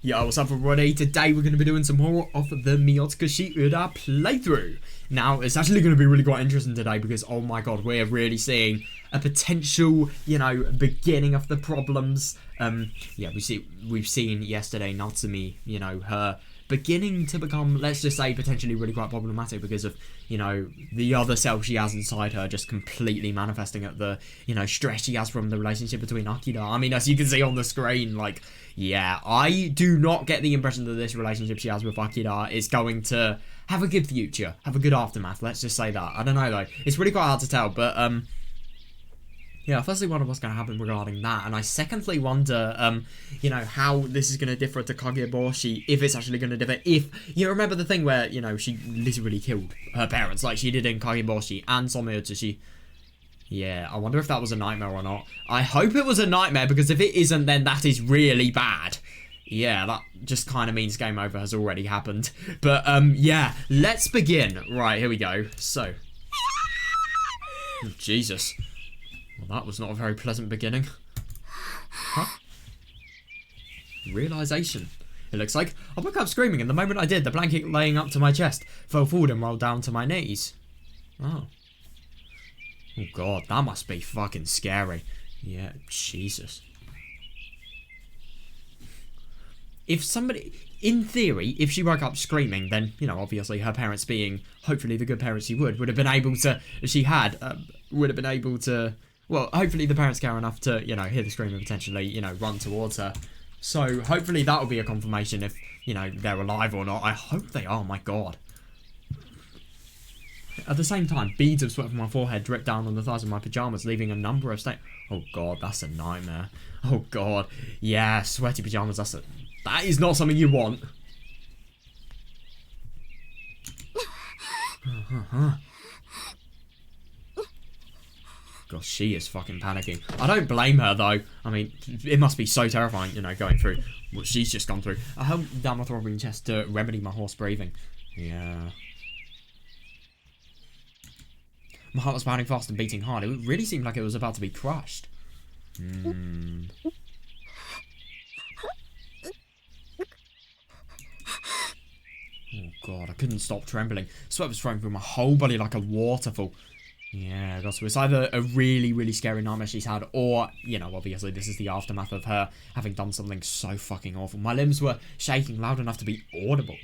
Yo, what's up everybody? Today we're going to be doing some more of the Miotsukushi Ura playthrough. Now, it's actually going to be really quite interesting today because, oh my god, we're really seeing a potential, beginning of the problems. Yeah, we've seen yesterday Natsumi, her beginning to become, let's just say, potentially really quite problematic because of, the other self she has inside her just completely manifesting at the, stress she has from the relationship between Akira. I mean, as you can see on the screen, yeah, I do not get the impression that this relationship she has with Akira is going to have a good future, have a good aftermath, let's just say that. I don't know though, it's really quite hard to tell, but yeah, firstly wonder what's going to happen regarding that, and I secondly wonder, how this is going to differ to Higurashi, if it's actually going to differ, if, you remember the thing where, she literally killed her parents, like she did in Higurashi and Miotsukushi. Yeah, I wonder if that was a nightmare or not. I hope it was a nightmare, because if it isn't, then that is really bad. Yeah, that just kind of means game over has already happened. But, yeah, let's begin. Right, here we go. So. Oh, Jesus. Well, that was not a very pleasant beginning. Huh? Realization. It looks like I woke up screaming, and the moment I did, the blanket laying up to my chest fell forward and rolled down to my knees. Oh. Oh god, that must be fucking scary. Yeah, Jesus. If somebody, in theory, if she woke up screaming, then, obviously her parents being, hopefully the good parents she would have been able to, would have been able to, well, hopefully the parents care enough to, hear the scream and potentially, run towards her. So, hopefully that will be a confirmation if, they're alive or not. I hope they are, my god. At the same time, beads of sweat from my forehead drip down on the thighs of my pajamas, leaving a number of stains. Oh god, that's a nightmare. Oh god. Yeah, sweaty pajamas, that is not something you want. God, she is fucking panicking. I don't blame her though. I mean, it must be so terrifying, going through what she's just gone through. I held down my throbbing chest to remedy my hoarse breathing. Yeah. My heart was pounding fast and beating hard. It really seemed like it was about to be crushed. Oh god, I couldn't stop trembling. Sweat was flowing through my whole body like a waterfall. Yeah, God, so it's either a really, really scary nightmare she's had, or, obviously this is the aftermath of her having done something so fucking awful. My limbs were shaking loud enough to be audible.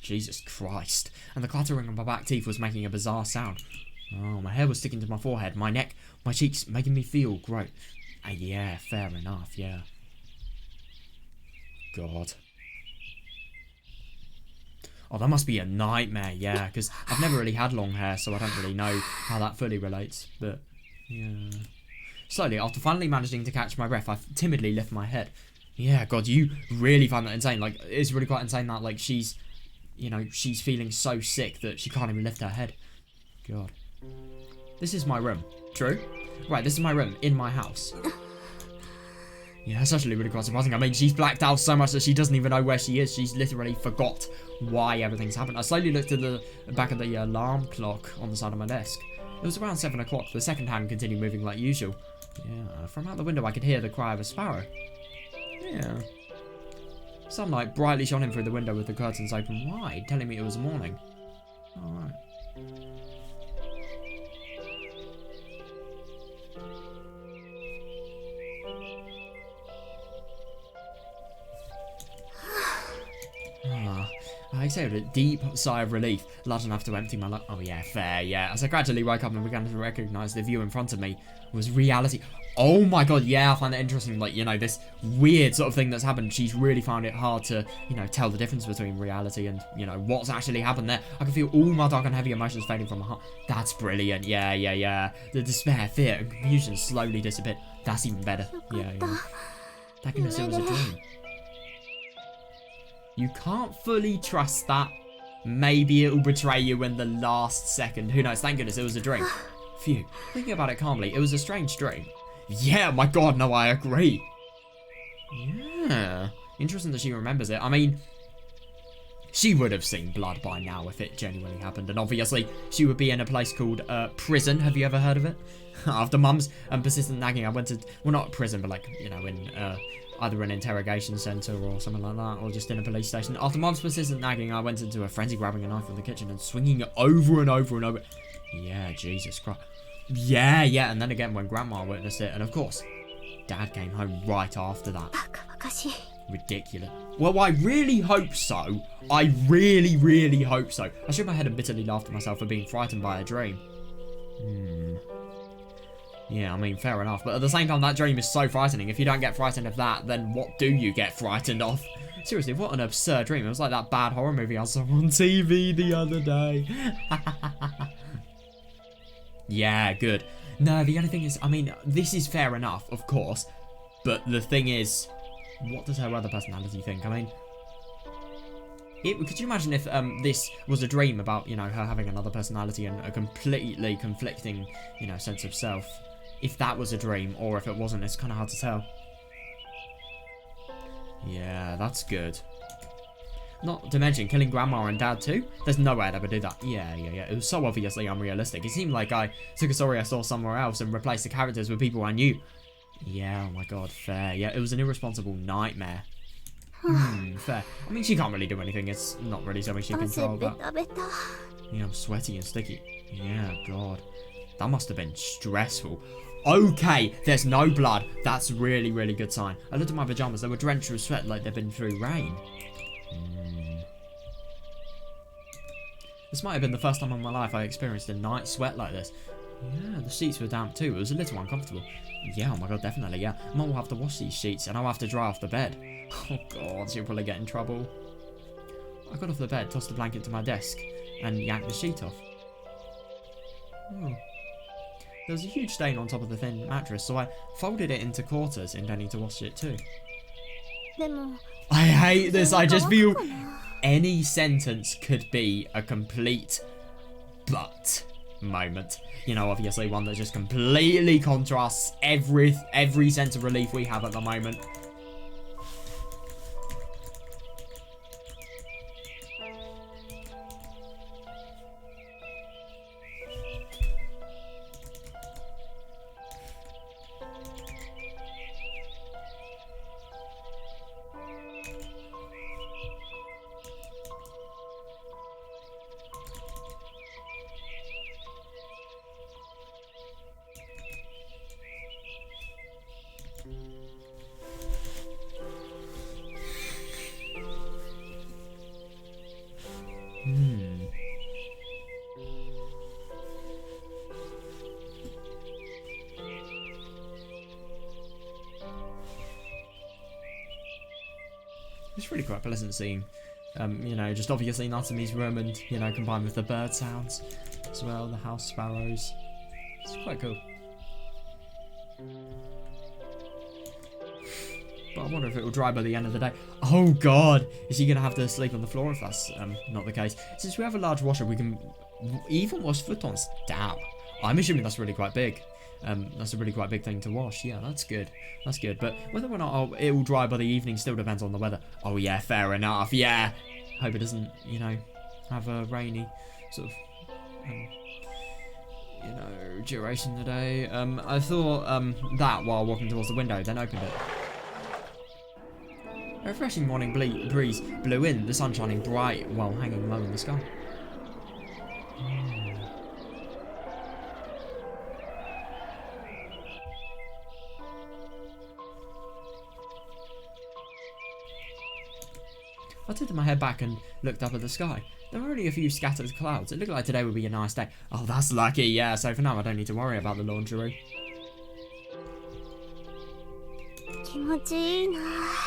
Jesus Christ. And the clattering of my back teeth was making a bizarre sound. Oh, my hair was sticking to my forehead, my neck, my cheeks, making me feel great. Yeah, fair enough, yeah. God. Oh, that must be a nightmare, yeah, because I've never really had long hair, so I don't really know how that fully relates, but, yeah. Slowly, after finally managing to catch my breath, I timidly lift my head. Yeah, God, you really find that insane. Like, it's really quite insane that, like, she's feeling so sick that she can't even lift her head. God. This is my room. True? Right, this is my room in my house. Yeah, that's actually really quite surprising. I mean, she's blacked out so much that she doesn't even know where she is. She's literally forgot why everything's happened. I slowly looked at the back of the alarm clock on the side of my desk. It was around 7 o'clock. The second hand continued moving like usual. Yeah, from out the window I could hear the cry of a sparrow. Yeah. Sunlight brightly shone in through the window with the curtains open wide, telling me it was morning. Alright. I exhaled a deep sigh of relief, large enough to empty my lungs. Oh yeah, fair, yeah. As I gradually woke up and began to recognise the view in front of me was reality. Oh my god, yeah, I find that interesting. Like, this weird sort of thing that's happened. She's really found it hard to, tell the difference between reality and, what's actually happened there. I can feel all my dark and heavy emotions fading from my heart. That's brilliant. Yeah, yeah, yeah. The despair, fear, and confusion slowly disappeared. That's even better. Yeah, yeah. Thank goodness it was a dream. You can't fully trust that. Maybe it'll betray you in the last second. Who knows? Thank goodness it was a dream. Phew. Thinking about it calmly, it was a strange dream. Yeah, my god, no, I agree. Yeah. Interesting that she remembers it. I mean, she would have seen blood by now if it genuinely happened. And obviously, she would be in a place called prison. Have you ever heard of it? After Mum's persistent nagging, I went to, well, not prison, but like, in either an interrogation centre or something like that, or just in a police station. After months of persistent nagging, I went into a frenzy, grabbing a knife from the kitchen and swinging it over and over and over. Yeah, Jesus Christ. Yeah, and then again when Grandma witnessed it, and of course, Dad came home right after that. Ridiculous. Well, I really hope so. I really hope so. I shook my head and bitterly laughed at myself for being frightened by a dream. Yeah, I mean, fair enough. But at the same time, that dream is so frightening. If you don't get frightened of that, then what do you get frightened of? Seriously, what an absurd dream. It was like that bad horror movie I saw on TV the other day. Yeah, good. No, the only thing is, I mean, this is fair enough, of course. But the thing is, what does her other personality think? I mean, could you imagine if this was a dream about, you know, her having another personality and a completely conflicting, you know, sense of self? If that was a dream, or if it wasn't, it's kind of hard to tell. Yeah, that's good. Not to mention killing Grandma and Dad too. There's no way I'd ever do that. Yeah. It was so obviously unrealistic. It seemed like I took a story I saw somewhere else and replaced the characters with people I knew. Yeah, oh my god, fair. Yeah, it was an irresponsible nightmare. Fair. I mean, she can't really do anything. It's not really something she can control. But yeah, I'm sweaty and sticky. Yeah, god. That must have been stressful. Okay, there's no blood. That's really good sign. I looked at my pajamas. They were drenched with sweat like they'd been through rain. This might have been the first time in my life I experienced a night sweat like this. Yeah, the sheets were damp too. It was a little uncomfortable. Yeah, oh my god, definitely, yeah. Mum will have to wash these sheets and I'll have to dry off the bed. Oh god, she'll probably get in trouble. I got off the bed, tossed the blanket to my desk, and yanked the sheet off. Oh. There was a huge stain on top of the thin mattress, so I folded it into quarters, intending to wash it too. I hate this. I just feel any sentence could be a complete but moment. You know, obviously one that just completely contrasts every sense of relief we have at the moment. It's really quite pleasant seeing, you know, just obviously Natsumi's room and, you know, combined with the bird sounds as well, the house sparrows. It's quite cool. But I wonder if it will dry by the end of the day. Oh god! Is he going to have to sleep on the floor if that's not the case? Since we have a large washer, we can even wash futons. Damn. I'm assuming that's really quite big. That's a really quite big thing to wash. Yeah, that's good. That's good. But whether or not it will dry by the evening still depends on the weather. Oh yeah, fair enough. Yeah. Hope it doesn't, you know, have a rainy sort of, you know, duration today. I thought that while walking towards the window, then opened it. A refreshing morning breeze blew in, the sun shining bright while hanging low in the sky. I tilted my head back and looked up at the sky. There were only a few scattered clouds. It looked like today would be a nice day. Oh, that's lucky, yeah. So for now, I don't need to worry about the laundry.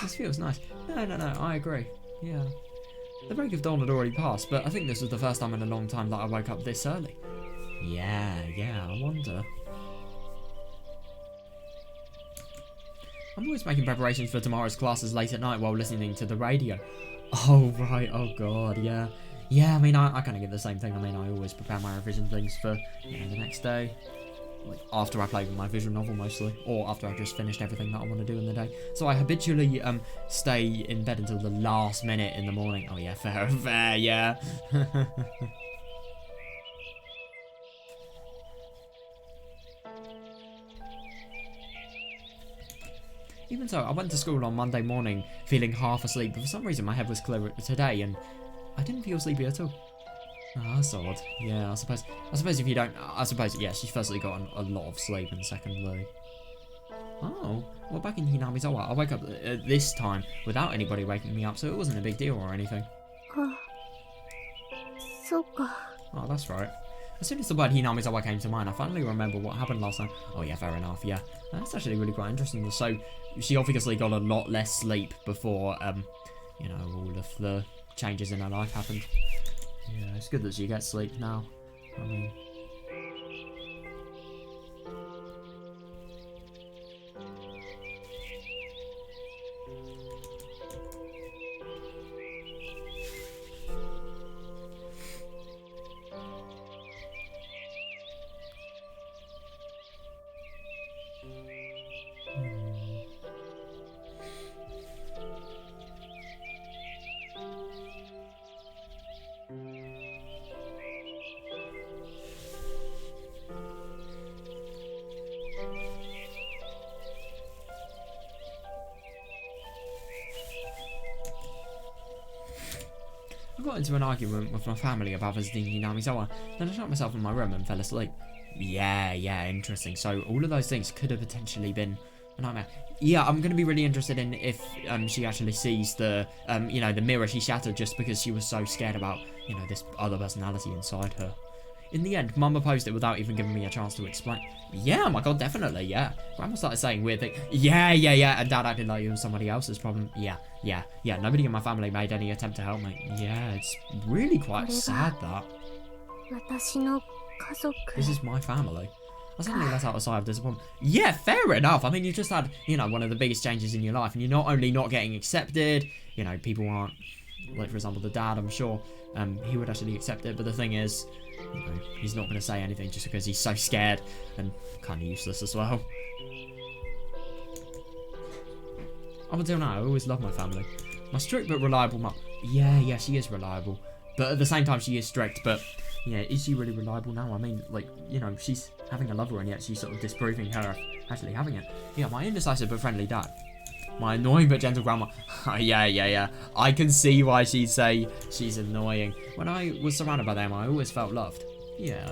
This feels nice. No, I agree. Yeah. The break of dawn had already passed, but I think this was the first time in a long time that I woke up this early. Yeah, I wonder. I'm always making preparations for tomorrow's classes late at night while listening to the radio. Oh, right. Oh, God, yeah. Yeah, I mean, I kind of get the same thing. I mean, I always prepare my revision things for, you know, the next day. Like, after I play with my visual novel, mostly. Or after I've just finished everything that I want to do in the day. So I habitually stay in bed until the last minute in the morning. Oh, yeah, fair, yeah. Even so, I went to school on Monday morning feeling half asleep, but for some reason my head was clear today and I didn't feel sleepy at all. Oh, that's odd. Yeah, I suppose if you don't, yeah, she's firstly got a lot of sleep and secondly... Oh, well back in Hinamizawa, I woke up at this time without anybody waking me up, so it wasn't a big deal or anything. Oh, that's right. As soon as the word Hinamizawa came to mind, I finally remember what happened last night. Oh yeah, fair enough, yeah. That's actually really quite interesting. So, she obviously got a lot less sleep before, you know, all of the changes in her life happened. Yeah, it's good that she gets sleep now. I mean... I got into an argument with my family about visiting Hinamizawa, then I shut myself in my room and fell asleep. Yeah, interesting. So all of those things could have potentially been a nightmare. Yeah, I'm going to be really interested in if she actually sees the, you know, the mirror she shattered just because she was so scared about, you know, this other personality inside her. In the end, Mum opposed it without even giving me a chance to explain. Yeah, oh my god, definitely, yeah. Grandma started saying weird things. Yeah, and Dad acted like it was somebody else's problem. Yeah. Nobody in my family made any attempt to help me. Yeah, it's really quite sad that. This is my family. I suddenly let out a sigh of disappointment. Yeah, fair enough. I mean, you just had, you know, one of the biggest changes in your life, and you're not only not getting accepted, you know, people aren't, like, for example, the dad, I'm sure, he would actually accept it, but the thing is, you know, he's not going to say anything just because he's so scared and kind of useless as well. Up until now, I always loved my family. My strict but reliable mum. Yeah, she is reliable. But at the same time, she is strict, but, yeah, is she really reliable now? I mean, like, you know, she's having a lover and yet she's sort of disproving her actually having it. Yeah, my indecisive but friendly dad. My annoying but gentle grandma. Yeah. I can see why she'd say she's annoying. When I was surrounded by them, I always felt loved. Yeah.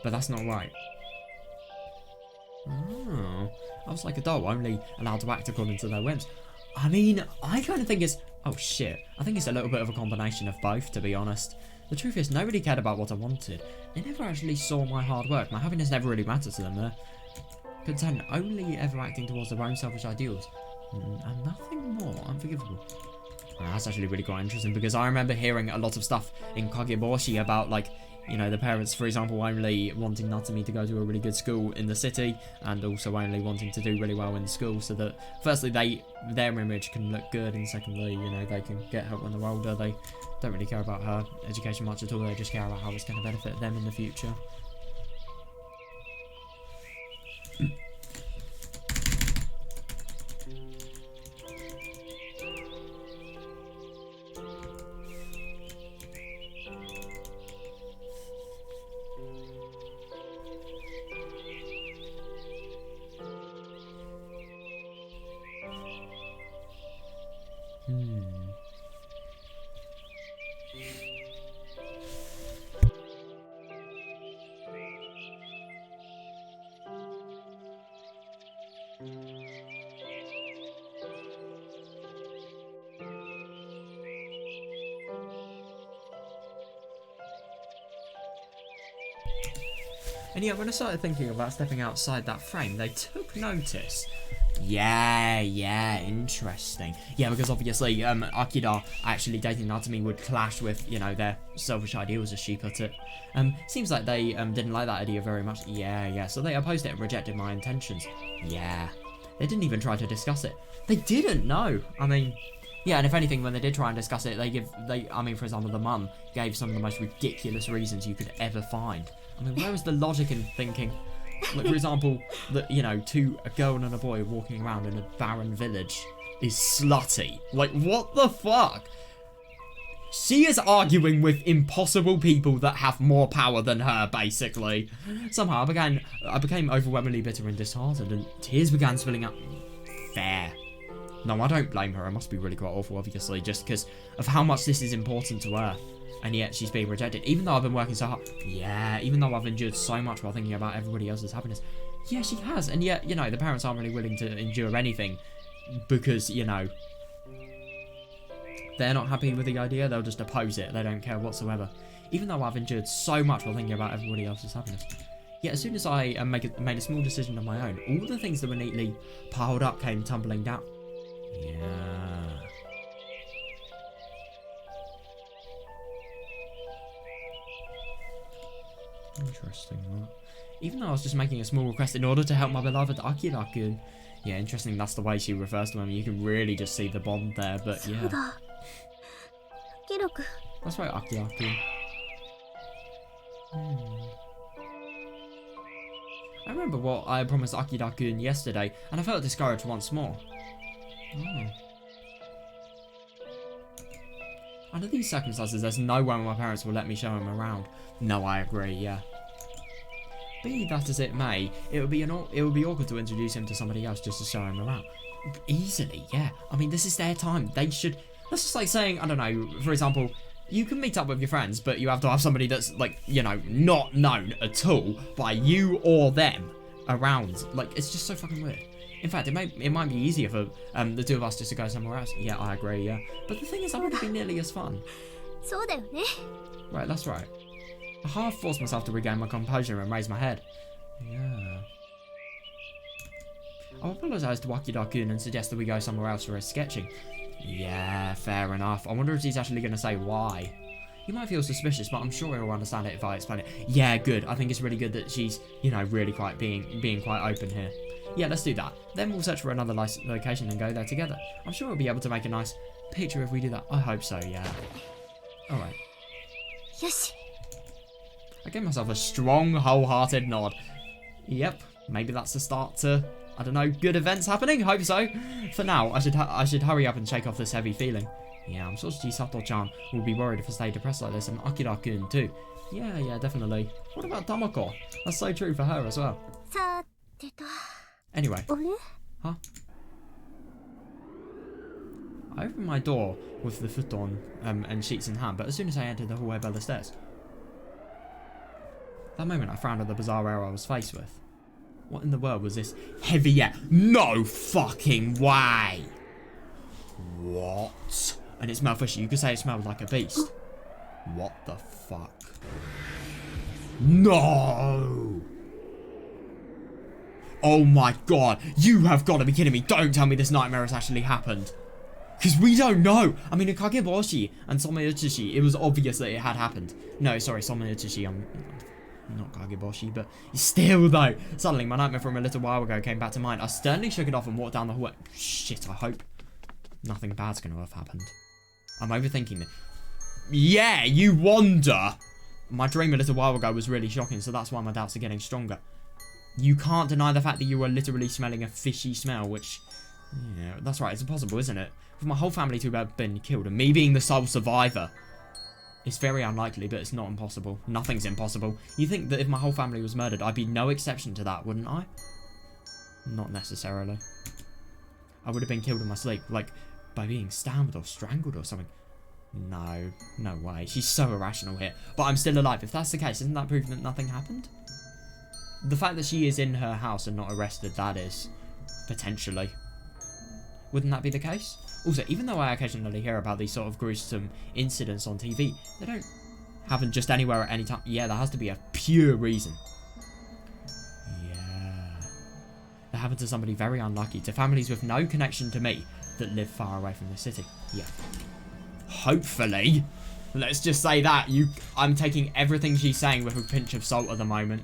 But that's not right. Oh. I was like a doll, only allowed to act according to their whims. I mean, I kind of think it's... Oh shit. I think it's a little bit of a combination of both, to be honest. The truth is, nobody cared about what I wanted. They never actually saw my hard work. My happiness never really mattered to them. They're content only ever acting towards their own selfish ideals. And nothing more unforgivable. Well, that's actually really quite interesting because I remember hearing a lot of stuff in Kageboshi about, like, you know, the parents, for example, only wanting Natsumi to go to a really good school in the city and also only wanting to do really well in school so that, firstly, their image can look good and secondly, you know, they can get help when they're older. They don't really care about her education much at all. They just care about how it's going to benefit them in the future. And yeah, when I started thinking about stepping outside that frame, they took notice. Yeah, interesting. Yeah, because obviously, Akira actually dating Natsumi would clash with, you know, their selfish ideals, as she put it. Seems like they didn't like that idea very much. Yeah, so they opposed it and rejected my intentions. Yeah. They didn't even try to discuss it. They didn't know. I mean, yeah, and if anything, when they did try and discuss it, I mean, for example, the mum gave some of the most ridiculous reasons you could ever find. I mean, where was the logic in thinking, like, for example, that, you know, a girl and a boy walking around in a barren village is slutty? Like, what the fuck? She is arguing with impossible people that have more power than her, basically. Somehow, I became overwhelmingly bitter and disheartened, and tears began spilling out. fair. No, I don't blame her. It must be really quite awful, obviously, just because of how much this is important to her. And yet she's being rejected. Even though I've been working so hard. Yeah, even though I've endured so much while thinking about everybody else's happiness. Yeah, she has. And yet, you know, the parents aren't really willing to endure anything. Because, you know, they're not happy with the idea. They'll just oppose it. They don't care whatsoever. Even though I've endured so much while thinking about everybody else's happiness. Yet as soon as I made a small decision of my own, all the things that were neatly piled up came tumbling down. Yeah. Interesting, right? Even though I was just making a small request in order to help my beloved Akira-kun. Yeah, interesting, that's the way she refers to him. You can really just see the bond there, but yeah. That's right, Akira-kun. I remember what I promised Akira-kun yesterday, and I felt discouraged once more. Under these circumstances, there's no way my parents will let me show him around. No, I agree, yeah. Be that as it may, it would be awkward to introduce him to somebody else just to show him around. Easily, yeah. I mean, this is their time. They should... That's just like saying, I don't know, for example, you can meet up with your friends, but you have to have somebody that's, like, you know, not known at all by you or them around. Like, it's just so fucking weird. In fact, it might be easier for the two of us just to go somewhere else. Yeah, I agree, yeah. But the thing is, that wouldn't be nearly as fun. Right, that's right. I half forced myself to regain my composure and raise my head. Yeah. I'll apologise to Akira-kun and suggest that we go somewhere else for his sketching. Yeah, fair enough. I wonder if he's actually going to say why. He might feel suspicious, but I'm sure he'll understand it if I explain it. Yeah, good. I think it's really good that she's, you know, really quite being quite open here. Yeah, let's do that. Then we'll search for another location and go there together. I'm sure we'll be able to make a nice picture if we do that. I hope so, yeah. Alright. Yes. I gave myself a strong, wholehearted nod. Yep, maybe that's the start to, I don't know, good events happening? Hope so. For now, I should hurry up and shake off this heavy feeling. Yeah, I'm sure Chisato-chan will be worried if I stay depressed like this, and Akira-kun too. Yeah, definitely. What about Tomoko? That's so true for her as well. Anyway. Huh? I opened my door with the futon and sheets in hand, but as soon as I entered the hallway by the stairs, that moment I frowned at the bizarre error I was faced with. What in the world was this heavy air? No fucking way! What? And it smelled fishy. You could say it smelled like a beast. What the fuck? No! Oh my god, you have got to be kidding me. Don't tell me this nightmare has actually happened. Because we don't know. I mean, in Kageboshi and Miotsukushi, it was obvious that it had happened. No, sorry, Miotsukushi, I'm not Kageboshi, but still though. Suddenly, my nightmare from a little while ago came back to mind. I sternly shook it off and walked down the hallway. Shit, I hope nothing bad's going to have happened. I'm overthinking it. Yeah, you wonder. My dream a little while ago was really shocking, so that's why my doubts are getting stronger. You can't deny the fact that you were literally smelling a fishy smell, which... yeah, that's right, it's impossible, isn't it? For my whole family to have been killed, and me being the sole survivor. It's very unlikely, but it's not impossible. Nothing's impossible. You think that if my whole family was murdered, I'd be no exception to that, wouldn't I? Not necessarily. I would have been killed in my sleep, like, by being stabbed or strangled or something. No, no way. She's so irrational here. But I'm still alive. If that's the case, isn't that proof that nothing happened? The fact that she is in her house and not arrested, that is. Potentially. Wouldn't that be the case? Also, even though I occasionally hear about these sort of gruesome incidents on TV, they don't happen just anywhere at any time. Yeah, there has to be a pure reason. Yeah. They happen to somebody very unlucky, to families with no connection to me that live far away from the city. Yeah. Hopefully. Let's just say that. I'm taking everything she's saying with a pinch of salt at the moment.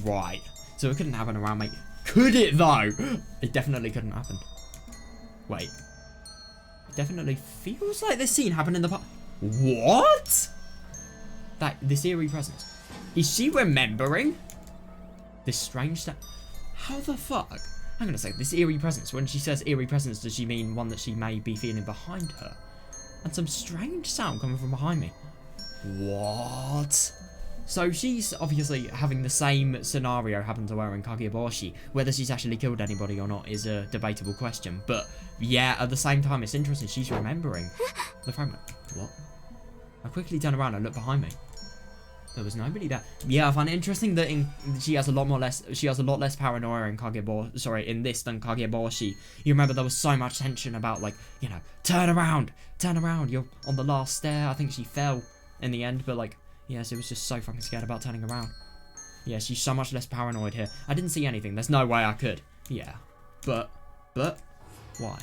Right. So it couldn't happen around me. Could it, though? It definitely couldn't happen. Wait. It definitely feels like this scene happened in the past. What? This eerie presence. Is she remembering this strange stuff? How the fuck? I'm gonna say this eerie presence. When she says eerie presence, does she mean one that she may be feeling behind her? And some strange sound coming from behind me. What? So she's obviously having the same scenario happen to her in Kageboshi. Whether she's actually killed anybody or not is a debatable question. But yeah, at the same time, it's interesting. She's remembering the fragment. What? I quickly turn around and look behind me. There was nobody there. Yeah, I find it interesting that she has a lot less paranoia in in this than Kageboshi. You remember there was so much tension about, like, you know, turn around, you're on the last stair. I think she fell in the end, but like, yeah, she was just so fucking scared about turning around. Yeah, she's so much less paranoid here. I didn't see anything. There's no way I could. Yeah, but why?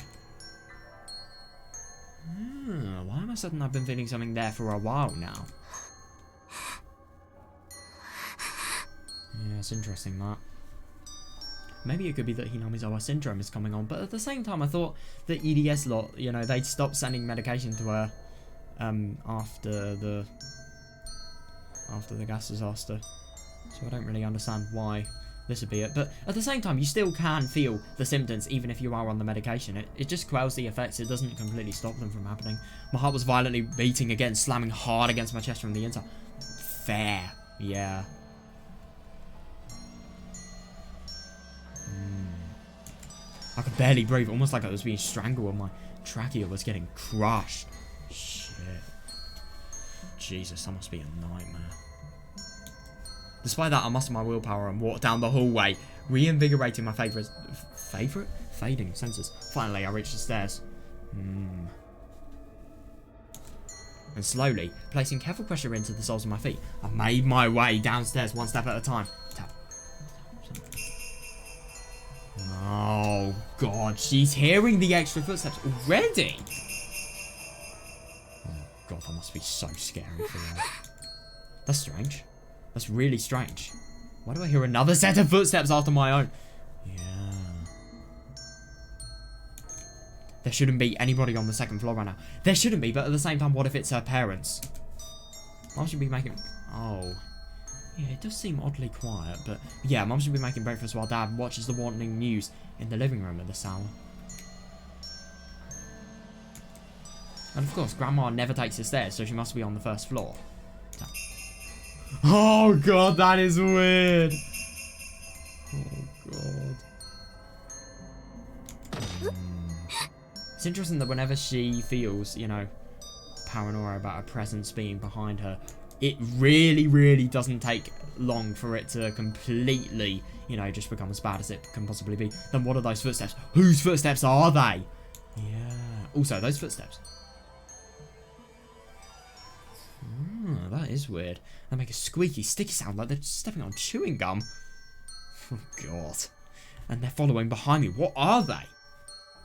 Why am I suddenly I've been feeling something there for a while now? Yeah, it's interesting, that. Maybe it could be that Hinamizawa syndrome is coming on, but at the same time, I thought the EDS lot, you know, they'd stopped sending medication to her after the gas disaster. So I don't really understand why this would be it. But at the same time, you still can feel the symptoms even if you are on the medication. It just quells the effects. It doesn't completely stop them from happening. My heart was violently beating again, slamming hard against my chest from the inside. Fair. Yeah. I could barely breathe, almost like I was being strangled and my trachea was getting crushed. Shit. Jesus, that must be a nightmare. Despite that, I mustered my willpower and walked down the hallway, reinvigorating my fading senses. Finally, I reached the stairs. And slowly, placing careful pressure into the soles of my feet, I made my way downstairs one step at a time. Tap. Oh, God, she's hearing the extra footsteps already. Oh, God, that must be so scary for her. That's strange. That's really strange. Why do I hear another set of footsteps after my own? Yeah. There shouldn't be anybody on the second floor right now. There shouldn't be, but at the same time, what if it's her parents? Mom should be making... Oh. Yeah, it does seem oddly quiet, but... Yeah, Mom should be making breakfast while Dad watches the warning news in the living room at this hour. And of course, Grandma never takes the stairs, so she must be on the first floor. Oh, God, that is weird. Oh, God. It's interesting that whenever she feels, you know, paranoia about a presence being behind her, it really, really doesn't take long for it to completely, you know, just become as bad as it can possibly be. Then what are those footsteps? Whose footsteps are they? Yeah. Also, those footsteps. That is weird. They make a squeaky, sticky sound like they're stepping on chewing gum. Oh, God. And they're following behind me. What are they?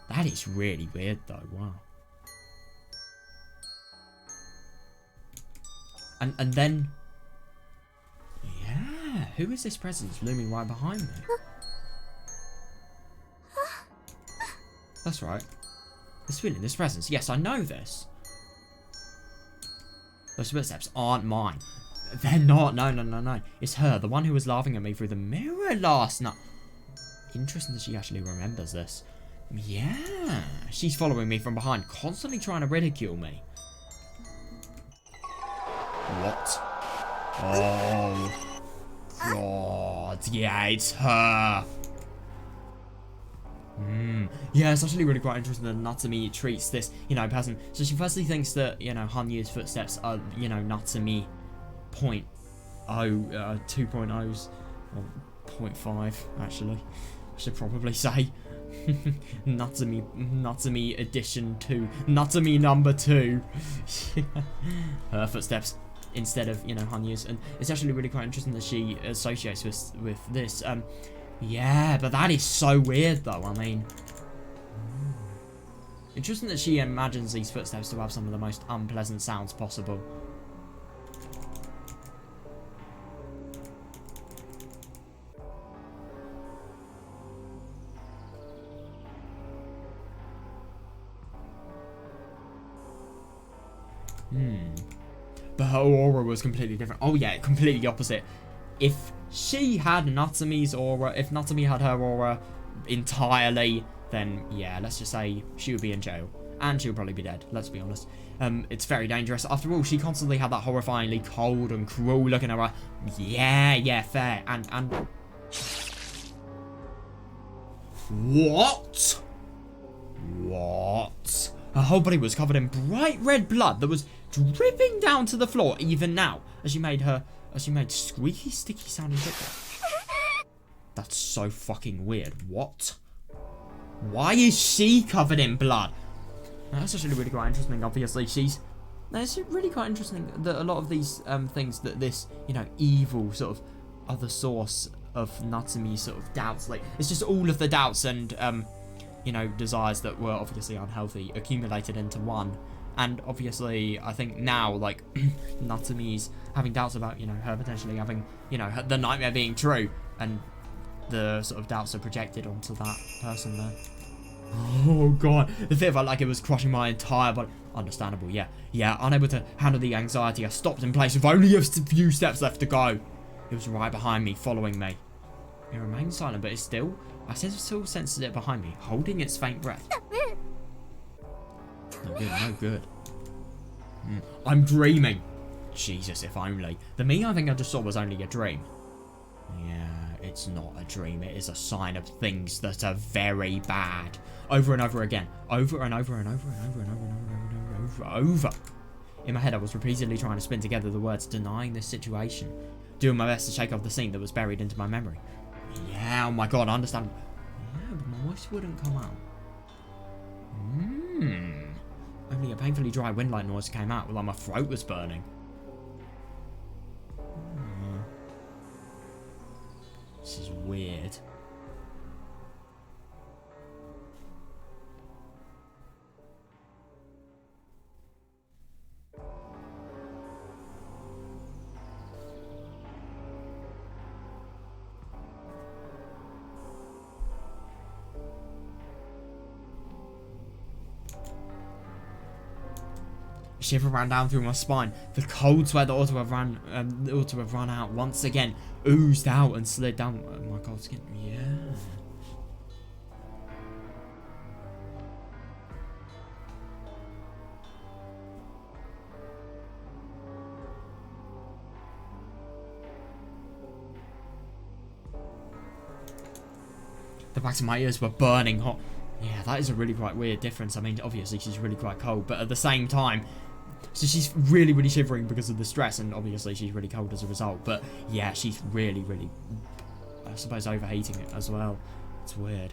That is really weird, though. Wow. And then... Yeah. Who is this presence looming right behind me? That's right. This feeling, this presence. Yes, I know this. Those footsteps aren't mine. They're not. No. It's her, the one who was laughing at me through the mirror last night. Interesting that she actually remembers this. Yeah. She's following me from behind, constantly trying to ridicule me. What? Oh. God. Yeah, it's her. Yeah, it's actually really quite interesting that Natsumi treats this, you know, person. So she firstly thinks that, you know, Hanyu's footsteps are, you know, Natsumi 2.0s, or 0.5, actually. I should probably say. Natsumi edition 2. Natsumi number 2. Her footsteps instead of, you know, Hanyu's. And it's actually really quite interesting that she associates with this. Yeah, but that is so weird, though. I mean, interesting that she imagines these footsteps to have some of the most unpleasant sounds possible. But her aura was completely different. Oh yeah, completely opposite. If she had Natsumi's aura, if Natsumi had her aura entirely, then yeah, let's just say she would be in jail. And she would probably be dead, let's be honest. It's very dangerous. After all, she constantly had that horrifyingly cold and cruel look in her eye. Yeah, fair. And... What? Her whole body was covered in bright red blood that was dripping down to the floor even now as she made squeaky, sticky sounding footballs. That's so fucking weird. What? Why is she covered in blood? That's actually really quite interesting. Obviously, it's really quite interesting that a lot of these things that this, you know, evil sort of other source of Natsumi's sort of doubts, like, it's just all of the doubts and, you know, desires that were obviously unhealthy accumulated into one. And obviously, I think now, like, Natsumi's having doubts about, you know, her potentially having, you know, the nightmare being true, and the sort of doubts are projected onto that person there. Oh god, the fear felt like it was crushing my entire body. Understandable, yeah. Unable to handle the anxiety, I stopped in place with only a few steps left to go. It was right behind me, following me. It remained silent, but I still sensed it behind me, holding its faint breath. No good. I'm dreaming. Jesus, if only. The me I think I just saw was only a dream. Yeah, it's not a dream. It is a sign of things that are very bad. Over and over again. Over and over and over and over and over and over. In my head, I was repeatedly trying to spin together the words denying this situation. Doing my best to shake off the scene that was buried into my memory. Yeah, oh my god, I understand. Yeah, but my voice wouldn't come out. Only a painfully dry wind-like noise came out while my throat was burning. This is weird. A shiver ran down through my spine. The cold sweat that ought to have run out once again oozed out and slid down my cold skin. Yeah. The backs of my ears were burning hot. Yeah, that is a really quite weird difference. I mean, obviously she's really quite cold, but at the same time, so she's really, really shivering because of the stress, and obviously she's really cold as a result. But yeah, she's really, really, I suppose, overheating it as well. It's weird.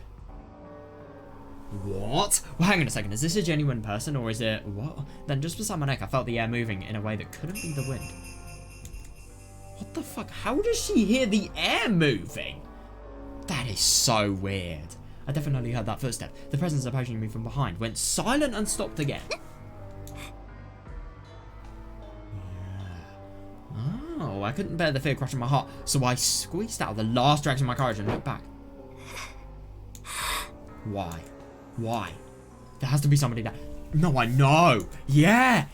What? Well, hang on a second. Is this a genuine person, or is it... What? Then just beside my neck, I felt the air moving in a way that couldn't be the wind. What the fuck? How does she hear the air moving? That is so weird. I definitely heard that footstep. The presence approaching me from behind went silent and stopped again. Oh, I couldn't bear the fear crushing my heart, so I squeezed out the last dregs of my courage and looked back. Why? There has to be somebody there. No, I know. Yeah,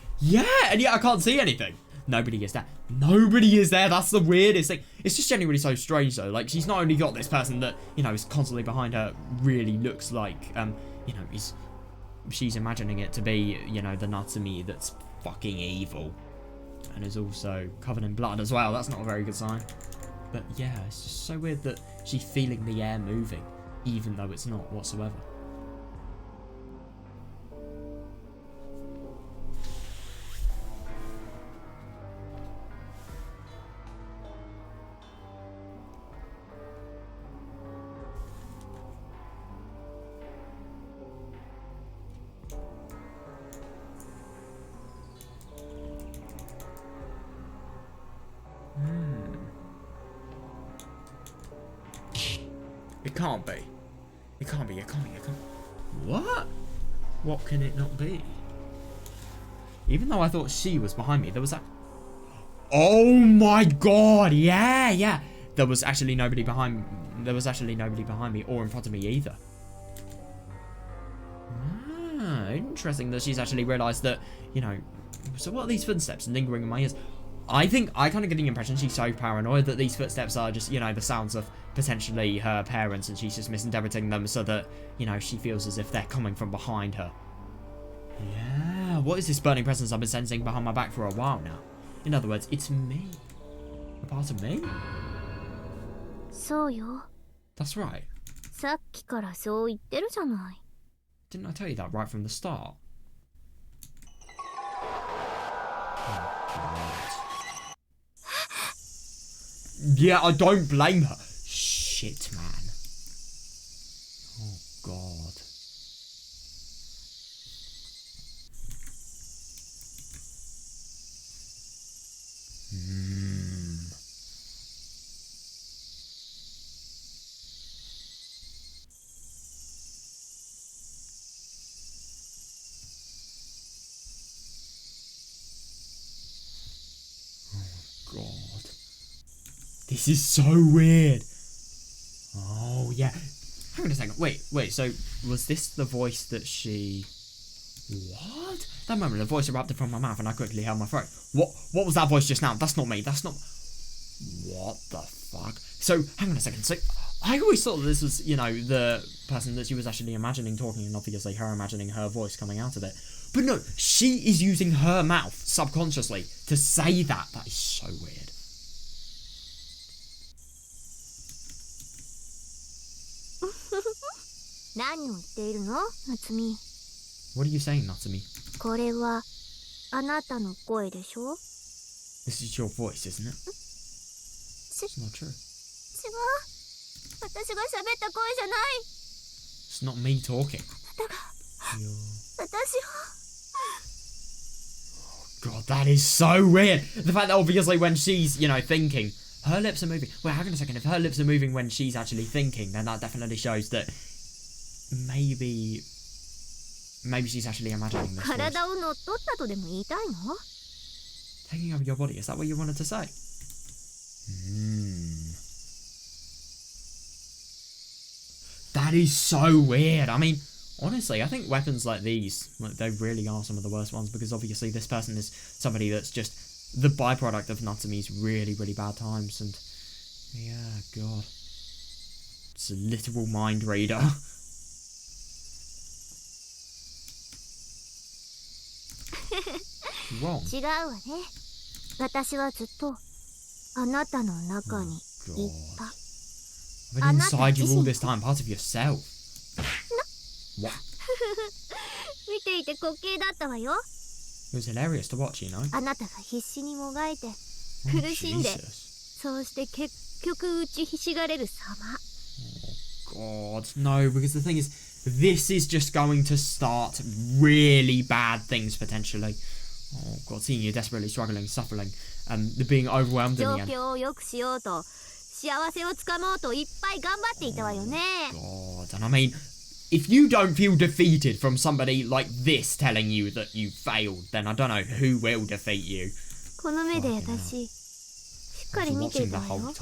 and yet I can't see anything. Nobody is there. That's the weirdest thing. It's just genuinely so strange though. Like, she's not only got this person that, you know, is constantly behind her, really looks like, you know, she's imagining it to be, you know, the Natsumi that's fucking evil. And is also covered in blood as well. That's not a very good sign. But yeah, it's just so weird that she's feeling the air moving, even though it's not whatsoever. It can't be. What? What can it not be? Even though I thought she was behind me, there was that... Oh my god, yeah. There was actually nobody behind me or in front of me either. Interesting that she's actually realised that, you know, So what are these footsteps lingering in my ears? I think I kind of get the impression she's so paranoid that these footsteps are just, you know, the sounds of potentially her parents, and she's just misinterpreting them so that, you know, she feels as if they're coming from behind her. Yeah, what is this burning presence I've been sensing behind my back for a while now? In other words, it's me. A part of me? そうよ。 That's right. さっきからそう言ってるじゃない。 Didn't I tell you that right from the start? Yeah, I don't blame her. Shit, man. Oh, God. God. This is so weird. Oh, yeah. Hang on a second. Wait. So, was this the voice that she... What? That moment, the voice erupted from my mouth and I quickly held my throat. What was that voice just now? That's not me. That's not... What the fuck? So, hang on a second. So, I always thought this was, you know, the person that she was actually imagining talking, and obviously her imagining her voice coming out of it. But no, she is using her mouth, subconsciously, to say that. That is so weird. What are you saying, Natsumi? これはあなたの声でしょ? This is your voice, isn't it? It's not true. 違う。私が喋った声じゃない。 It's not me talking. あなたが私を。 God, that is so weird. The fact that obviously when she's, you know, thinking, her lips are moving. Wait, hang on a second. If her lips are moving when she's actually thinking, then that definitely shows that maybe she's actually imagining this voice. 体を乗っ取ったとでも言いたいの? Taking over your body, is that what you wanted to say? That is so weird. I mean, honestly, I think weapons like these, like, they really are some of the worst ones, because obviously this person is somebody that's just the byproduct of Natsumi's really, really bad times, and yeah, God. It's a literal mind reader. Wrong. 違うわね。私はずっとあなたの中にいた。 I've been inside you all this time, part of yourself. What? 見ていて滑稽だったわよ。 It was hilarious to watch, you know. あなたが必死にもがいて苦しんで、そうして結局打ちひしがれる様。 Oh God, no, because the thing is, this is just going to start really bad things potentially. Oh God, seeing you desperately struggling, suffering, the being overwhelmed in the end. 状況を良くしようと、幸せをつかもうといっぱい頑張っていたわよね。 God, and I mean, if you don't feel defeated from somebody like this telling you that you failed, then I don't know who will defeat you. この目で私、しっかり見ていたわよ。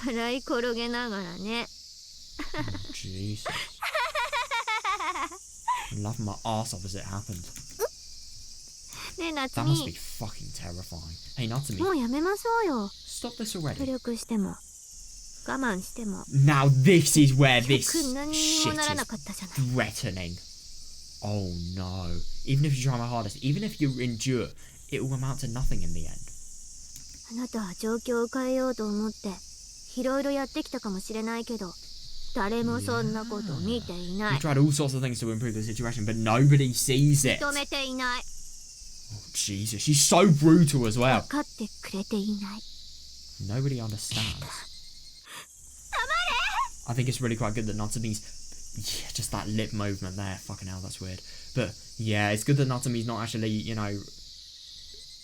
払い転げながらね。 Oh, Jesus. I'm laughing my ass off as it happened. ねえ、夏 That 美。 must be fucking terrifying. Hey, Natsumi. もうやめましょうよ。 Stop this 努 already. 力しても、我慢しても。 Now this is where this 結局何にもならな shit かったじゃない。 is threatening. Oh no. Even if you try my hardest, even if you endure, it will amount to nothing in the end. あなたは状況を変えようと思って、いろいろやってきたかもしれないけど、誰もそんなこと見ていない。 You've tried all sorts of things to improve the situation, but nobody sees it. 認めていない。 Oh, Jesus, she's so brutal as well. 分かってくれていない。 Nobody understands. I think it's really quite good that Natsumi's... Yeah, just that lip movement there. Fucking hell, that's weird. But, yeah, it's good that Natsumi's not actually, you know,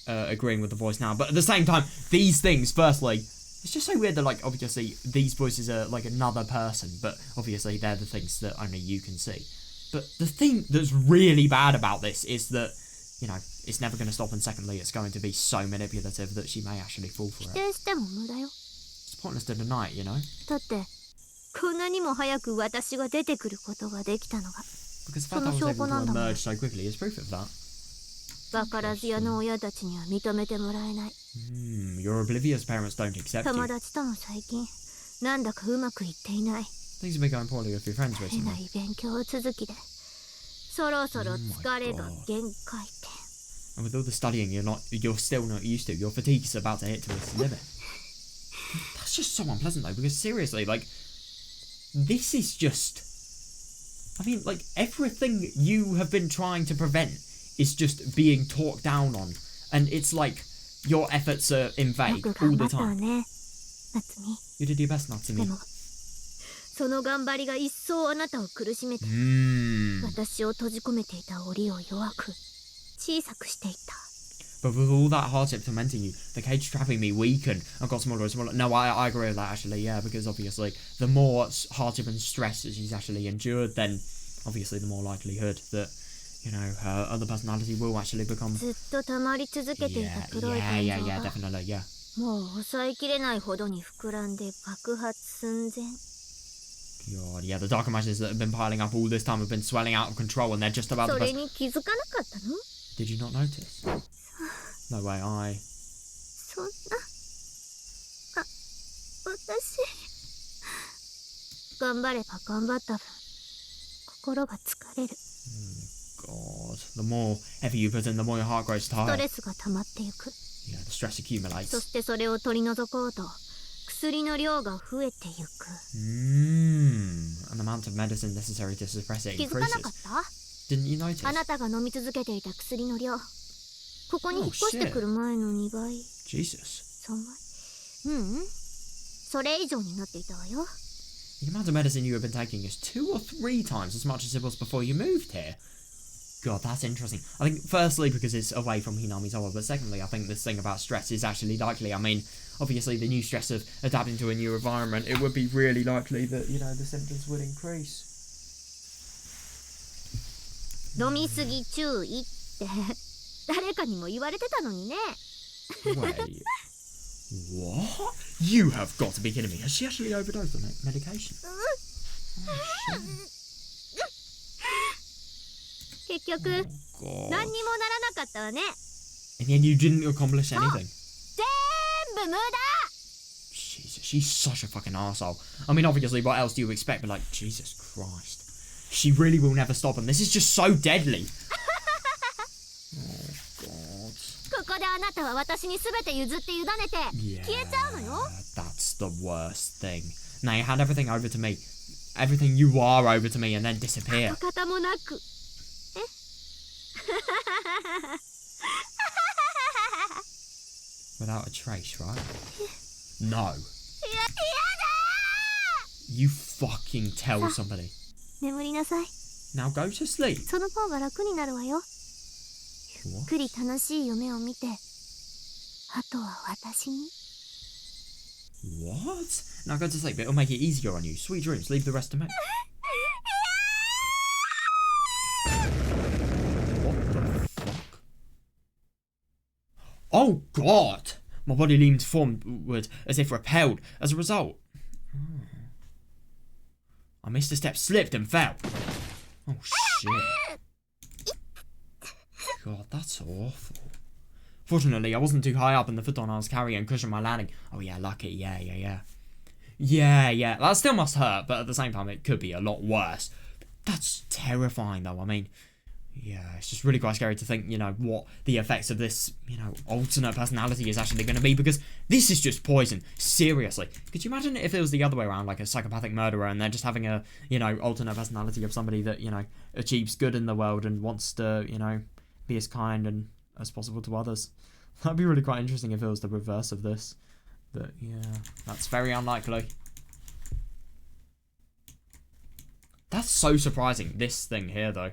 agreeing with the voice now. But at the same time, these things, firstly... It's just so weird that, like, obviously, these voices are, like, another person. But, obviously, they're the things that only you can see. But the thing that's really bad about this is that, you know, it's never going to stop. And secondly, it's going to be so manipulative that she may actually fall for it. 否定しても無駄よ。 It's pointless to deny it, you know? だって、こんなにも早く私が出てくることができたのが。 Because the fact that I was able to emerge so quickly is proof of that. バカラズ屋の親たちには認めてもらえない。Your oblivious parents don't accept 友 you. 達とも最近なんだかうまくいっていない。 Things have been going poorly with your friends えな recently. い勉強続きでそろそろ疲れが限界点。 And with all the studying, you're still not used to. Your fatigue is about to hit to its limit. That's just so unpleasant though, because seriously, like, this is just, I mean, like, everything you have been trying to prevent is just being talked down on, and it's like your efforts are in よ vain く all 頑張 the ったわ time. ね、夏美。 You did your best, で Natsumi. もその頑張りが一層あなたを苦しめて、私を閉じ込めていた檻を弱く小さくしていった。 But with all that hardship tormenting you, the cage trapping me weakened and got smaller and smaller. No, I agree with that actually, yeah, because obviously the more hardship and stress that she's actually endured, then obviously the more likelihood that, you know, her other personality will actually become... ずっと溜まり続けていた黒い感情 yeah, が definitely, yeah. もう抑えきれないほどに膨らんで爆発寸前。 God, yeah, the dark emotions that have been piling up all this time have been swelling out of control and they're just about そ to れ burst. に気づかなかったの？ Did you not notice? No way, そんな私頑張れば頑張った分心が疲れる。 God, the more effort you put in, the more your heart grows スト tired. レスが溜まっていく。 Yeah, the stress accumulates. そしてそれを取り除こうと薬の量が増えてゆく。 And the amount of medicine necessary to suppress it 気づかなかっ increases. た？ Didn't you notice? あなたが飲み続けていた薬の量、ここに引っ越してくる前の2倍、 Jesus. 3倍、それ以上になっていたわよ。 The amount of medicine you have been taking is 2 or 3 times as much as it was before you moved here. God, that's interesting. I think, firstly, because it's away from Hinami's Owa, but secondly, I think this thing about stress is actually likely. I mean, obviously, the new stress of adapting to a new environment, it would be really likely that, you know, the symptoms would increase. 飲みすぎ注意って誰かにも言われてたのにね。 Wait. What? You have got to be kidding me. Has she actually overdosed on medication? Oh, shit. 結局、 God. 何にもならなかったわね。 In the end, you didn't accomplish anything. 全部無駄。 Jesus, she's such a fucking arsehole. I mean, obviously, what else do you expect? But, like, Jesus Christ. She really will never stop, and this is just so deadly. Oh, God. ここであなたは私に全て譲って委ねて Yeah, 消えちゃうのよ。 that's the worst thing. Now, you hand everything over to me. Everything you are over to me, and then disappear. 跡形もなく。 Without a trace, right? No. やだ You fucking tell somebody. 眠りなさい。 Now go to sleep. その方が楽になるわよ。 ゆっ What? くり楽しい夢を見て、あとは私に。 What? Now go to sleep. It'll make it easier on you. Sweet dreams. Leave the rest to me. What the fuck? Oh God! My body leaned forward as if repelled. As a result, I missed a step, slipped, and fell. Oh shit! God, that's awful. Fortunately, I wasn't too high up, and the futon I was carrying cushioned my landing. Oh yeah, lucky. Yeah. That still must hurt, but at the same time, it could be a lot worse. That's terrifying, though. I mean, yeah, it's just really quite scary to think, you know, what the effects of this, you know, alternate personality is actually going to be, because this is just poison. Seriously. Could you imagine if it was the other way around, like a psychopathic murderer, and they're just having a, you know, alternate personality of somebody that, you know, achieves good in the world and wants to, you know, be as kind and as possible to others. That'd be really quite interesting if it was the reverse of this. But, yeah, that's very unlikely. That's so surprising, this thing here, though.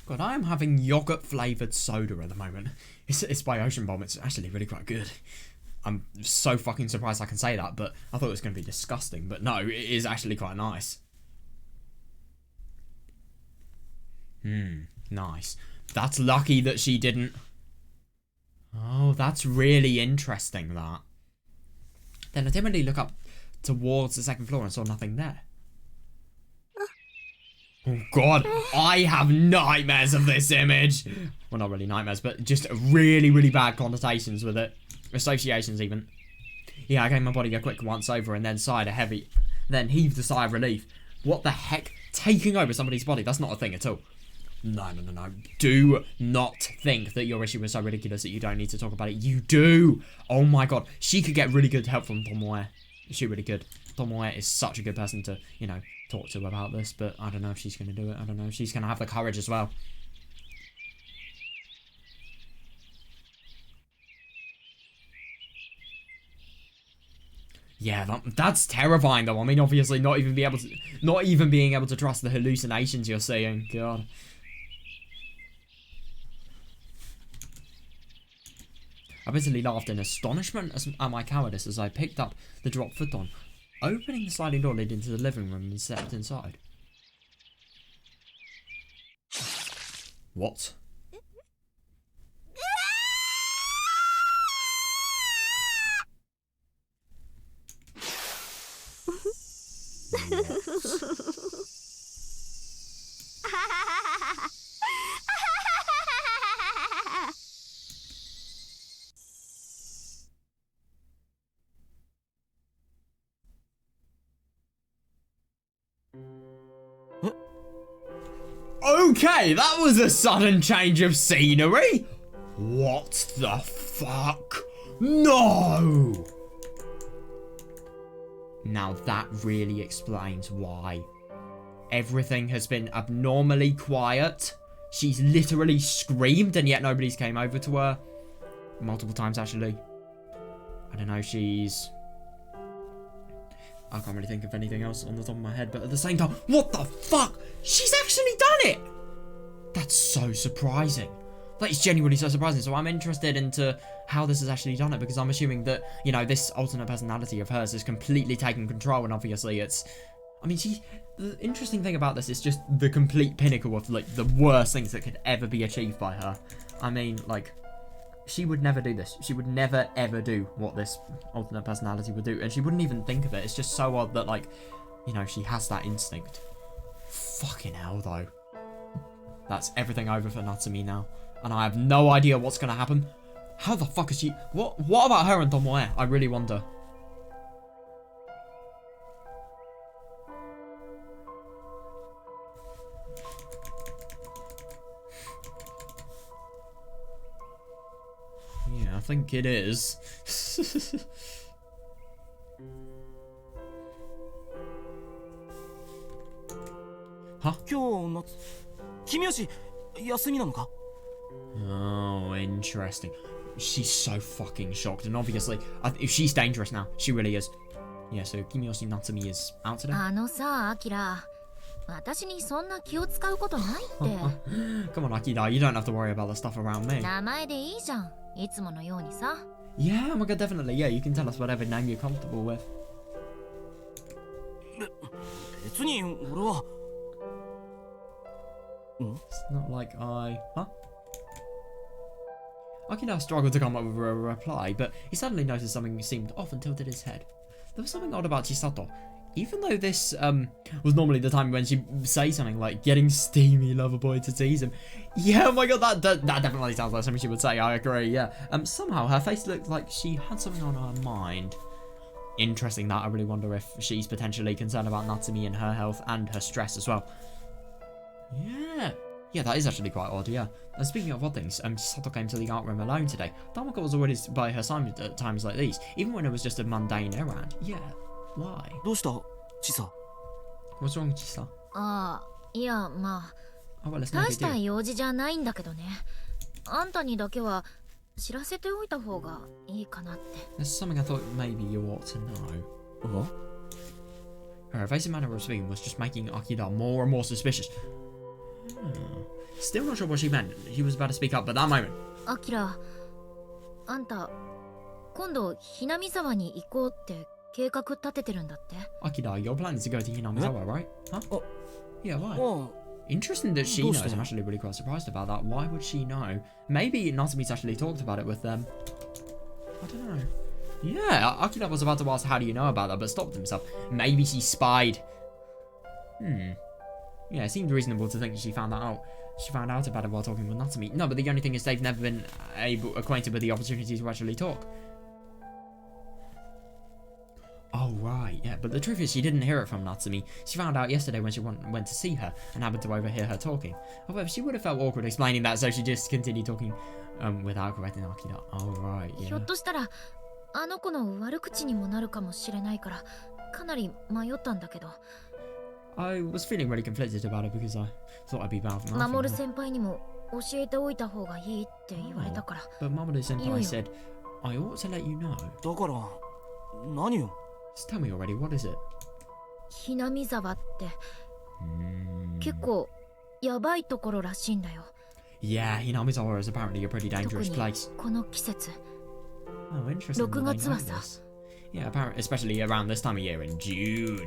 God, I am having yogurt-flavoured soda at the moment. It's by Ocean Bomb. It's actually really quite good. I'm so fucking surprised I can say that, but I thought it was going to be disgusting. But no, it is actually quite nice. Nice. That's lucky that she didn't... Oh, that's really interesting, that. Then I didn't really look up towards the second floor and saw nothing there. Oh god, I have nightmares of this image. Well, not really nightmares, but just really, really bad connotations with it. Associations, even. Yeah, I gave my body a quick once over and then then heaved a sigh of relief. What the heck? Taking over somebody's body? That's not a thing at all. No. Do not think that your issue was so ridiculous that you don't need to talk about it. You do. Oh my god. She could get really good help from Tomoe. She really good. Tomoe is such a good person to, you know, talk to about this, but I don't know if she's going to do it. I don't know if she's going to have the courage as well. Yeah, that's terrifying though. I mean, obviously not even being able to trust the hallucinations you're seeing. God. I bitterly laughed in astonishment at my cowardice as I picked up the drop futon, opening the sliding door leading to the living room and stepped inside. What? Okay, that was a sudden change of scenery. What the fuck? No! Now that really explains why. Everything has been abnormally quiet. She's literally screamed and yet nobody's came over to her. Multiple times, actually. I don't know, I can't really think of anything else on the top of my head, but at the same time, what the fuck? She's actually done it! That's so surprising. That is genuinely so surprising. So I'm interested into how this has actually done it, because I'm assuming that, you know, this alternate personality of hers has completely taken control, and obviously it's... I mean, the interesting thing about this is just the complete pinnacle of, like, the worst things that could ever be achieved by her. I mean, like... She would never do this. She would never, ever do what this alternate personality would do. And she wouldn't even think of it. It's just so odd that, like, you know, she has that instinct. Fucking hell, though. That's everything over for Natsumi now. And I have no idea what's going to happen. How the fuck is she... What about her and Tomoe? I really wonder. Yeah, I think it is. Huh? Oh, interesting. She's so fucking shocked, and obviously, she's dangerous now. She really is. Yeah, so Kimiyoshi Natsumi is out today. さ、アキラ、私にそんな気を使うことないって。Come on, Akira, you don't have to worry about the stuff around me. 名前でいいじゃん。いつものようにさ。Yeah, oh my god, definitely. Yeah, you can tell us whatever name you're comfortable with. 別に俺は。It's not like Huh? Akira struggled to come up with a reply, but he suddenly noticed something seemed off and tilted his head. There was something odd about Chisato. Even though this was normally the time when she'd say something like getting steamy lover boy to tease him. Yeah, oh my god, that definitely sounds like something she would say, I agree, yeah. Somehow her face looked like she had something on her mind. Interesting that. I really wonder if she's potentially concerned about Natsumi and her health and her stress as well. Yeah, that is actually quite odd, yeah. And speaking of odd things, Chisato came to the art room alone today. Tamako was always by her side at times like these, even when it was just a mundane errand. Yeah. Why? どうした、チサ? What's wrong, Chisa? ああ、いや、まあ、 Oh, well, it's no 大 big した deal. 用事じゃないんだけどね。あんたにだけは知らせておいた方がいいかなって。There's something I thought maybe you ought to know. What? Her evasive manner of speaking was just making Akira more and more suspicious. Still not sure what she meant. He was about to speak up, but that moment. アキラ、あんた今度ひなみ沢に行こうって計画立ててるんだって？ Akira, your plan is to go to Hinamizawa, right? Huh? Oh. Yeah, why? あ Interesting that she knows. I'm actually really quite surprised about that. Why would she know? Maybe Natsumi's actually talked about it with them. I don't know. Yeah, Akira was about to ask how do you know about that, but stopped himself. Maybe she spied. Yeah, it seemed reasonable to think that she found that out. She found out about it while talking with Natsumi. No, but the only thing is they've never been acquainted with the opportunity to actually talk. Oh, right, yeah, but the truth is she didn't hear it from Natsumi. She found out yesterday when she went to see her and happened to overhear her talking. However, she would have felt awkward explaining that, so she just continued talking without correcting Akira. Oh, right, ひょ yeah. っとしたらあの子の悪口にもなるかもしれないからかなり迷ったんだけど。 I was feeling really conflicted about it because I thought I'd be bad for nothing. 守先輩にも教えておいた方がいいって言われたから。 But Mamoru Senpai said, I ought to let you know. だから何よ Just tell me already, what is it? ひなみ沢って結構やばいところらしいんだよ。 Yeah, Hinamizawa is apparently a pretty 特 dangerous に place. この季節。 Oh, interesting. 6 that they 月 know はさ。 this. Yeah, apparently, especially around this time of year in June.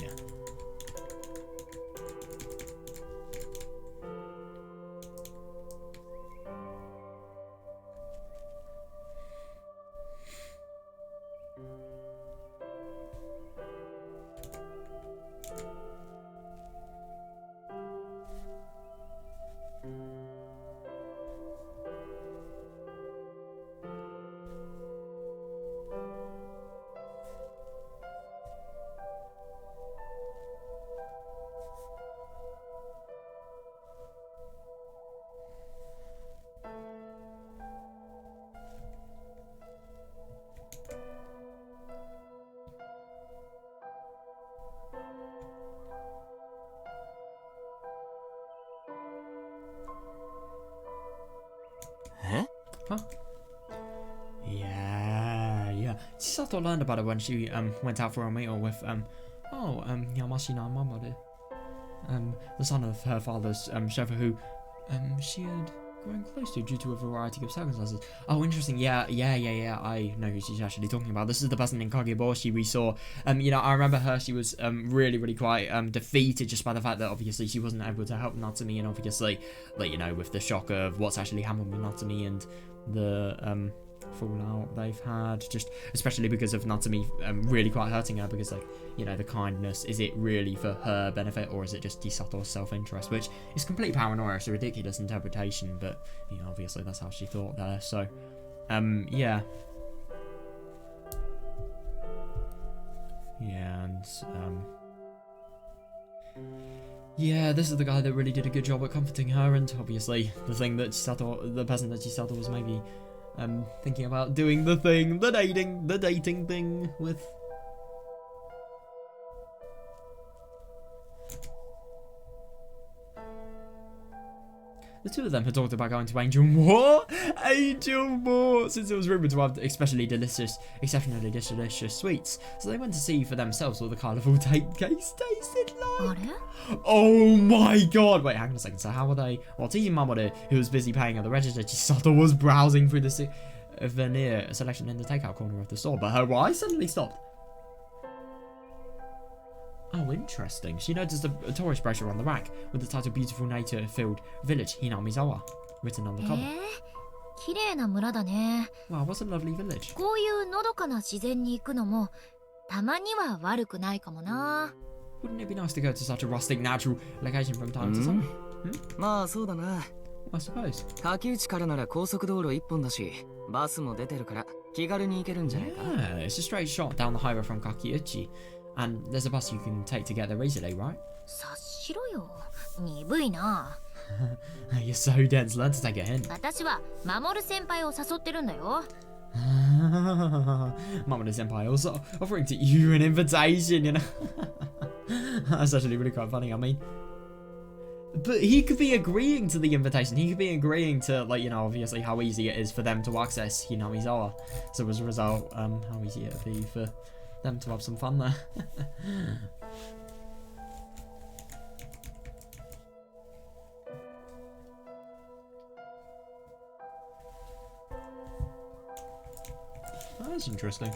Huh? Yeah. Chisato learned about it when she went out for a meal with Yamashina Mamoru. The son of her father's chauffeur who she had grown close to due to a variety of circumstances. Oh, interesting. Yeah. I know who she's actually talking about. This is the person in Kageboshi we saw. I remember her. She was really quite defeated just by the fact that obviously she wasn't able to help Natsumi, and obviously, with the shock of what's actually happened with Natsumi and the fallout they've had, just especially because of Natsumi really quite hurting her, because the kindness, is it really for her benefit or is it just Chisato's self-interest, which is complete paranoia. It's a ridiculous interpretation, but obviously that's how she thought there. So yeah, and yeah, this is the guy that really did a good job at comforting her, and obviously the thing that the person that Chisato was maybe thinking about doing, the dating thing with. The two of them had talked about going to Angel What? Angel Mort! Since it was rumoured to have exceptionally delicious sweets. So they went to see for themselves what the colourful case tasted like. Oh my god! Wait, hang on a second. So how were they? Well, teasing Mamoru, who was busy paying at the register, Chisato was browsing through the souvenir selection in the takeout corner of the store, but her eyes suddenly stopped. Oh, interesting. She noticed a tourist brochure on the rack with the title Beautiful Nature-Filled Village, Hinamizawa, written on the cover. 綺麗な村だね。 Wow, what's a lovely village. こういうのどかな自然に行くのもたまには悪くないかもな。 Wouldn't it be nice to go to such a rustic, natural location from time to time? まあそうだな I suppose. 柿内からなら高速道路1本だしバスも出てるから気軽に行けるんじゃないか Yeah, it's a straight shot down the highway from Kakiuchi. And there's a bus you can take to get there easily, right? 察しろよ。鈍いな。 You're so dense, learn to take a hint. 私は守先輩を誘ってるんだよ。 Mamoru Senpai also offering to you an invitation, That's actually really quite funny, I mean. But he could be agreeing to the invitation. He could be agreeing to, obviously how easy it is for them to access Hinamizawa. So as a result, how easy it would be for them to have some fun there. That's interesting.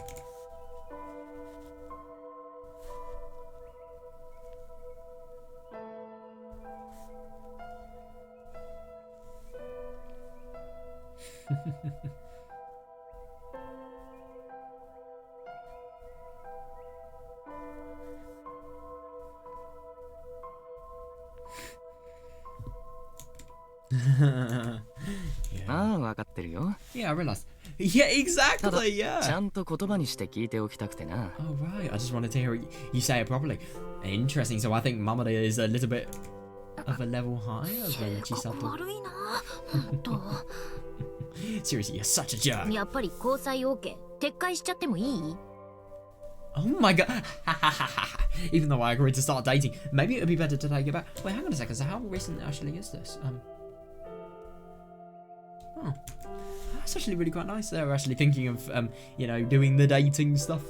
Yeah, I realized. Yeah, exactly, yeah. ちゃんと言葉にして聞いておきたくてな。 Oh, right. I just wanted to hear you say it properly. Interesting. So I think Mamoru is a little bit of a level higher than Chisato. 悪いなほんと Seriously, you're such a jerk. やっぱり交際 OK 撤回しちゃってもいい Oh my god. Even though I agreed to start dating, maybe it would be better to take it back. Wait, hang on a second. So how recent actually is this? Oh. That's actually really quite nice. They're actually thinking of, you know, doing the dating stuff.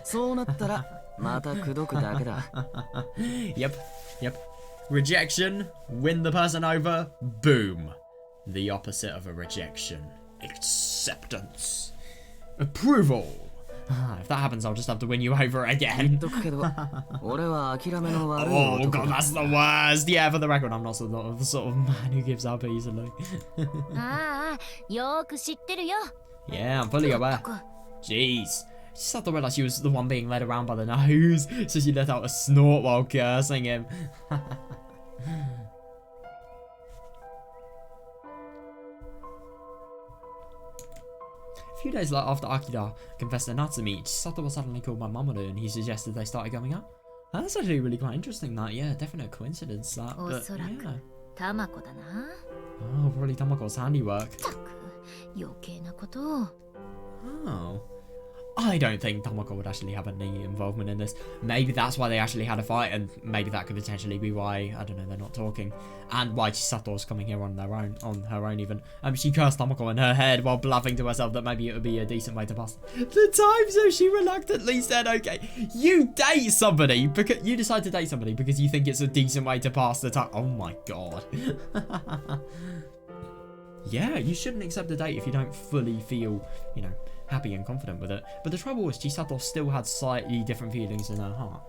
そうなったらまた口説くだけだ。 Yep. Rejection, win the person over, boom. The opposite of a rejection. Acceptance. Approval. If that happens, I'll just have to win you over 言っ again. とくけど、俺は諦めの悪い Oh 男 god, だ。 that's the worst. Yeah, for the record, I'm not the sort of man who gives up easily. ああよーく知ってるよ Yeah, I'm fully aware. Jeez. She just thought realized she was the one being led around by the nose, so she let out a snort while cursing him. A few days after Akira confessed to Natsumi, Chisato was suddenly called by Mamoru and he suggested they started going out. That's actually really quite interesting, that. Yeah, definite coincidence, that. But, おそらく yeah. タマコだな Oh, probably Tamako's handiwork. たく余計なことを Oh. I don't think Tomoko would actually have any involvement in this. Maybe that's why they actually had a fight, and maybe that could potentially be why, I don't know, they're not talking. And why Chisato's coming here on her own even. She cursed Tomoko in her head while bluffing to herself that maybe it would be a decent way to pass the time, so she reluctantly said, okay, you date somebody, because you decide to date somebody because you think it's a decent way to pass the time. Oh my god. Yeah, you shouldn't accept a date if you don't fully feel, you know, happy and confident with it. But the trouble was Chisato still had slightly different feelings in her heart.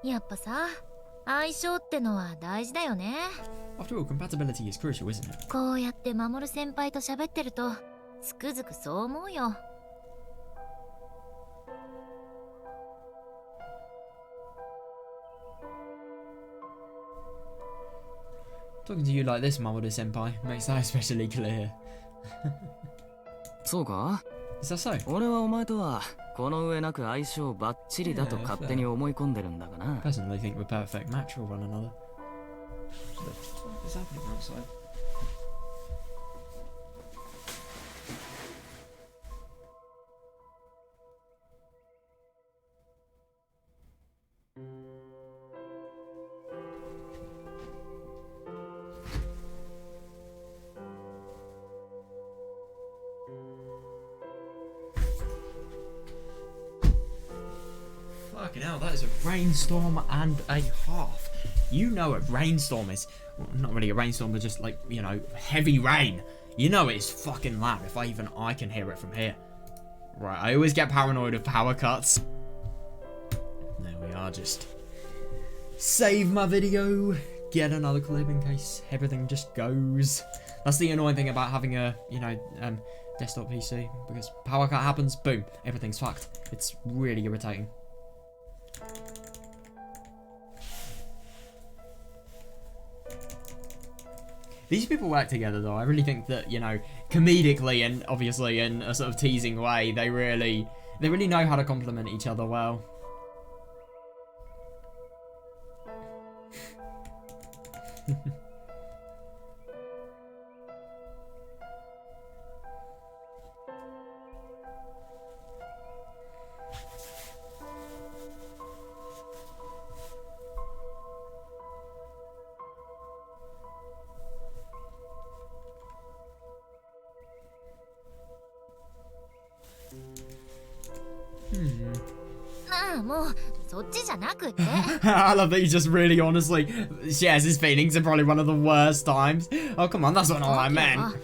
やっぱさ相性ってのは大事だよね After all, compatibility is crucial, isn't it? こうやって守先輩と喋ってるとつくづくそう思うよ Talking to you like this, Mamoru senpai, makes that especially clear. そうか Is that so? 俺はお前とはこの上なく相性バッチリだと勝手に思い込んでるんだがな。 I personally think we're perfect match for one another. What is happening outside? Fucking hell, that is a rainstorm and a half. You know a rainstorm is, well, not really a rainstorm, but just like, you know, heavy rain. You know it's fucking loud if I can hear it from here. Right, I always get paranoid of power cuts. There we are, just save my video, get another clip in case everything just goes. That's the annoying thing about having a, you know, desktop PC, because power cut happens, boom, everything's fucked. It's really irritating. These people work together though. I really think that, you know, comedically and obviously in a sort of teasing way, they really know how to complement each other well. ゃん、もうそっちじゃなくって。I love that he just really honestly shares his feelings in probably one of the worst times. Oh, come on, that's not all I meant.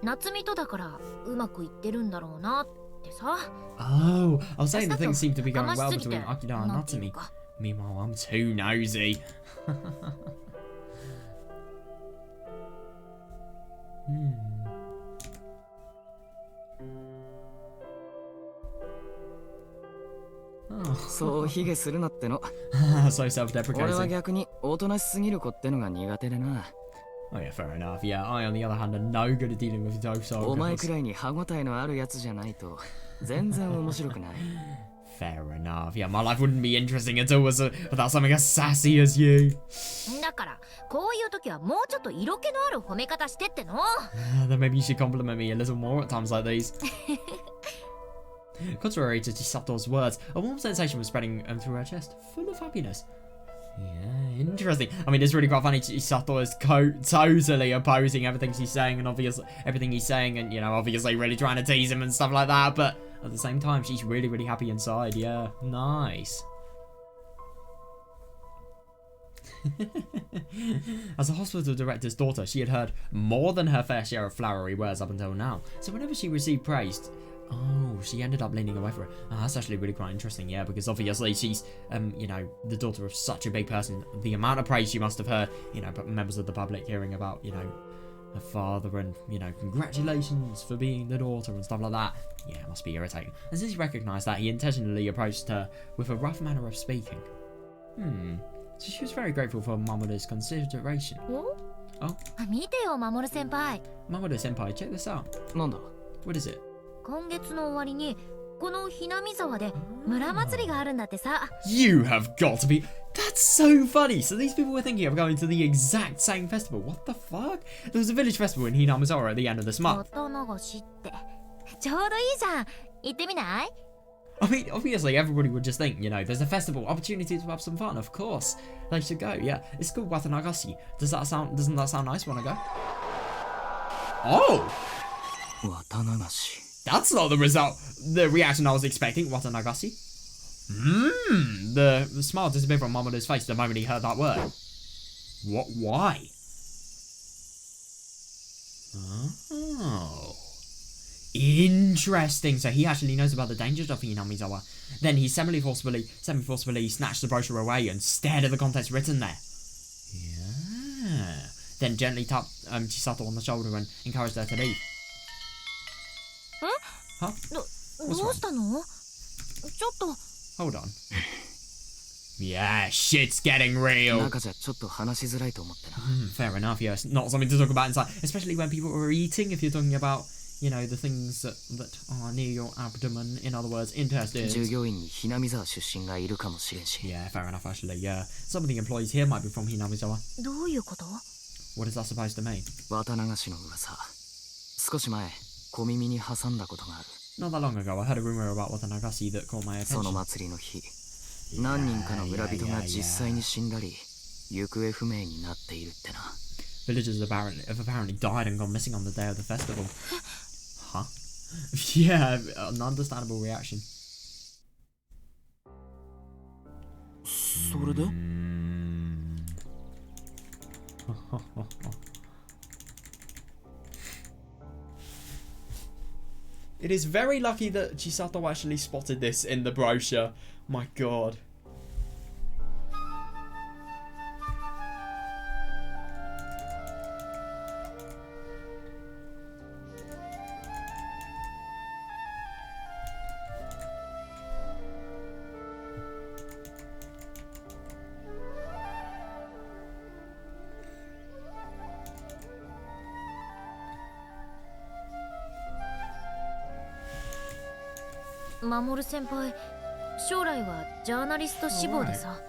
夏美とだからうまくいってるんだろうなってさ。Oh, I was saying the things seem to be going well between Akira and なんていう Natsumi. か Meanwhile, I'm too nosy. Oh. そう卑下するなっての。 So 俺は self-deprecating. 逆におとなしすぎる子ってのが苦手でな。 Oh yeah, fair enough. Yeah, I on the other hand are no good at dealing with those お前 girls. くらいに歯ごたえのあるやつじゃないと全然面白くない。 Fair enough. Yeah, my life wouldn't be interesting at all without something as sassy as you. だからこういう時はもうちょっと色気のある褒め方してっての。 Then maybe you should compliment me a little more at times like these. Contrary to Chisato's words, a warm sensation was spreading through her chest, full of happiness. Yeah, interesting. I mean, it's really quite funny. Chisato is totally opposing everything she's saying, and obviously everything he's saying, and you know, obviously really trying to tease him and stuff like that. But at the same time, she's really, really happy inside. Yeah, nice. As a hospital director's daughter, she had heard more than her fair share of flowery words up until now. So whenever she received praise, oh, she ended up leaning away from it. Oh, that's actually really quite interesting, yeah, because obviously she's, you know, the daughter of such a big person. The amount of praise she must have heard, you know, members of the public hearing about, you know, her father and, you know, congratulations for being the daughter and stuff like that. Yeah, it must be irritating. And since he recognised that, he intentionally approached her with a rough manner of speaking. So she was very grateful for Mamoru's consideration. お Oh? 見てよ、守先輩。 Mamoru senpai, check this out. なんだ What is it? 今月の終わりにこのひなみ沢で村祭りがあるんだってさ。 You have got to be... That's so funny! So these people were thinking of going to the exact same festival. What the fuck? There was a village festival in Hinamizawa at the end of this month. 音流しってちょうどいいじゃん。行ってみない？ I mean, obviously everybody would just think, you know, there's a festival, opportunity to have some fun, of course. They should go, yeah. It's called Watanagashi. Doesn't that sound nice? Wanna go? Oh! 綿流し。 That's not the reaction I was expecting. Watanagashi. The smile disappeared from Mamoru's face the moment he heard that word. What? Why? Oh. Interesting. So he actually knows about the dangers of Hinamizawa. Then he semi-forcefully snatched the brochure away and stared at the contents written there. Yeah. Then gently tapped Chisato on the shoulder and encouraged her to leave. え Huh? どうしたの？ちょっと。 Hold on. Yeah, shit's getting real. 中じゃちょっと話しづらいと思ってな。 Fair enough, yeah. It's not something to talk about inside, especially when people are eating, if you're talking about, you know, the things that are near your abdomen, in other words, 従 intestines. 業員にひなみ沢出身がいるかもしれんし。 Yeah, fair enough, actually, yeah. Some of the employees here might be from Hinamizawa. どういうこと？ What is that supposed to mean? 綿流しの噂。少し前、小耳に挟んだことがある。 Not that long ago, I heard a rumor about Watanagashi that caught my その attention. 祭りの日、何人かの村人が実際に死んだり、行方不明になっているってな。 Villagers have apparently died and gone missing on the day of the festival. Huh? Yeah, an understandable reaction. それで？ It is very lucky that Chisato actually spotted this in the brochure. My god.守先輩、将来はジャーナリスト志望でさ。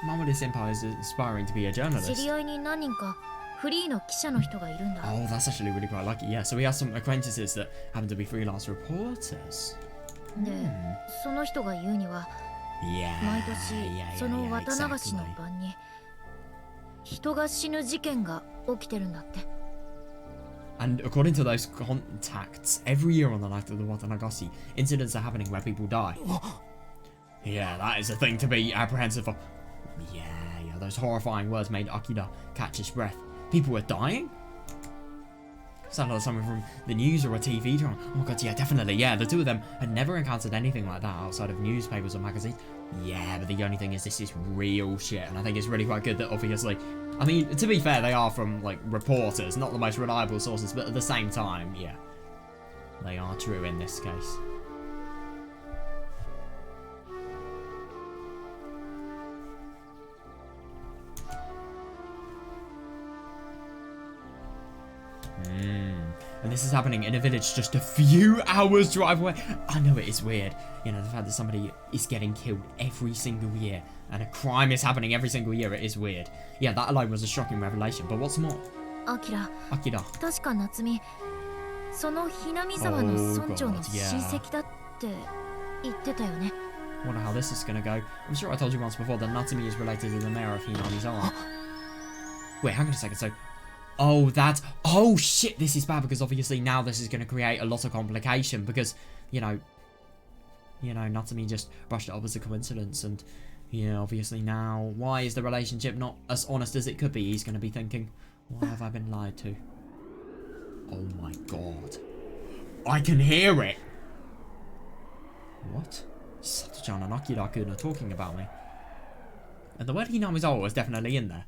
Mamoru senpai is aspiring to be a 知 journalist. り合いに何人かフリーの記者の人がいるんだ。 Oh, that's actually really quite lucky. Yeah, so he has some acquaintances that happen to be freelance reporters. で、その人が言うには、 Yeah. 毎年その綿流しの exactly. 晩に人が死ぬ事件が起きてるんだって。 And according to those contacts, every year on the night of the Watanagashi, incidents are happening where people die. Yeah, that is a thing to be apprehensive of. Yeah, those horrifying words made Akira catch his breath. People were dying? Sounded like something from the news or a TV drama. Oh my god, yeah, definitely. Yeah, the two of them had never encountered anything like that outside of newspapers or magazines. Yeah, but the only thing is this is real shit, and I think it's really quite good that obviously, I mean, to be fair, they are from, like, reporters, not the most reliable sources, but at the same time, yeah, they are true in this case. And this is happening in a village just a few hours drive away. I know it is weird. You know, the fact that somebody is getting killed every single year and a crime is happening every single year, it is weird. Yeah, that alone was a shocking revelation. But what's more? Akira. 確か夏美、そのひなみ沢の村長の親戚だって言ってたよね。Wonder how this is gonna go. I'm sure I told you once before that Natsumi is related to the mayor of Hinamizawa. Wait, hang on a second. So, oh, that's... Oh, shit, this is bad because obviously now this is going to create a lot of complication because, you know, Natsumi just brushed it off as a coincidence and, yeah, obviously now, why is the relationship not as honest as it could be? He's going to be thinking, why have I been lied to? Oh my god. I can hear it! What? Sato-chan and Akira-kun are talking about me. And the word Hinamizawa was definitely in there.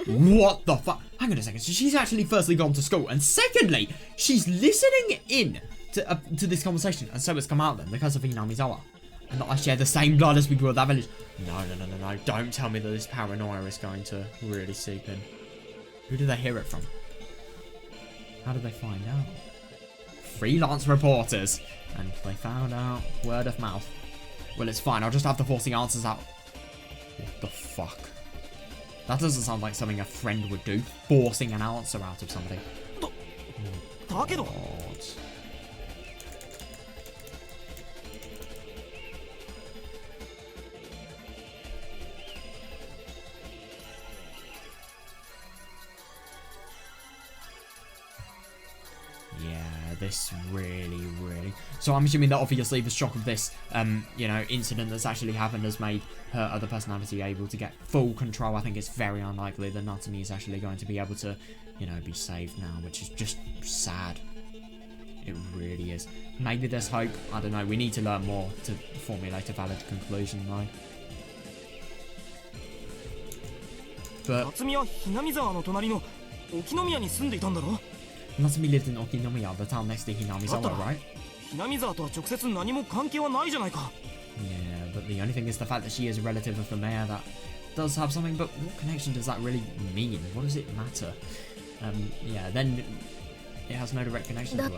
What the fuck? Hang on a second. So she's actually firstly gone to school, and secondly, she's listening in to this conversation, and so it's come out then because of Hinamizawa, and that I share the same blood as people of that village. No. Don't tell me that this paranoia is going to really seep in. Who do they hear it from? How did they find out? Freelance reporters, and they found out word of mouth. Well, it's fine. I'll just have to force the answers out. What the fuck? That doesn't sound like something a friend would do, forcing an answer out of somebody. Oh, God. Yeah, this really... So I'm assuming that obviously the shock of this, incident that's actually happened has made her other personality able to get full control. I think it's very unlikely that Natsumi is actually going to be able to, be saved now, which is just sad. It really is. Maybe there's hope. I don't know. We need to learn more to formulate a valid conclusion, though. But Natsumi lived in Okinomiya, the town next to Hinamizawa, right? Yeah, but the only thing is the fact that she is a relative of the mayor. That does have something, but what connection does that really mean? What does it matter? Yeah, then it has no direct connection to her.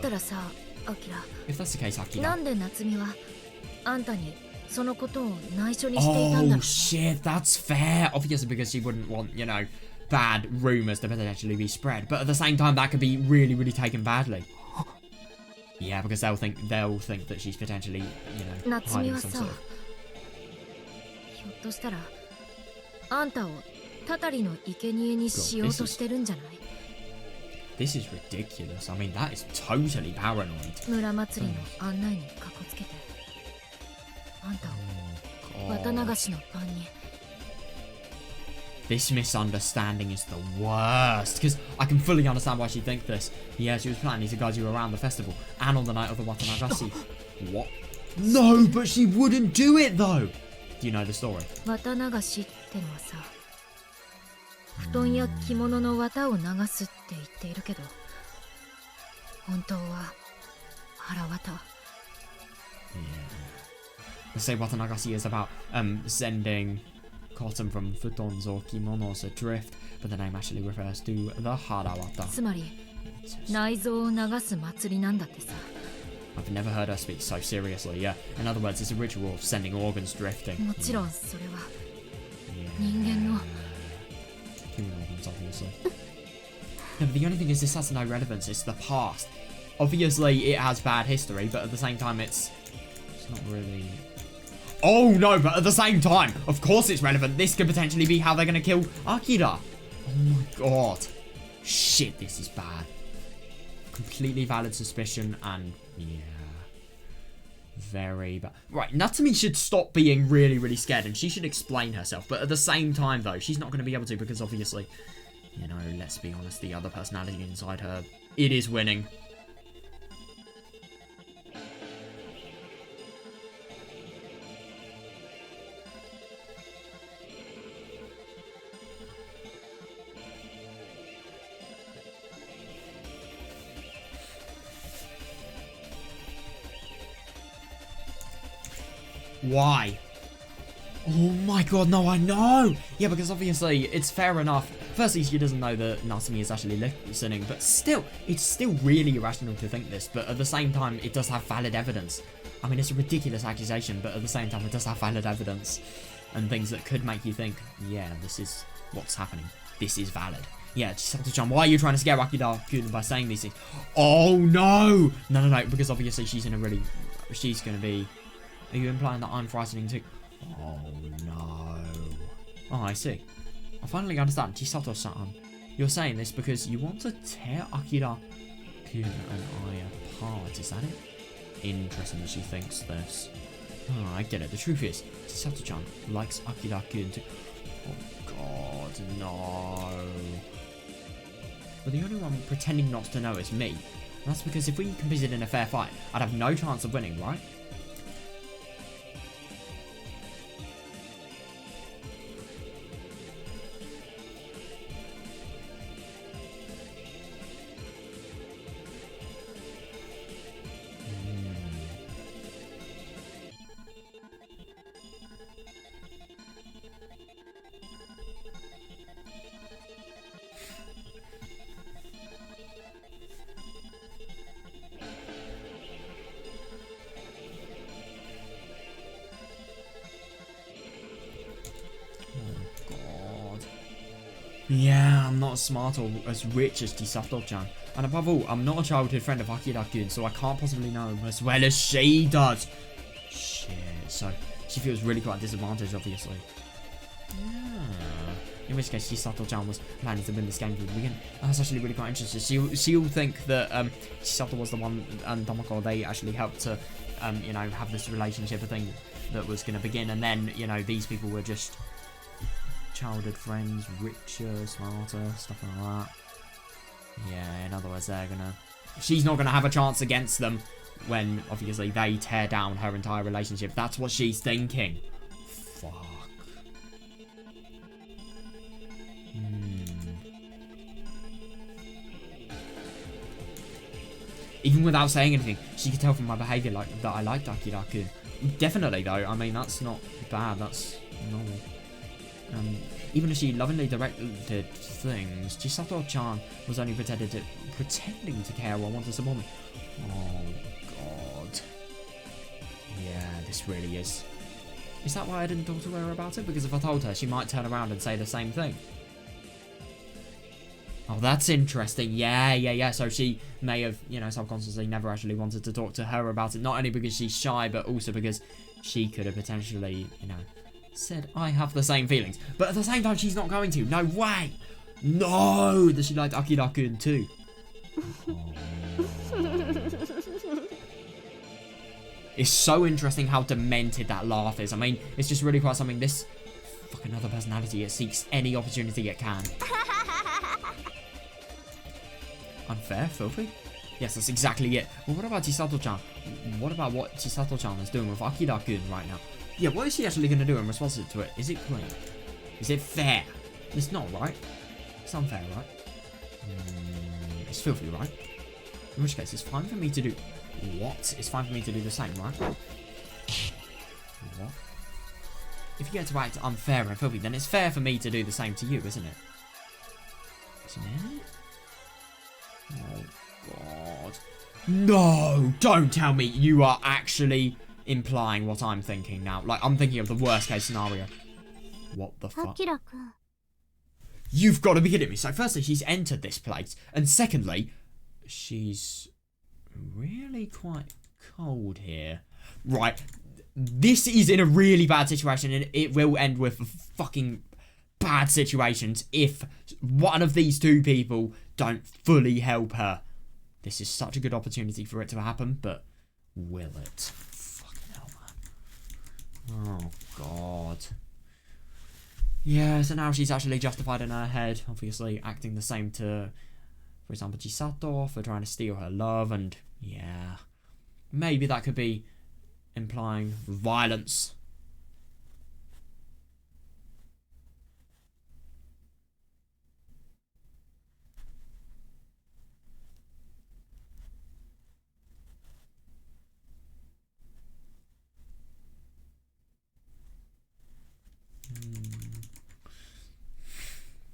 If that's the case, Akira. Oh shit, that's fair. Obviously because she wouldn't want, bad rumours to potentially be spread, but at the same time that could be really taken badly. Yeah, because they'll think that she's potentially, hiding some sort of... This is ridiculous. I mean, that is totally paranoid. This misunderstanding is the worst, because I can fully understand why she thinks this. Yeah, she was planning to guide you around the festival and on the night of the Watanagasi. What? No, but she wouldn't do it though. Do you know the story? They say Watanagasi is about sending cotton from futons or kimonos adrift, but the name actually refers to the Harawata. I've never heard her speak so seriously, yeah. In other words, it's a ritual of sending organs drifting. Yeah. Human organs, obviously. No, but the only thing is this has no relevance, it's the past. Obviously, it has bad history, but at the same time, it's not really... Oh no, but at the same time, of course it's relevant. This could potentially be how they're going to kill Akira. Oh my god. Shit, this is bad. Completely valid suspicion, and yeah. Very bad. Right, Natsumi should stop being really, really scared and she should explain herself. But at the same time, though, she's not going to be able to because obviously, you know, let's be honest, the other personality inside her, it is winning. Why? Oh my god, no, I know! Yeah, because obviously, it's fair enough. Firstly, she doesn't know that Natsumi is actually listening, but still, it's still really irrational to think this, but at the same time, it does have valid evidence. I mean, it's a ridiculous accusation, but at the same time, it does have valid evidence. And things that could make you think, yeah, this is what's happening. This is valid. Yeah, Chisato-chan, why are you trying to scare Akira-kun by saying these things? Oh, no! No, because obviously she's in a really... She's gonna be... Are you implying that I'm frightening too? Oh no. Oh, I see. I finally understand. Chisato-san, you're saying this because you want to tear Akira-kun and I apart, is that it? Interesting that she thinks this. Oh, I get it. The truth is, Chisato-chan likes Akira-kun too. Oh god, no. But the only one pretending not to know is me. And that's because if we competed in a fair fight, I'd have no chance of winning, right? Yeah, I'm not as smart or as rich as Chisato-chan. And above all, I'm not a childhood friend of Akira-kun, so I can't possibly know him as well as she does. Shit, so she feels really quite disadvantaged, obviously. Yeah. In which case, Chisato-chan was planning to win this game from the beginning. That's actually really quite interesting. She'll think that Chisato was the one, and Tomoko, they actually helped to, you know, have this relationship thing that was going to begin. And then, you know, these people were just... childhood friends, richer, smarter, stuff like that. Yeah, in other words, she's not gonna have a chance against them when, obviously, they tear down her entire relationship. That's what she's thinking. Fuck. Even without saying anything, she could tell from my behaviour like that I liked Akira-kun. Definitely, though. I mean, that's not bad. That's normal. Even if she lovingly directed things, Chisato-chan was only pretending to care or want to support me. Oh, God. Yeah, this really is. Is that why I didn't talk to her about it? Because if I told her, she might turn around and say the same thing. Oh, that's interesting. Yeah. So she may have, you know, subconsciously never actually wanted to talk to her about it. Not only because she's shy, but also because she could have potentially, you know, said, I have the same feelings. But at the same time, she's not going to. No way. No. Does she like Akira-kun too? Oh, no. It's so interesting how demented that laugh is. I mean, it's just really quite something. This fucking other personality, it seeks any opportunity it can. Unfair, filthy? Yes, that's exactly it. Well, what about Chisato-chan? What about what Chisato-chan is doing with Akira-kun right now? Yeah, what is she actually going to do in response to it? Is it clean? Is it fair? It's not, right? It's unfair, right? It's filthy, right? In which case, it's fine for me to do... What? It's fine for me to do the same, right? What? If you get to act unfair and filthy, then it's fair for me to do the same to you, isn't it? Isn't it? Oh, God. No! Don't tell me you are actually... implying what I'm thinking now. Like, I'm thinking of the worst case scenario. What the fuck? Akira-kun. You've got to be kidding me. So firstly, she's entered this place. And secondly, she's really quite cold here. Right. This is in a really bad situation. And it will end with fucking bad situations if one of these two people don't fully help her. This is such a good opportunity for it to happen. But will it? Oh, God. Yeah, so now she's actually justified in her head, obviously acting the same to, for example, Chisato for trying to steal her love, and yeah, maybe that could be implying violence.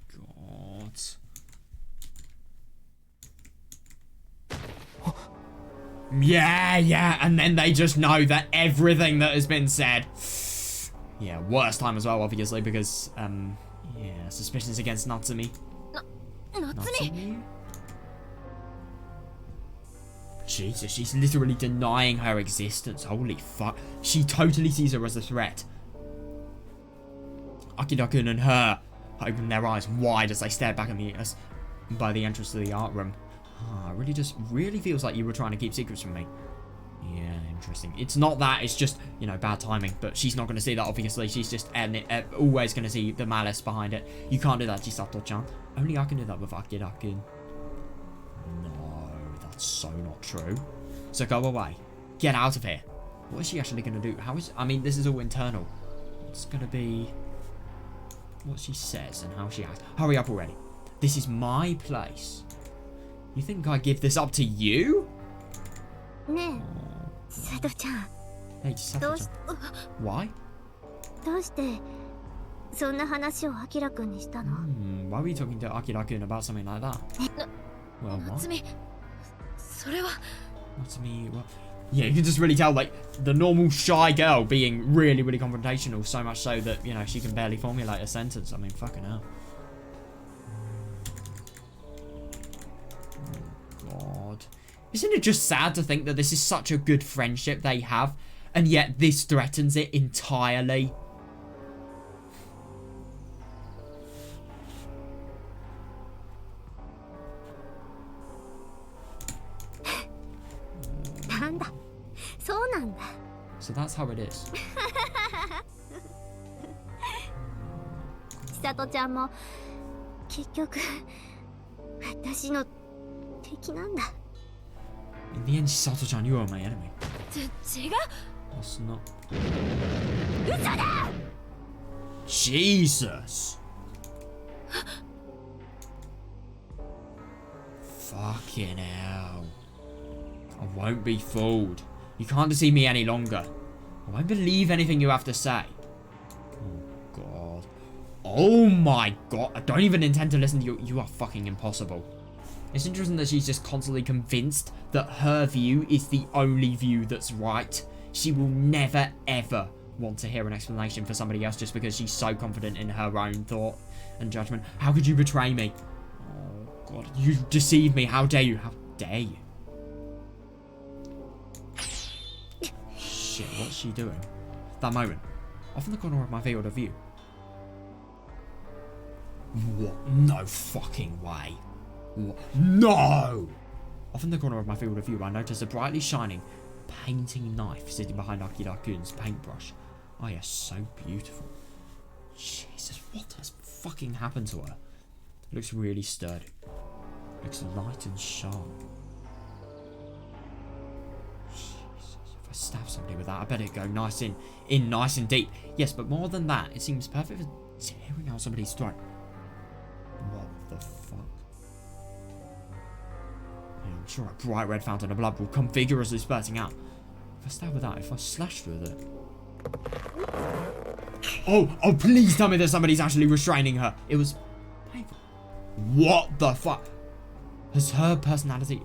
God. Yeah, and then they just know that everything that has been said. Yeah, worst time as well, obviously, because, yeah, suspicions against Natsumi. Natsumi? Jesus, she's literally denying her existence. Holy fuck. She totally sees her as a threat. Akira-kun and her open their eyes wide as they stare back at me by the entrance to the art room. Really feels like you were trying to keep secrets from me. Yeah, interesting. It's not that, it's just, you know, bad timing. But she's not going to see that, obviously. She's just always going to see the malice behind it. You can't do that, Chisato-chan. Only I can do that with Akira-kun. No, that's so not true. So go away. Get out of here. What is she actually going to do? I mean, this is all internal. It's going to be what she says and how she acts. Hurry up already. This is my place. You think I give this up to you? ねえ、佐藤ちゃん。 Hey, Chisato-chan. Why? どうしてそんな話をアキラくんにしたの？ Why were you talking to Akira-kun about something like that? Well, what? 夏美、それは。 Natsumi, well, yeah, you can just really tell, like, the normal shy girl being really, really confrontational, so much so that, you know, she can barely formulate a sentence. I mean, fucking hell. Oh, God. Isn't it just sad to think that this is such a good friendship they have, and yet this threatens it entirely? So that's how it is. 千里ちゃんも結局私の敵なんだ。 In the end, Chisato-chan, you are my enemy. 違う。 That's not. 嘘だ。 Jesus. Fucking hell. I won't be fooled. You can't deceive me any longer. I won't believe anything you have to say. Oh, God. Oh, my God. I don't even intend to listen to you. You are fucking impossible. It's interesting that she's just constantly convinced that her view is the only view that's right. She will never, ever want to hear an explanation for somebody else just because she's so confident in her own thought and judgment. How could you betray me? Oh, God. You deceived me. How dare you? How dare you? Shit, what's she doing? That moment. Off in the corner of my field of view. What? No fucking way. What? No! Off in the corner of my field of view, I noticed a brightly shining painting knife sitting behind Akira-kun's paintbrush. Oh, yeah, so beautiful. Jesus, what has fucking happened to her? It looks really sturdy. It looks light and sharp. If I stab somebody with that, I bet it'd go nice in nice and deep. Yes, but more than that, it seems perfect for tearing out somebody's throat. What the fuck? Yeah, I'm sure a bright red fountain of blood will come vigorously spurting out. If I stab with that, if I slash through it. Oh, please tell me that somebody's actually restraining her. It was painful. What the fuck? Has her personality,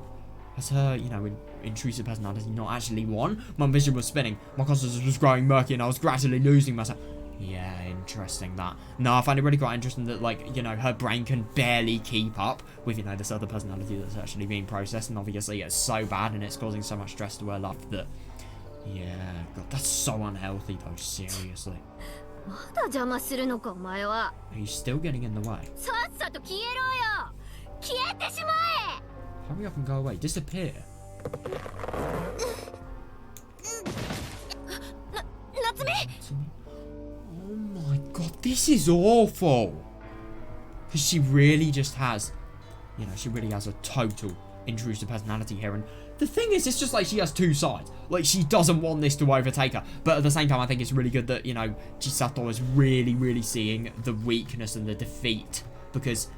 you know, intrusive personality not actually won? My vision was spinning, my consciousness was growing murky, and I was gradually losing myself. Yeah, interesting that. No, I find it really quite interesting that, like, you know, her brain can barely keep up with, you know, this other personality that's actually being processed, and obviously it's so bad and it's causing so much stress to her life that, yeah, God, that's so unhealthy though, seriously. まだ邪魔するのかお前は。 Are you still getting in the way? さっさと消えろよ。消えてしまえ。 Hurry up and go away. Disappear. 夏美。Natsumi? This is awful. Because she really just has, you know, she really has a total intrusive personality here. And the thing is, it's just like she has two sides. Like, she doesn't want this to overtake her. But at the same time, I think it's really good that, you know, Chisato is really, really seeing the weakness and the defeat. Because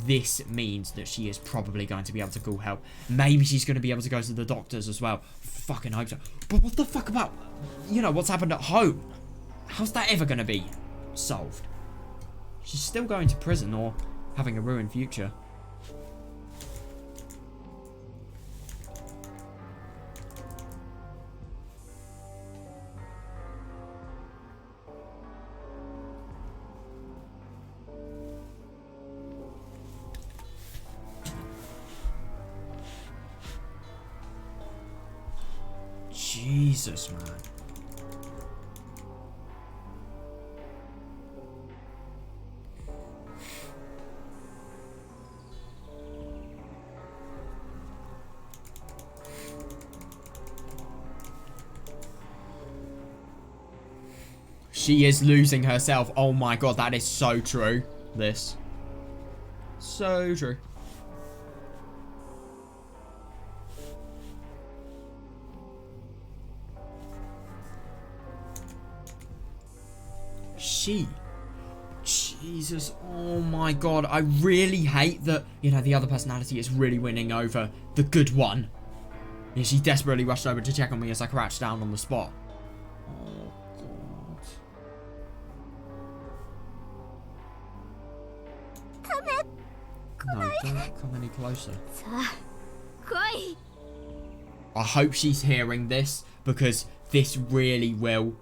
this means that she is probably going to be able to call help. Maybe she's going to be able to go to the doctors as well. Fucking hope so. But what the fuck about, you know, what's happened at home? How's that ever going to be solved? She's still going to prison or having a ruined future. Jesus, man. She is losing herself. Oh my god, that is so true. This. So true. Jesus, oh my god, I really hate that, you know, the other personality is really winning over the good one. Yeah, she desperately rushed over to check on me as I crouched down on the spot. Oh god. No, don't come any closer. I hope she's hearing this, because this really will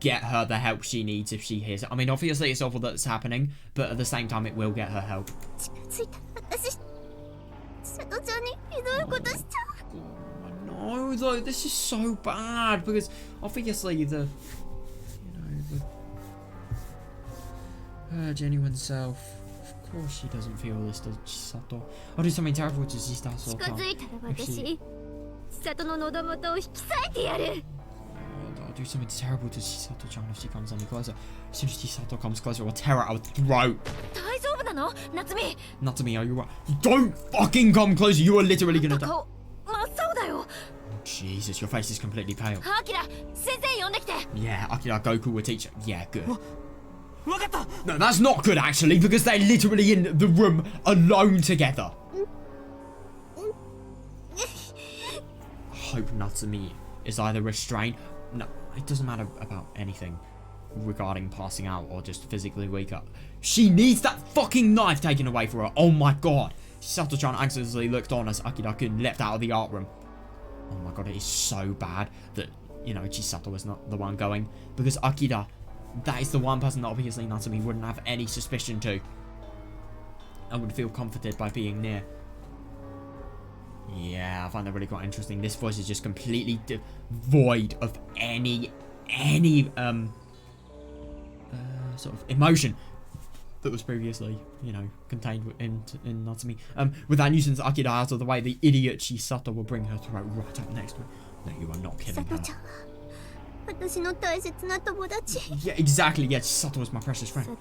get her the help she needs if she hears it. I mean, obviously it's awful that it's happening, but at the same time it will get her help. No, though, this is so bad, because obviously the, you know, her genuine self, of course she doesn't feel this, does Chisato? I'll do something terrible to Chisato. I'll do something terrible to Chisato-chan if she comes any closer. As soon as Chisato comes closer, I'll tear out her throat. Natsumi, are you right? Don't fucking come closer. You are literally gonna die. Jesus, your face is completely pale. Yeah, Akira, Goku will teach. Yeah, good. No, that's not good actually, because they're literally in the room alone together. I hope Natsumi is either restrained. No, it doesn't matter about anything regarding passing out or just physically weaker. She needs that fucking knife taken away from her. Oh my god. Chisato-chan anxiously looked on as Akira-kun leapt out of the art room. Oh my god, it is so bad that, you know, Chisato is not the one going. Because Akira, that is the one person that obviously Natsumi wouldn't have any suspicion to. And would feel comforted by being near. Yeah, I find that really quite interesting. This voice is just completely devoid of any sort of emotion that was previously, you know, contained in Natsumi. With that nuisance Akira out of the way, the idiot Chisato will bring her throat right up next to her. No, you are not killing her. Yeah, exactly. Yeah, Chisato is my precious friend.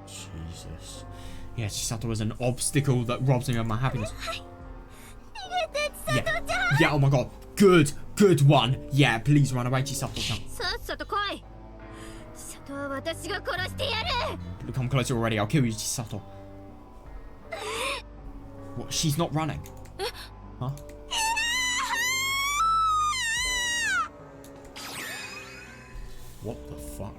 Jesus. Yeah, Chisato is an obstacle that robs me of my happiness. Yeah, oh my god. Good one. Yeah, please run away, Chisato-chan. Come closer already, I'll kill you, Chisato. What, she's not running? Huh? What the fuck?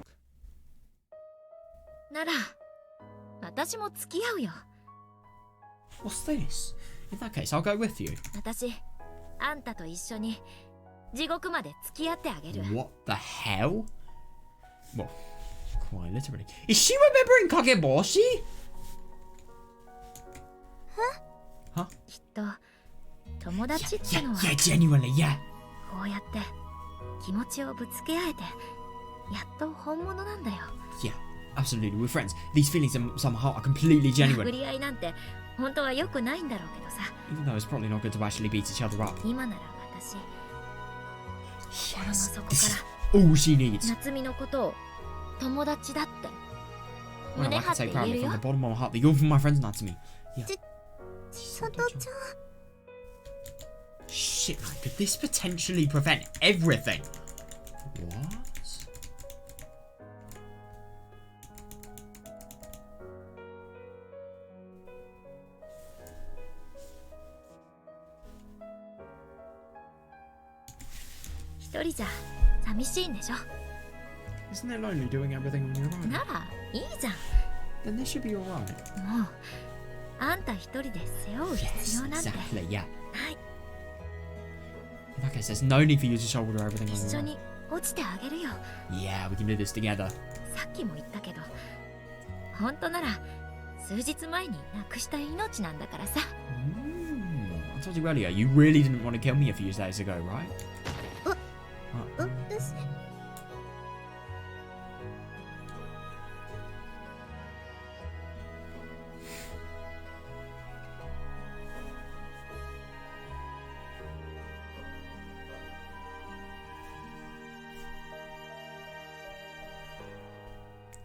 What's this? In that case, I'll go with you. What the hell? Well, quite literally. Is she remembering Kageboshi? Huh? Yeah, genuinely, yeah. Yeah, absolutely, we're friends. These feelings somehow are completely genuine. Even though it's probably not good to actually beat each other up. all she needs. 夏美のことを友達だって Well, 胸 I 張 can って say 言え proudly る from よ the bottom of my heart that you're my friends, Natsumi. Yeah. 千里ちゃん Shit, man, could this potentially prevent everything? What?一人じゃ寂しいんでしょ Isn't it lonely doing everything on your own? ならいいじゃん Then this should be alright. もうあんた一人で背負う必 Yes, 要なんて exactly, yeah. ない In that case, there's no need for you to shoulder everything 一 on 緒 your own. に落ちてあげるよ Yeah, we can do this together. さっきも言ったけど本当なら数日前に亡くした命なんだからさ I told you earlier, you really didn't want to kill me a few days ago, right?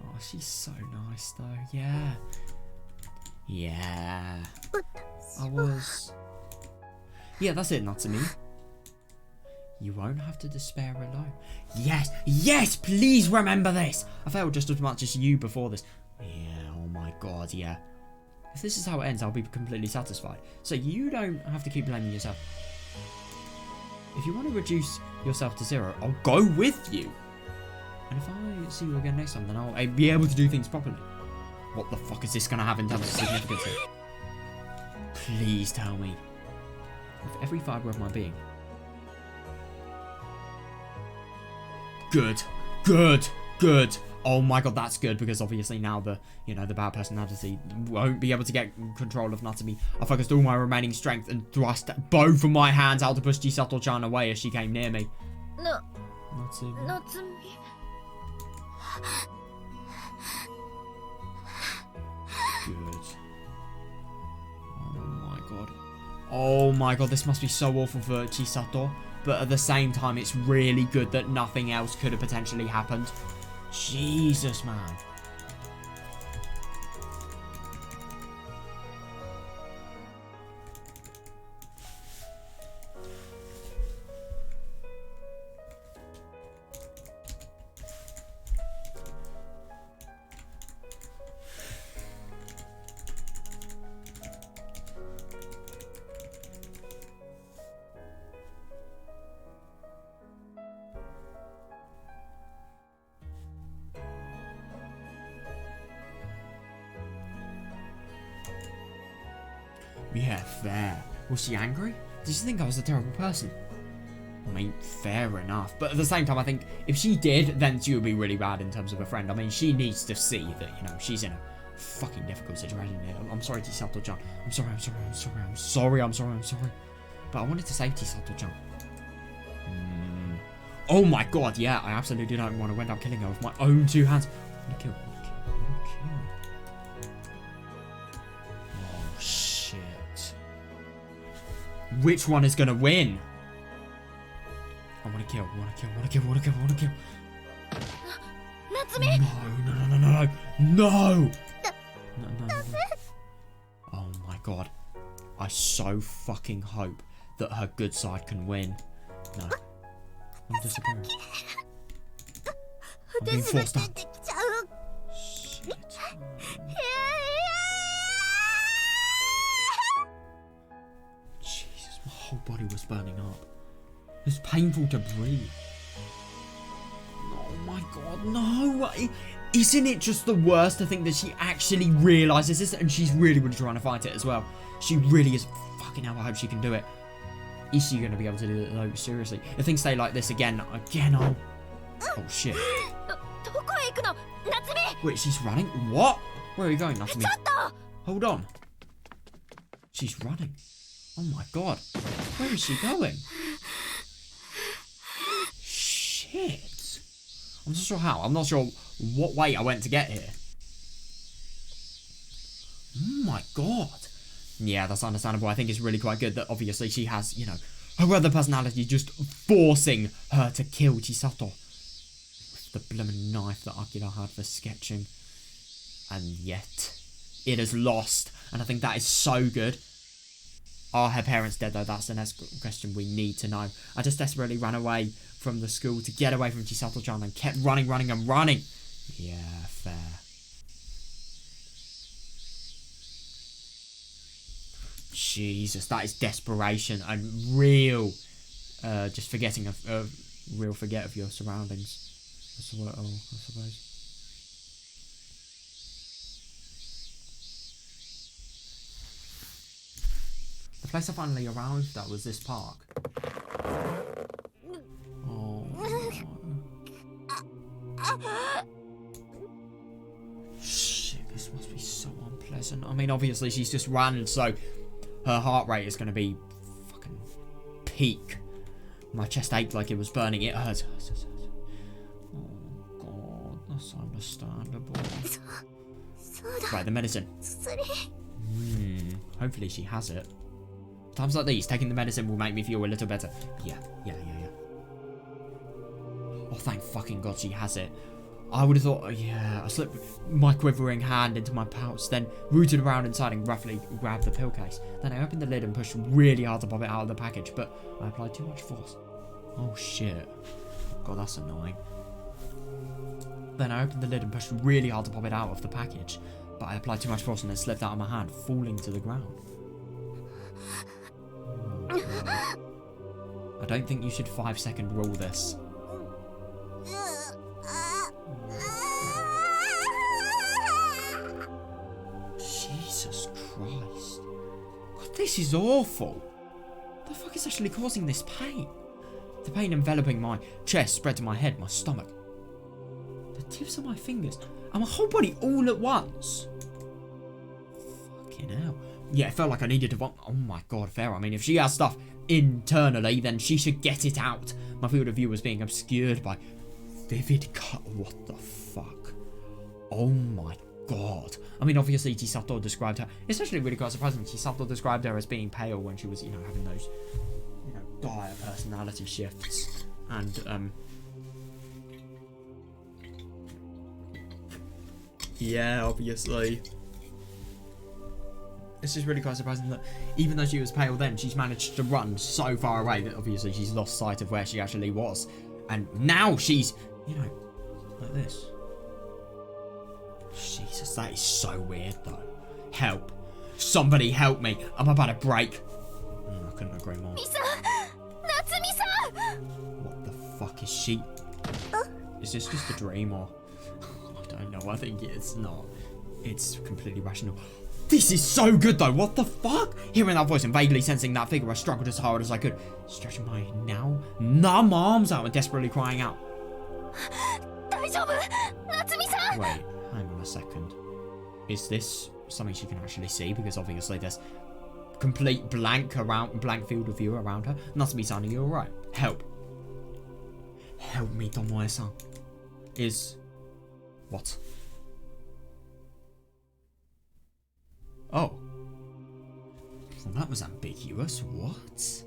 Oh, she's so nice though, yeah. Yeah. I was. Yeah, that's it, Natsumi. You won't have to despair alone. Yes, yes, please remember this. I failed just as much as you before this. Yeah, oh my god, yeah. If this is how it ends, I'll be completely satisfied. So you don't have to keep blaming yourself. If you want to reduce yourself to 0, I'll go with you. And if I see you again next time, then I'll be able to do things properly. What the fuck is this going to have in terms of significance here? Please tell me. With every fibre of my being. Good. Good. Good. Oh my god, that's good, because obviously now the bad personality won't be able to get control of Natsumi. I focused all my remaining strength and thrust both of my hands out to push Chisato-chan away as she came near me. Natsumi. 夏美 Good. Oh my god. Oh my god, this must be so awful for Chisato. But at the same time, it's really good that nothing else could have potentially happened. Jesus, man. Yeah, fair. Was she angry? Did she think I was a terrible person? I mean, fair enough. But at the same time, I think if she did, then she would be really bad in terms of a friend. I mean, she needs to see that, she's in a fucking difficult situation here. I'm sorry, Chisato-chan. I'm sorry. But I wanted to save Chisato-chan. Oh my god, yeah, I absolutely don't want to end up killing her with my own two hands. I'm gonna kill. Oh, shit. Which one is gonna win? I wanna kill. Natsumi! No! Oh my god. I so fucking hope that her good side can win. No. I'm disappearing. I'm being forced out. Shit. Jesus, my whole body was burning up. It's painful to breathe. Oh my god, no! Isn't it just the worst to think that she actually realises this and she's really trying to fight it as well? She really is. Fucking hell, I hope she can do it. Is she going to be able to do it though? Seriously. If things stay like this again, oh shit. Wait, she's running? What? Where are you going, Natsumi? Hold on. She's running. Oh my god. Where is she going? Shit. I'm not sure how. I'm not sure what way I went to get here. Oh my god. Yeah, that's understandable. I think it's really quite good that obviously she has, her other personality just forcing her to kill Chisato. the blooming knife that Akira had for sketching. And yet, it is lost. And I think that is so good. Are her parents dead though? That's the next question we need to know. I just desperately ran away from the school to get away from Chisato-chan and kept running. Yeah, fair. Jesus, that is desperation and real. Just forgetting a real forget of your surroundings. That's what I suppose. The place I finally arrived at was this park. Oh. Shit, this must be so unpleasant. I mean, obviously she's just ran, so her heart rate is going to be fucking peak. My chest ached like it was burning. It hurt. Oh god, that's understandable. Right, the medicine. Hopefully she has it. Times like these, taking the medicine will make me feel a little better. Yeah. Oh, thank fucking god she has it. I would have thought, yeah, I slipped my quivering hand into my pouch, then rooted around inside and roughly grabbed the pill case. Then I opened the lid and pushed really hard to pop it out of the package, but I applied too much force. Oh shit. God, that's annoying. Then I opened the lid and pushed really hard to pop it out of the package, but I applied too much force and it slipped out of my hand, falling to the ground. I don't think you should 5-second rule this. Jesus Christ. God, this is awful. The fuck is actually causing this pain? The pain enveloping my chest spread to my head, my stomach, the tips of my fingers, and my whole body all at once. Fucking hell. Yeah, it felt like I needed to vomit. Oh my god, fair. I mean, if she has stuff internally, then she should get it out. My field of view was being obscured by vivid cut. What the fuck? Oh my god. I mean, obviously, Chisato described her. It's actually really quite surprising. Chisato described her as being pale when she was, you know, having those, you know, dire personality shifts. And, yeah, obviously. It's just really quite surprising that even though she was pale then, she's managed to run so far away that obviously she's lost sight of where she actually was. And now she's, you know, like this. Jesus, that is so weird though. Help. Somebody help me. I'm about to break. I couldn't agree more. Natsumi-san! What the fuck is she? Is this just a dream or? I don't know. I think it's not. It's completely rational. This is so good though, what the fuck? Hearing that voice and vaguely sensing that figure, I struggled as hard as I could, stretching my now numb arms out and desperately crying out. Wait, hang on a second. Is this something she can actually see? Because obviously there's complete blank field of view around her. Natsumi-san, are you alright? Help. Help me, Tomoe-san. Is... what? Oh. Well, that was ambiguous. What?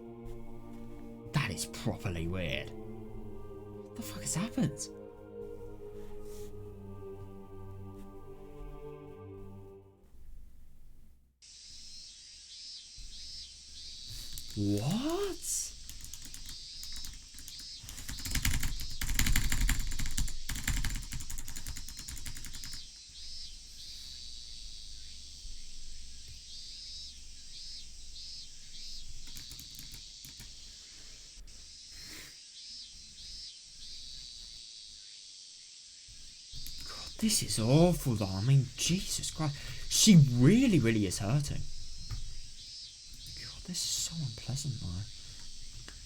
That is properly weird. What the fuck has happened? What? This is awful though. I mean, Jesus Christ. She really, really is hurting. God, this is so unpleasant though.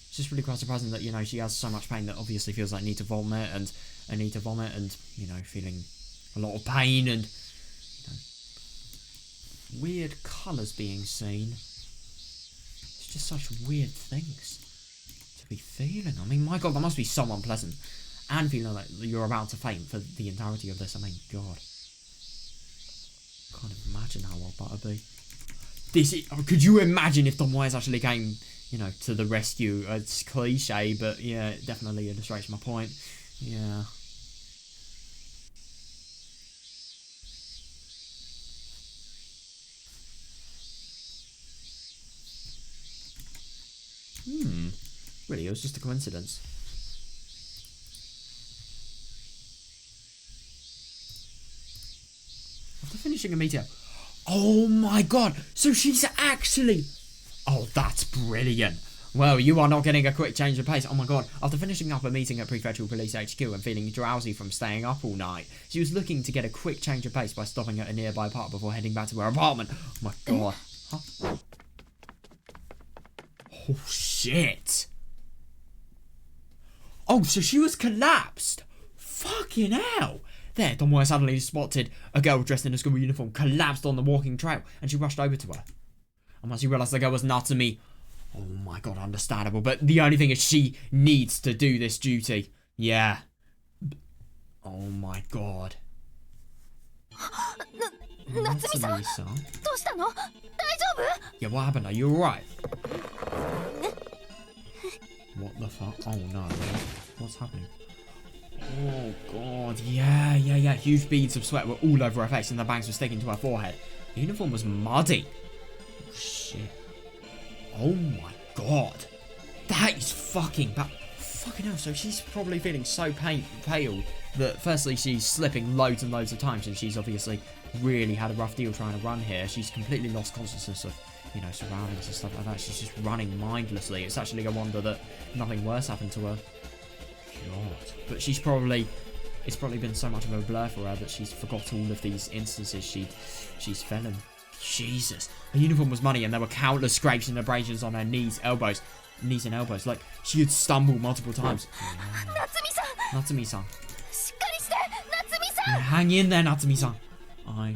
It's just really quite surprising that, you know, she has so much pain that obviously feels like need to vomit and, you know, feeling a lot of pain and, you know, weird colours being seen. It's just such weird things to be feeling. I mean, my God, that must be so unpleasant. And feeling like you're about to faint for the entirety of this. I mean, God. Can't imagine how odd that would be. Could you imagine if Tomoe actually came, you know, to the rescue? It's cliche, but yeah, it definitely illustrates my point. Yeah. Really, it was just a coincidence. After finishing a meeting... Oh my god! So she's actually... Oh, that's brilliant. Well, you are not getting a quick change of pace. Oh my god. After finishing up a meeting at Prefectural Police HQ and feeling drowsy from staying up all night, she was looking to get a quick change of pace by stopping at a nearby park before heading back to her apartment. Oh my god. Huh? Oh shit. Oh, so she was collapsed. Fucking hell. There, Tomoe suddenly spotted a girl dressed in a school uniform collapsed on the walking trail, and she rushed over to her. And once she realised the girl was Natsumi, oh my god, understandable. But the only thing is she needs to do this duty. Yeah. Oh my god. Natsumi-san? Yeah, what happened? Are you alright? What the fuck? Oh no. What's happening? Oh god, yeah. Huge beads of sweat were all over her face and the bangs were sticking to her forehead. The uniform was muddy. Oh shit. Oh my god. That is fucking bad. Fucking hell, so she's probably feeling so pale that firstly she's slipping loads and loads of times, and she's obviously really had a rough deal trying to run here. She's completely lost consciousness of, you know, surroundings and stuff like that. She's just running mindlessly. It's actually a wonder that nothing worse happened to her. God. But it's probably been so much of a blur for her that she's forgot all of these instances she's fell in. Jesus. Her uniform was muddy and there were countless scrapes and abrasions on her knees and elbows. Like, she had stumbled multiple times. Natsumi-san. Yeah, hang in there, Natsumi-san. Oh my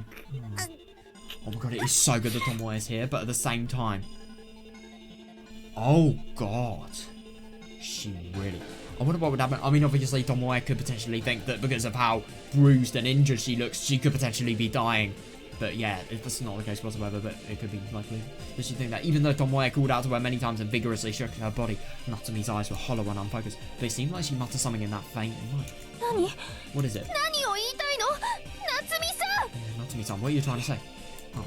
god, it is so good that Tomoe is here, but at the same time... Oh god. She really... I wonder what would happen. I mean, obviously, Tomoe could potentially think that because of how bruised and injured she looks, she could potentially be dying. But yeah, that's not the case whatsoever, but it could be likely. Does she think that even though Tomoe called out to her many times and vigorously shook her body, Natsumi's eyes were hollow and unfocused. But it seemed like she muttered something in that faint way. Nani? What is it? Natsumi-san, what are you trying to say? Oh.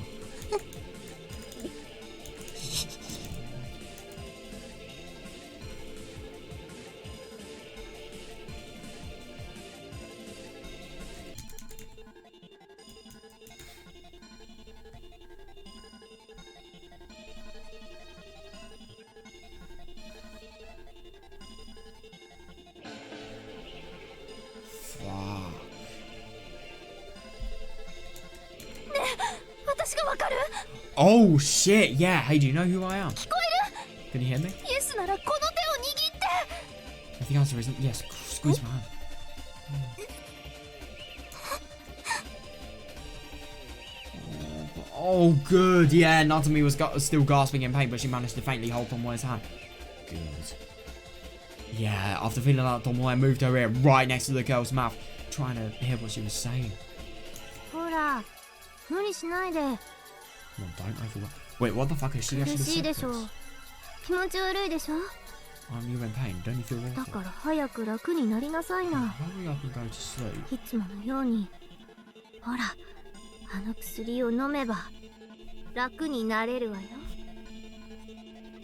Oh shit, yeah. Hey, do you know who I am? Can you hear me? If the answer isn't yes, squeeze my hand. Oh, good. Yeah, Natsumi was still gasping in pain, but she managed to faintly hold Tomoe's hand. Good. Yeah, after feeling like Tomoe moved her ear right next to the girl's mouth, trying to hear what she was saying. Come on, don't overwork. Wait, what the fuck is she actually saying? You're in pain, don't you feel awful? Hurry up and go to sleep.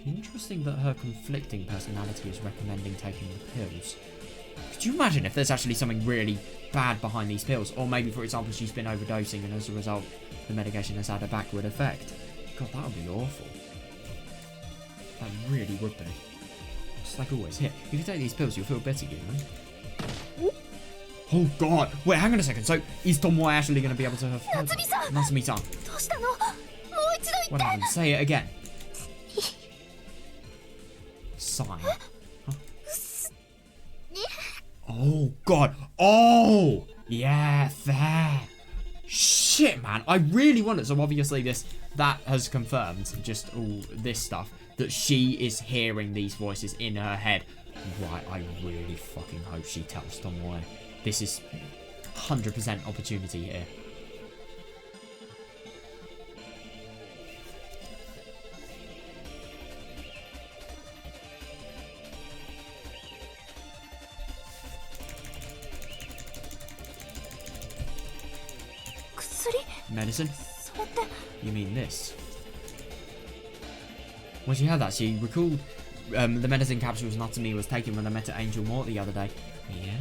Interesting that her conflicting personality is recommending taking the pills. Could you imagine if there's actually something really bad behind these pills? Or maybe, for example, she's been overdosing and as a result, the medication has had a backward effect. God, that would be awful. That really would be. Just like always. Here, if you take these pills, you'll feel better, you know? Oh god! Wait, hang on a second. So, is Tomoe actually going to be able to have... Natsumi-san! What happened? Say it again. Sign. Huh? Oh god! Oh! Yeah, fair! Shit, man! I really wonder. So obviously that has confirmed just all this stuff that she is hearing these voices in her head. Right, I really fucking hope she tells Tomoe. This is 100% opportunity here. Medicine? You mean this? When she had that, she recalled the medicine capsules Natsumi was taking when I met at Angel Mort the other day. Yeah.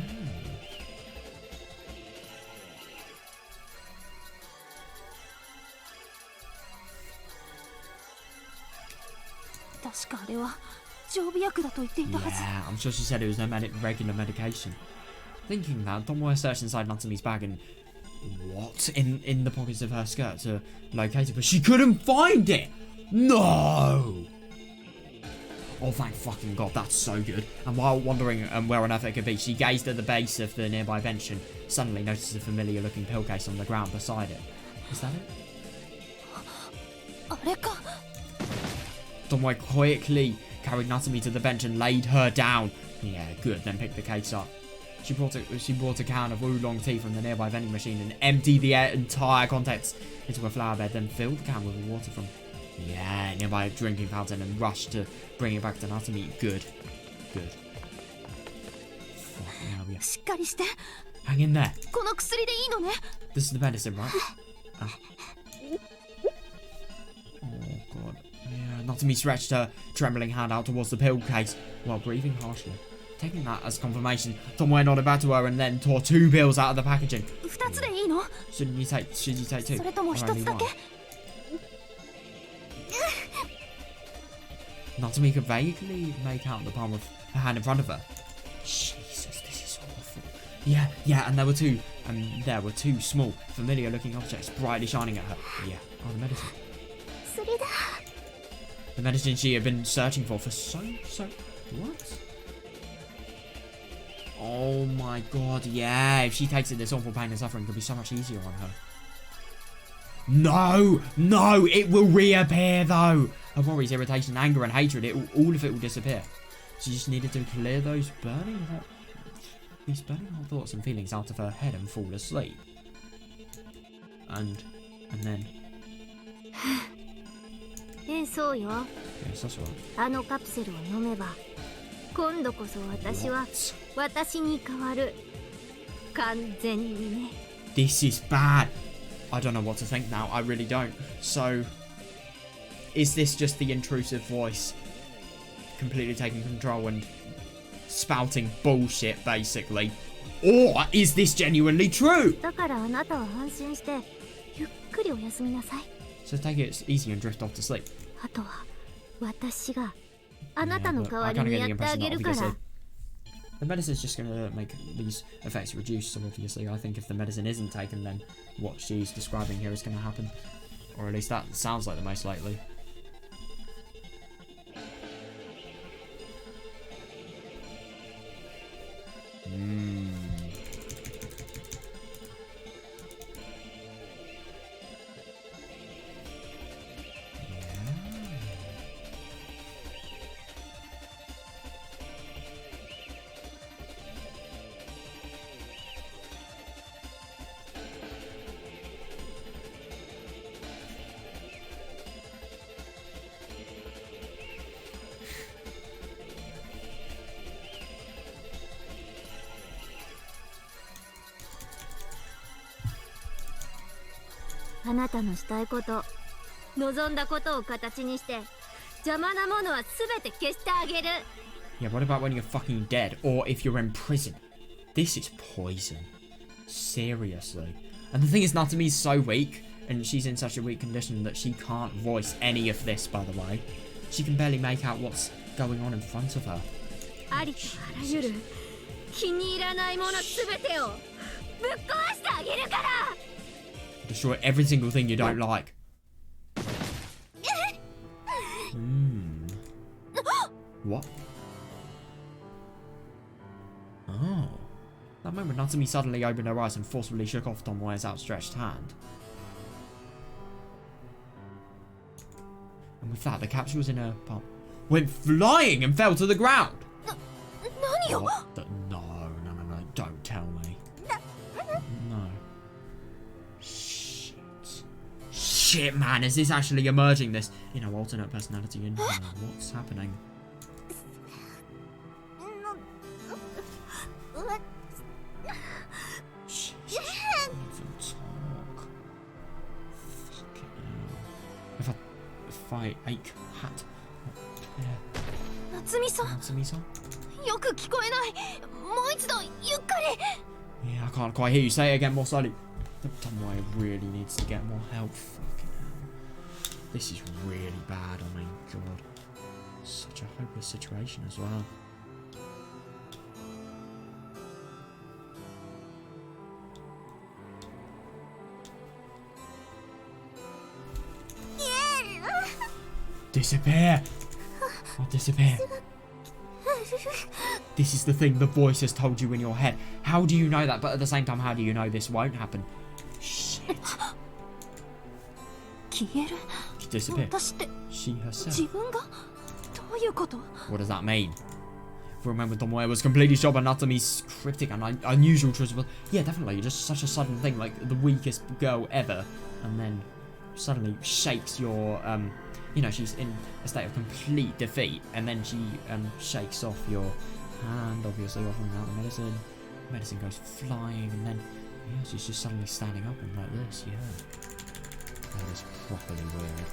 確かあれは常備薬だと言っていたはず。 Yeah, I'm sure she said it was no regular medication. Thinking that, Tomoe searched inside Natsumi's bag and what in the pockets of her skirt to locate it, but she couldn't find it. No. Oh, thank fucking God, that's so good. And while wondering where on earth it could be, she gazed at the base of the nearby bench and suddenly noticed a familiar-looking pill case on the ground beside it. Is that it? あれか。 Tomoe quickly carried Natsumi to the bench and laid her down. Yeah, good, then picked the case up. She brought a can of oolong tea from the nearby vending machine and emptied the entire contents into a flower bed, then filled the can with water from nearby drinking fountain and rushed to bring it back to Natsumi. Good. Good. Fuck, now we are. しっかりして。 Hang in there. この薬でいいのね。 This is the medicine, right? Ah. Oh, God. Yeah, Natsumi stretched her trembling hand out towards the pill case while breathing harshly. Taking that as confirmation, Tomoe nodded back to her and then tore 2 pills out of the packaging. 2つでいいの？ Should you take 2? それとも Or 1 only つだけ？ one? Natsumi could vaguely make out the palm of her hand in front of her. Jesus, this is awful. Yeah, and there were two small, familiar-looking objects brightly shining at her. Yeah, the medicine. 薬だ。 The medicine she had been searching for so... What? Oh my God, yeah. If she takes it, this awful pain and suffering could be so much easier on her. No, it will reappear though. Her worries, irritation, anger and hatred, all of it will disappear. She just needed to clear these burning hot thoughts and feelings out of her head and fall asleep. And then... そうよ。 Yes, that's right. あのカプセルを飲めば今度こそ私は What? 私に変わる。完全にね。 This is bad. I don't know what to think now. I really don't. So, is this just the intrusive voice completely taking control and spouting bullshit, basically? Or is this genuinely true? だからあなたは安心してゆっくりお休みなさい。 So take it easy and drift off to sleep. あとは私があなた Yeah, の but 代わ I り kind of に get や the ってあ impression げ that るから obviously the medicine's just going to make these effects reduce. So obviously, I think if the medicine isn't taken, then what she's describing here is going to happen. Or at least that sounds like the most likely.あなたのしたいこと、望んだことを形にして邪魔なものは全て消してあげる。 Yeah, what about when you're fucking dead? Or if you're in prison? This is poison. Seriously. And the thing is, Natsumi's so weak, and she's in such a weak condition that she can't voice any of this, by the way. She can barely make out what's going on in front of her. ありとあらゆる気に入らないもの全てをぶっ壊してあげるから。 Destroy every single thing you don't like. What? Oh. That moment, Natsumi suddenly opened her eyes and forcefully shook off Tomoe's outstretched hand. And with that, the capsules in her palm went flying and fell to the ground. 何よ。 What the? No, don't tell me. No. Shit, man, is this actually emerging? This, alternate personality in here? What's happening? Shit, she can't even talk. Fucking hell. If I ache hat. Yeah. Natsumi-san. Natsumi-san? よく聞こえない。もう一度ゆっくり。 Yeah, I can't quite hear you. Say it again more slowly. Tomoe really needs to get more help. Fucking hell. This is really bad. I mean, God. Such a hopeless situation as well. Disappear! Oh, disappear. This is the thing the voice has told you in your head. How do you know that? But at the same time, how do you know this won't happen? Shit. 消える。 Disappear. 私って She herself. 自分がどういうこと？ What does that mean? Remember, Tomoe was completely shocked by Natsumi's cryptic and unusual choice. But yeah, definitely, just such a sudden thing, like the weakest girl ever, and then suddenly shakes your you know, she's in a state of complete defeat, and then she shakes off your hand, obviously offering out the medicine. Medicine goes flying, and then yeah, she's just suddenly standing up and like this. Yeah, that is properly weird.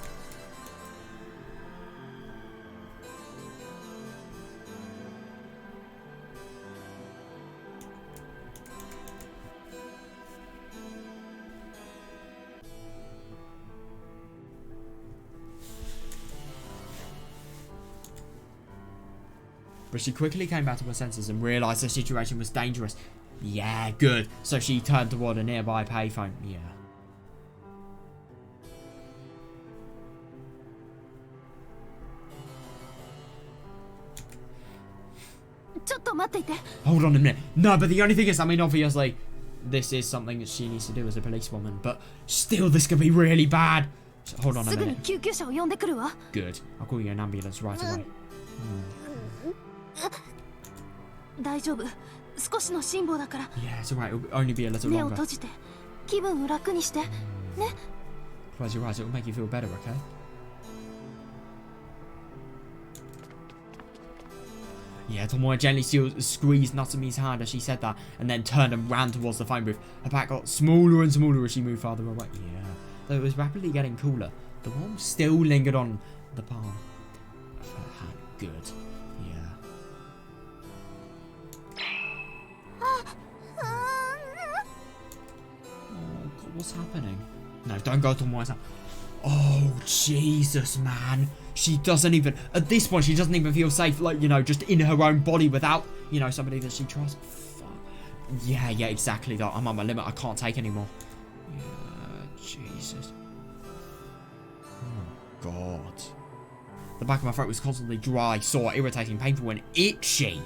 But she quickly came back to her senses and realised the situation was dangerous. Yeah, good. So she turned toward a nearby payphone. Yeah. ちょっと待っていて。 Hold on a minute. No, but the only thing is, I mean, obviously, this is something that she needs to do as a policewoman, but still, this could be really bad. So, hold on a すぐに minute. 救急車を呼んでくるわ。 Good. I'll call you an ambulance right away. 大丈夫。少しの辛抱だから。 Yeah, it's alright. It'll only be a little 目を longer. 閉じて。気分を楽にして。ね。 Close your eyes. It'll make you feel better, okay? Yeah, Tomoe gently squeezed Natsumi's hand as she said that, and then turned and ran towards the phone booth. Her back got smaller and smaller as she moved farther away. Yeah, though it was rapidly getting cooler, the warmth still lingered on the palm of her hand. Good. Yeah. Oh, God, what's happening? No, don't go to Tomoe's hand. Oh, Jesus, man. She doesn't even, at this point, she doesn't even feel safe, like, you know, just in her own body without, you know, somebody that she trusts. Fuck. Yeah, exactly. That. I'm on my limit. I can't take anymore. Yeah, Jesus. Oh, God. The back of my throat was constantly dry, sore, irritating, painful, and itchy.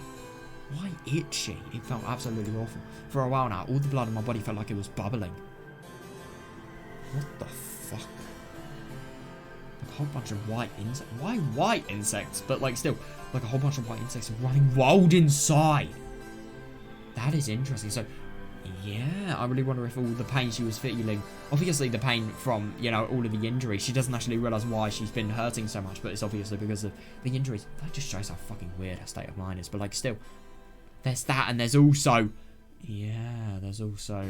Why itchy? It felt absolutely awful. For a while now, all the blood in my body felt like it was bubbling. What the fuck? Like a whole bunch of white insects. Why white insects? But like still, like a whole bunch of white insects running wild inside. That is interesting. So, yeah, I really wonder if all the pain she was feeling, obviously the pain from, you know, all of the injuries, she doesn't actually realise why she's been hurting so much, but it's obviously because of the injuries. That just shows how fucking weird her state of mind is. But like still, there's that, and there's also, yeah, there's also,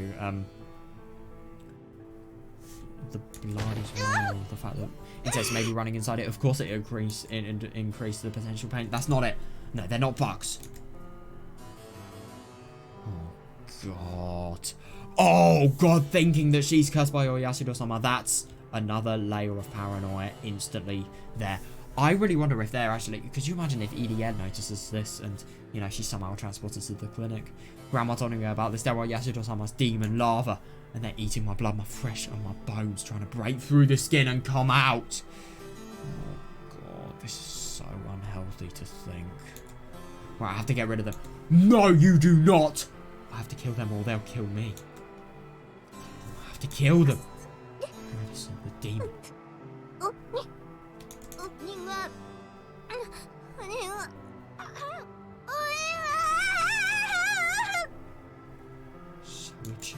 the blood as well. The fact that insects may be running inside it. Of course it increase the potential pain. That's not it. No, they're not bugs. Oh, God. Oh, God, thinking that she's cursed by Oyasudo-sama. That's another layer of paranoia instantly there. I really wonder if they're actually... Could you imagine if EDN notices this and, you know, she's somehow transported to the clinic? Grandma telling her about this. There are Oyasudo-sama's demon larva. And they're eating my blood, my flesh, and my bones, trying to break through the skin and come out. Oh, God, this is so unhealthy to think. Right, I have to get rid of them. No, you do not! I have to kill them or they'll kill me. I have to kill them. Medicine, the demon. So itchy.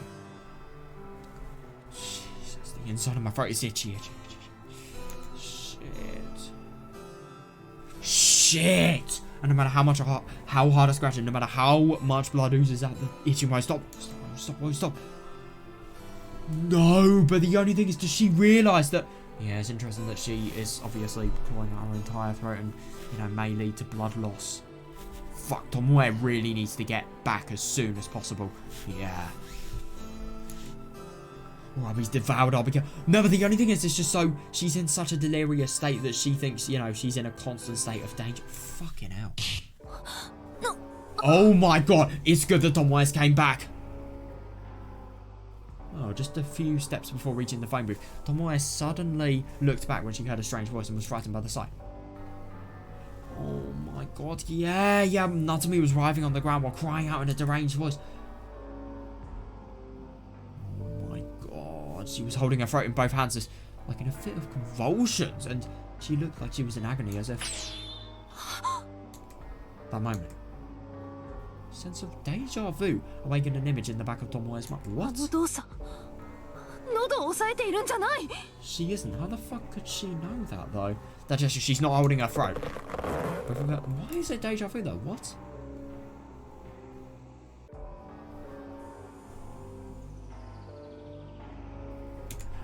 Jesus, the inside of my throat is itchy. Shit. And no matter how much how hard I scratch it, no matter how much blood oozes out, the itching won't stop. Stop. No, but the only thing is, does she realise that Yeah, it's interesting that she is obviously clawing out her entire throat and, you know, may lead to blood loss. Fuck, Tomoe really needs to get back as soon as possible. Yeah. Oh, he's devoured Abigail. No, but the only thing is, it's just so, she's in such a delirious state that she thinks, you know, she's in a constant state of danger. Fucking hell. No. Oh my god, it's good that Tomoe came back. Oh, just a few steps before reaching the phone booth, Tomoe suddenly looked back when she heard a strange voice and was frightened by the sight. Oh my god, yeah, Natsumi was writhing on the ground while crying out in a deranged voice. Oh my god, she was holding her throat in both hands, just like in a fit of convulsions, and she looked like she was in agony, as if... That moment. Sense of deja vu awakened an image in the back of Tomoe's mind. What? She isn't. How the fuck could she know that, though? That gesture, she's not holding her throat. Why is it deja vu, though? What?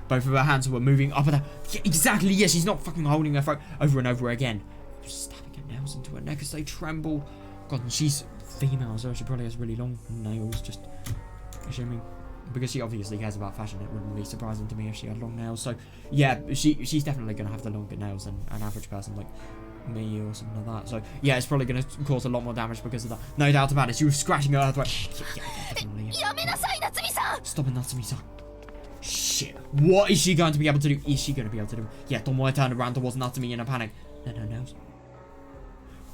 Both of her hands were moving up and down. Yeah, exactly, yeah, she's not fucking holding her throat over and over again. Stabbing her nails into her neck as they trembled. God, and she's female, so she probably has really long nails, just assuming. Because she obviously cares about fashion, it wouldn't be surprising to me if she had long nails. So, yeah, she's definitely going to have the longer nails than an average person like me or something like that. So, yeah, it's probably going to cause a lot more damage because of that. No doubt about it. She was scratching her throat. Yeah, definitely. Stop it, Natsumi-san. Shit. What is she going to be able to do? Is she going to be able to do? Yeah, Tomoe turned around towards Natsumi in a panic. Then her nails.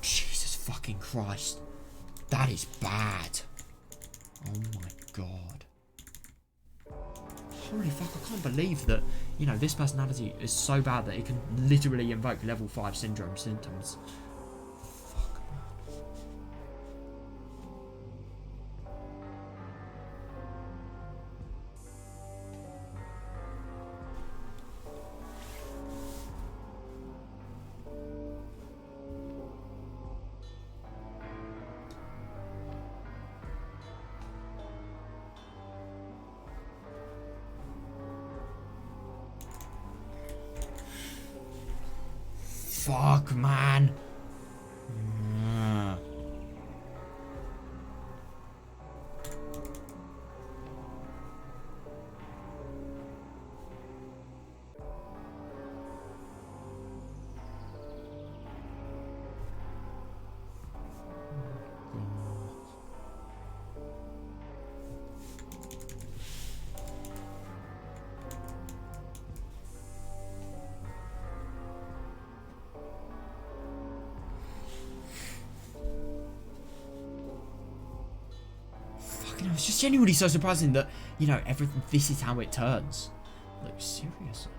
Jesus fucking Christ. That is bad. Oh my god. Holy fuck, I can't believe that, you know, this personality is so bad that it can literally invoke level 5 syndrome symptoms. Fuck, man. Fuck, man. It's just genuinely so surprising that, you know, this is how it turns. Like, seriously.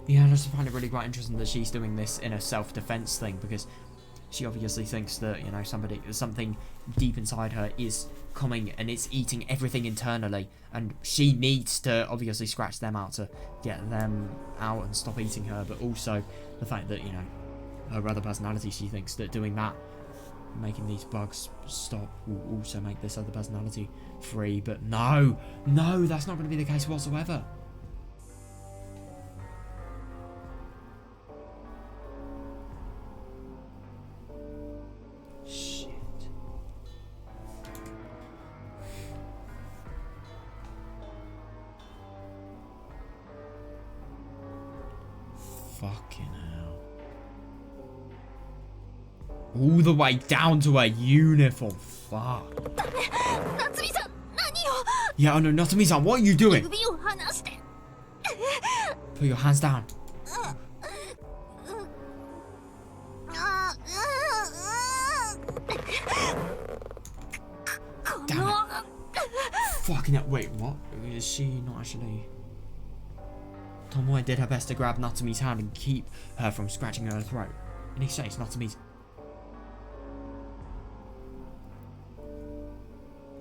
Yeah, I just find it really quite interesting that she's doing this in a self-defense thing, because she obviously thinks that, you know, something deep inside her is coming and it's eating everything internally, and she needs to obviously scratch them out to get them out and stop eating her, but also the fact that, you know, her other personality, she thinks that doing that, making these bugs stop, will also make this other personality free. But no, that's not going to be the case whatsoever. Shit. Fucking hell. All the way down to her uniform. Fuck. Yeah, oh no, Natsumi-san, what are you doing? Put your hands down. Damn it. Fucking hell. Wait, what? Is she not actually... Tomoe did her best to grab Natsumi's hand and keep her from scratching her throat. In exchange, Natsumi's...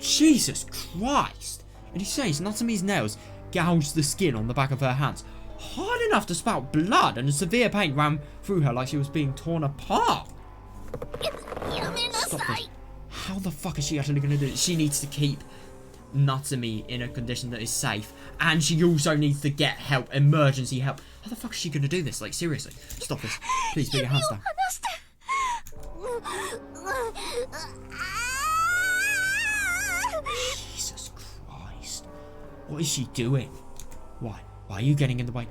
Jesus Christ! In exchange, Natsumi's nails gouged the skin on the back of her hands hard enough to spout blood, and a severe pain ran through her like she was being torn apart. Stop this. How the fuck is she actually going to do it? She needs to keep Natsumi in a condition that is safe, and she also needs to get help, emergency help. How the fuck is she gonna do this? Like, seriously, stop this. Please put your hands down. Jesus Christ. What is she doing? Why? Why are you getting in the way?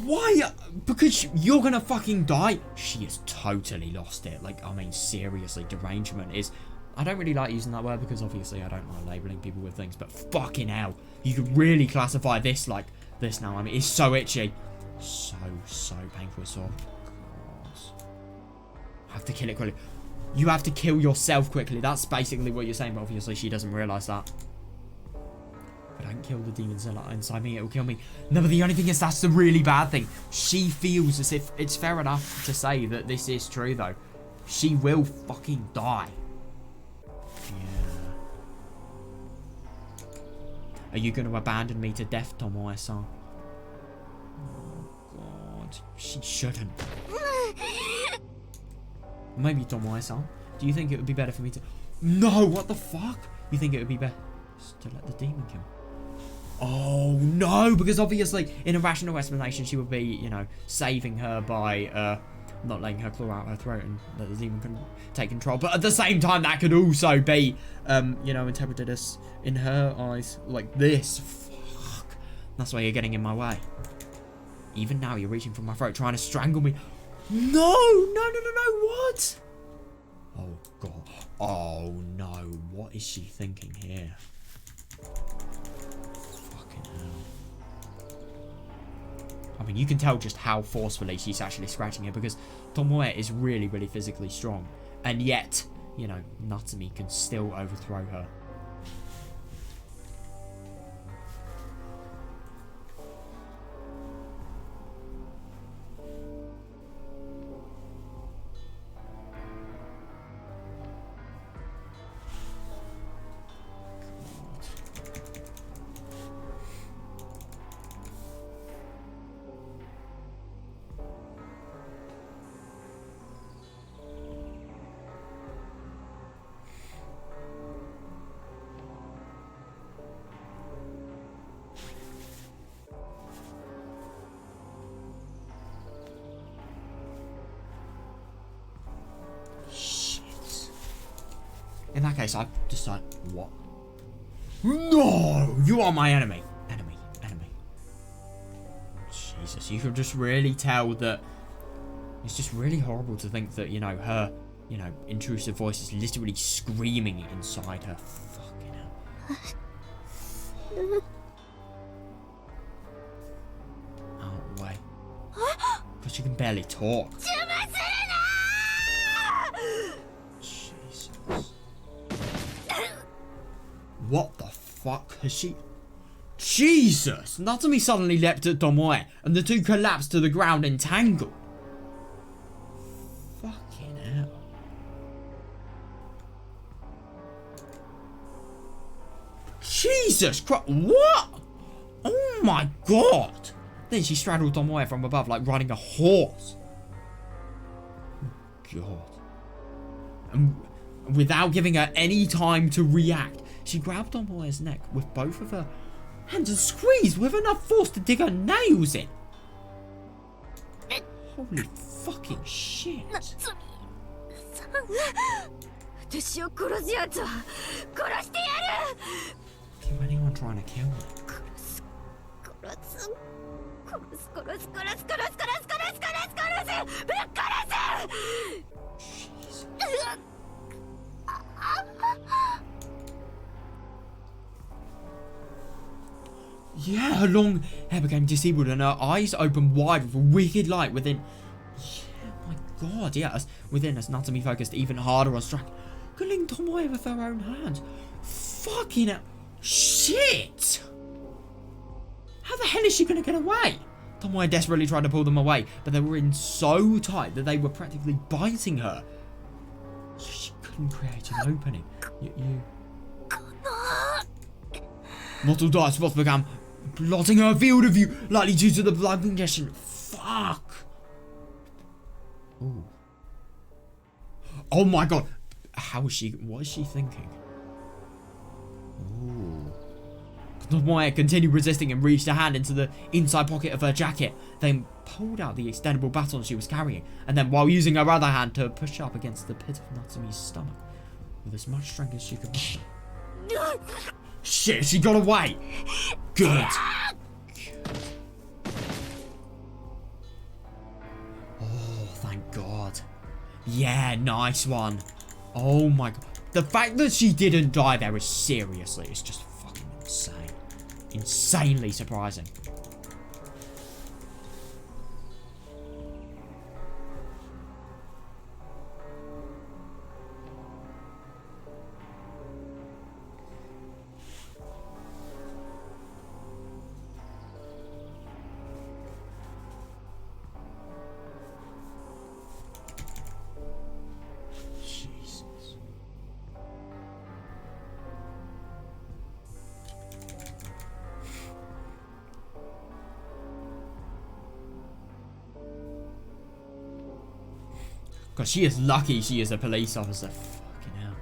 Why? Because you're gonna fucking die? She has totally lost it. Like, I mean, seriously, derangement is... I don't really like using that word because obviously I don't like labeling people with things, but fucking hell, you could really classify this like this now. I mean, it's so itchy. So painful. So, I have to kill it quickly. You have to kill yourself quickly. That's basically what you're saying, but obviously she doesn't realise that. If I don't kill the demons inside me, it will kill me. No, but the only thing is that's the really bad thing. She feels as if it's fair enough to say that this is true, though. She will fucking die. Yeah. Are you going to abandon me to death, Tomoe-san? Oh, God. She shouldn't. Maybe Tomoe-san. Do you think it would be better for me to... No, what the fuck? You think it would be better to let the demon kill? Oh, no, because obviously, in a rational explanation, she would be, you know, saving her by, not letting her claw out her throat and let the demon can take control. But at the same time, that could also be, you know, interpreted as, in her eyes, like this. Fuck. That's why you're getting in my way. Even now, you're reaching for my throat, trying to strangle me. No, what? Oh, God. Oh, no. What is she thinking here? Fucking hell. I mean, you can tell just how forcefully she's actually scratching her because Tomoe is really, really physically strong. And yet, you know, Natsumi can still overthrow her. In that case, I decide what? No! You are my enemy. Enemy. Jesus, you can just really tell that it's just really horrible to think that, you know, her, you know, intrusive voice is literally screaming inside her. Fucking hell. Out of the way. Because she can barely talk. Jesus. What the fuck has she... Jesus! Natsumi suddenly leapt at Tomoe, and the two collapsed to the ground entangled. Fucking hell. Jesus Christ! What? Oh my God! Then she straddled Tomoe from above like riding a horse. God. And without giving her any time to react, she grabbed Tomoe's neck with both of her hands and squeezed with enough force to dig her nails in. Holy fucking shit. Kill anyone trying to kill me. Jesus. Yeah, her long hair became disabled and her eyes opened wide with a wicked light within. Yeah, my God, yes. Within us, Natsumi focused even harder on striking, killing Tomoe with her own hands. Fucking hell. Shit! How the hell is she gonna get away? Tomoe desperately tried to pull them away, but they were in so tight that they were practically biting her. So she couldn't create an opening. You... Mortal dark spots began blotting her field of view, likely due to the blood congestion. Fuck. Ooh. Oh my God. How is she? What is she thinking? Ooh. Tomoe continued resisting and reached a hand into the inside pocket of her jacket, then pulled out the extendable baton she was carrying, and then while using her other hand to push up against the pit of Natsumi's stomach with as much strength as she could muster. Shit, she got away! Good. Oh, thank God. Yeah, nice one. Oh my God. The fact that she didn't die there is seriously, it's just fucking insane. Insanely surprising. Because she is lucky she is a police officer. Fucking hell.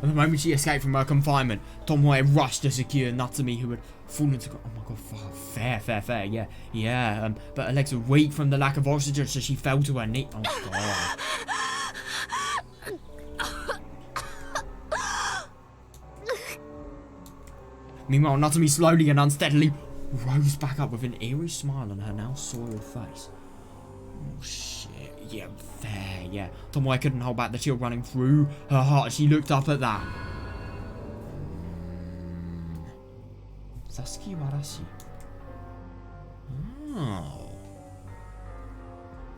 And the moment she escaped from her confinement, Tomoe rushed to secure Natsumi, who had fallen to... Oh my God, fair, yeah. But her legs were weak from the lack of oxygen, so she fell to her knee. Oh God. Meanwhile, Natsumi slowly and unsteadily rose back up with an eerie smile on her now soiled face. Oh shit, yeah, fair, yeah. Tomoe couldn't hold back the chill running through her heart as she looked up at that. Higurashi. Oh.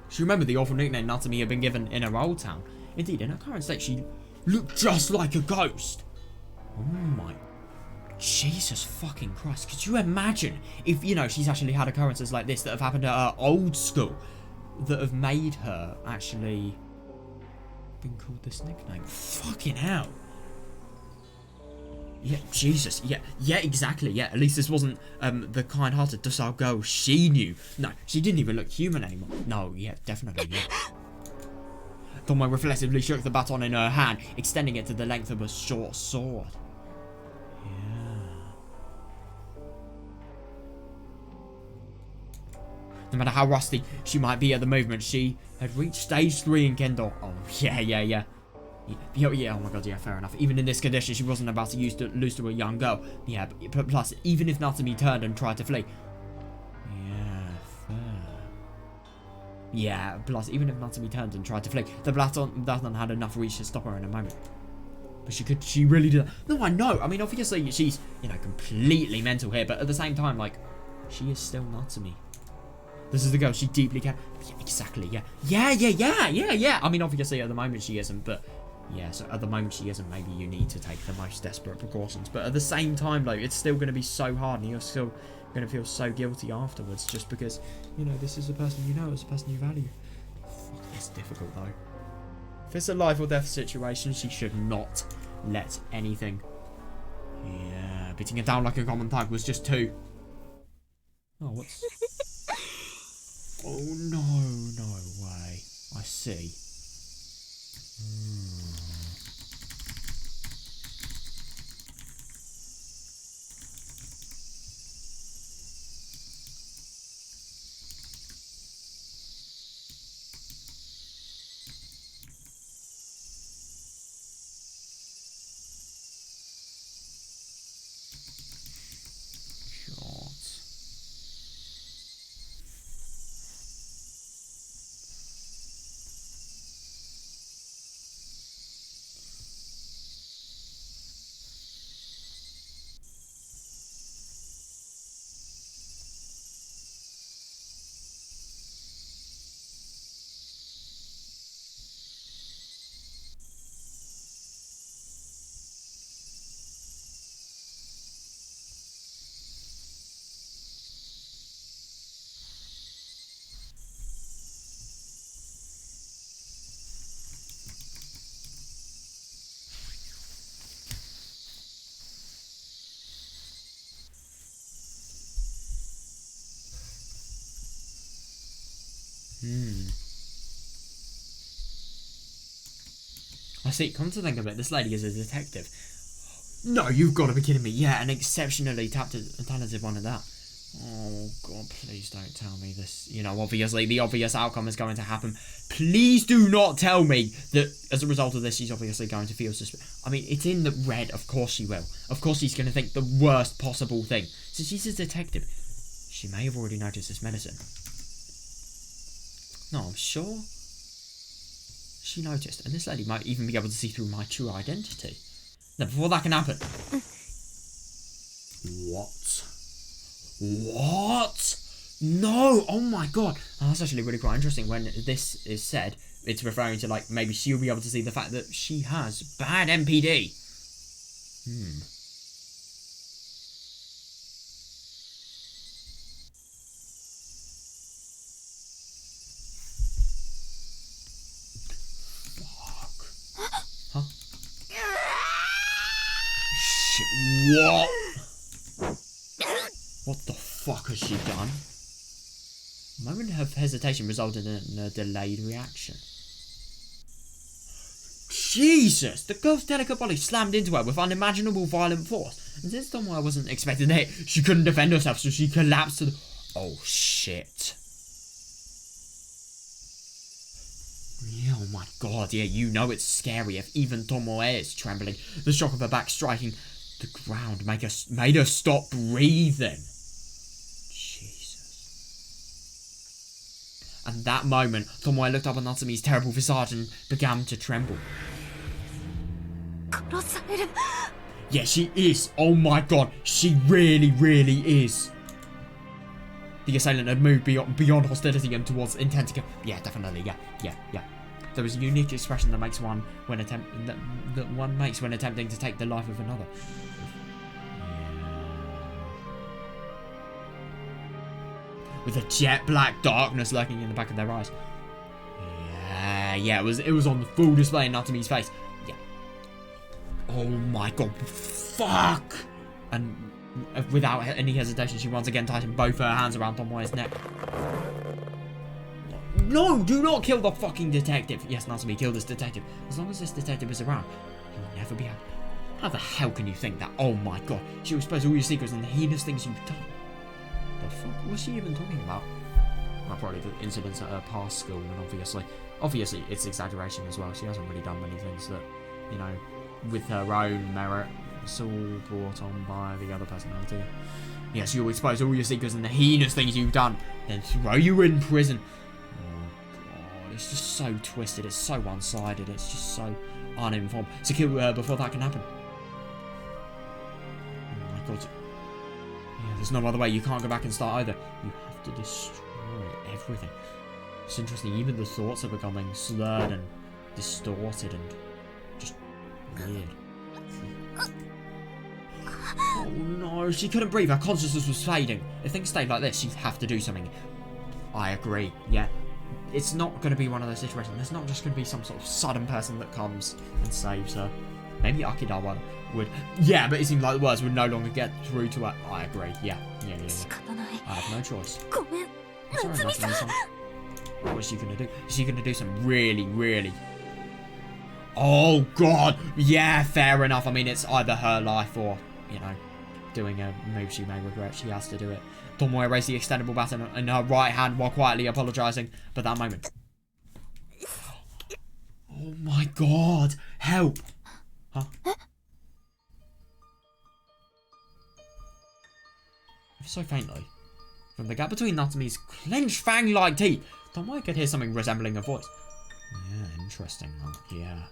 She remembered the awful nickname Natsumi had been given in her old town. Indeed, in her current state, she looked just like a ghost. Oh my... Jesus fucking Christ. Could you imagine if, you know, she's actually had occurrences like this that have happened at her old school that have made her actually been called this nickname? Fucking hell. Yeah, Jesus. Yeah, exactly. Yeah, at least this wasn't the kind-hearted, docile girl she knew. No, she didn't even look human anymore. No, yeah, definitely, yeah. Tomoe reflexively shook the baton in her hand, extending it to the length of a short sword. No matter how rusty she might be at the movement, she had reached stage 3 in Kendo. Oh, yeah. Yeah, oh my God, yeah, fair enough. Even in this condition, she wasn't about to lose to a young girl. Yeah, but plus, even if Natsumi turned and tried to flee. Yeah, fair. Yeah, plus, even if Natsumi turned and tried to flee, the baton had enough reach to stop her in a moment. But she really did that. No, I know. I mean, obviously, she's, you know, completely mental here, but at the same time, like, she is still Natsumi. This is the girl she deeply cared. Yeah, exactly, yeah. Yeah. I mean, obviously, at the moment she isn't, but... Yeah, so at the moment she isn't, maybe you need to take the most desperate precautions. But at the same time, though, it's still going to be so hard, and you're still going to feel so guilty afterwards, just because, you know, this is a person you know, it's a person you value. Fuck, it's difficult, though. If it's a life or death situation, she should not let anything... Yeah, beating it down like a common thug was just too... Oh, what's... Oh, no way. I see. I see, come to think of it, this lady is a detective. No, you've got to be kidding me. Yeah, an exceptionally talented one at that. Oh, God, please don't tell me this. You know, obviously, the obvious outcome is going to happen. Please do not tell me that, as a result of this, she's obviously going to feel suspicious. I mean, it's in the red. Of course she will. Of course she's going to think the worst possible thing. So she's a detective. She may have already noticed this medicine. No, I'm sure she noticed. And this lady might even be able to see through my true identity. Now, before that can happen... What? What? No! Oh my god! Oh, that's actually really quite interesting. When this is said, it's referring to, like, maybe she'll be able to see the fact that she has bad MPD. Fuck. Huh? Shit, what? What the fuck has she done? A moment of hesitation resulted in a delayed reaction. Jesus! The girl's delicate body slammed into her with unimaginable violent force. And since Tomoe wasn't expecting to hit, she couldn't defend herself, so she collapsed to the... Oh, shit. Yeah, oh my god, yeah, you know it's scary if even Tomoe is trembling. The shock of her back striking the ground made her stop breathing. And that moment, Tomoe looked up at Natsumi's terrible visage and began to tremble. Yeah, she is. Oh my god, she really, really is. The assailant had moved beyond hostility and towards intent to... Yeah, definitely, yeah. There was a unique expression that makes one when attempting to take the life of another. With a jet black darkness lurking in the back of their eyes. Yeah, it was on the full display in Natsumi's face. Yeah. Oh my god, fuck! And without any hesitation, she once again tightened both her hands around Tomoe's neck. No, do not kill the fucking detective. Yes, Natsumi, kill this detective. As long as this detective is around, he will never be happy. How the hell can you think that? Oh my god, she will expose all your secrets and the heinous things you've done. The fuck was she even talking about? Well, probably the incidents at her past school, and obviously it's exaggeration as well. She hasn't really done many things that, you know, with her own merit, it's all brought on by the other personality. Yes, you'll expose all your secrets and the heinous things you've done, then throw you in prison. Oh god, it's just so twisted, it's so one-sided, it's just so uninformed. So kill her before that can happen. Oh my god. Yeah, there's no other way. You can't go back and start either. You have to destroy everything. It's interesting. Even the thoughts are becoming slurred and distorted and just weird. Oh no, she couldn't breathe. Her consciousness was fading. If things stayed like this, she'd have to do something. I agree. Yeah. It's not going to be one of those situations. There's not just going to be some sort of sudden person that comes and saves her. Maybe Akidawa would. Yeah, but it seemed like the words would no longer get through to her. I agree. Yeah. I have no choice. I'm sorry, Natsumi-san. What is she going to do? Is she going to do some really... Oh, God. Yeah, fair enough. I mean, it's either her life or, you know, doing a move she may regret. She has to do it. Tomoe raised the extendable baton in her right hand while quietly apologising. But that moment... Oh, my God. Help. Huh? So faintly, from the gap between Natsumi's clenched fang-like teeth, Tomoe could hear something resembling a voice. Yeah, interesting. Yeah.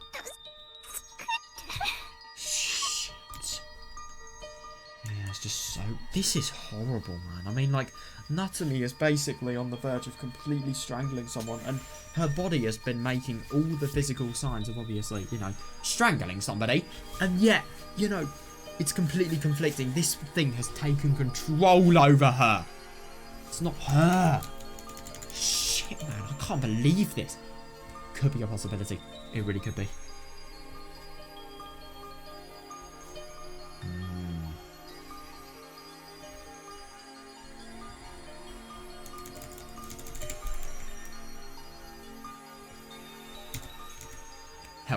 Shit. Yeah, it's just so... This is horrible, man. I mean, like, Natsumi is basically on the verge of completely strangling someone, and her body has been making all the physical signs of, obviously, you know, strangling somebody, and yet, you know, it's completely conflicting. This thing has taken control over her. It's not her. Shit, man, I can't believe this. Could be a possibility. It really could be.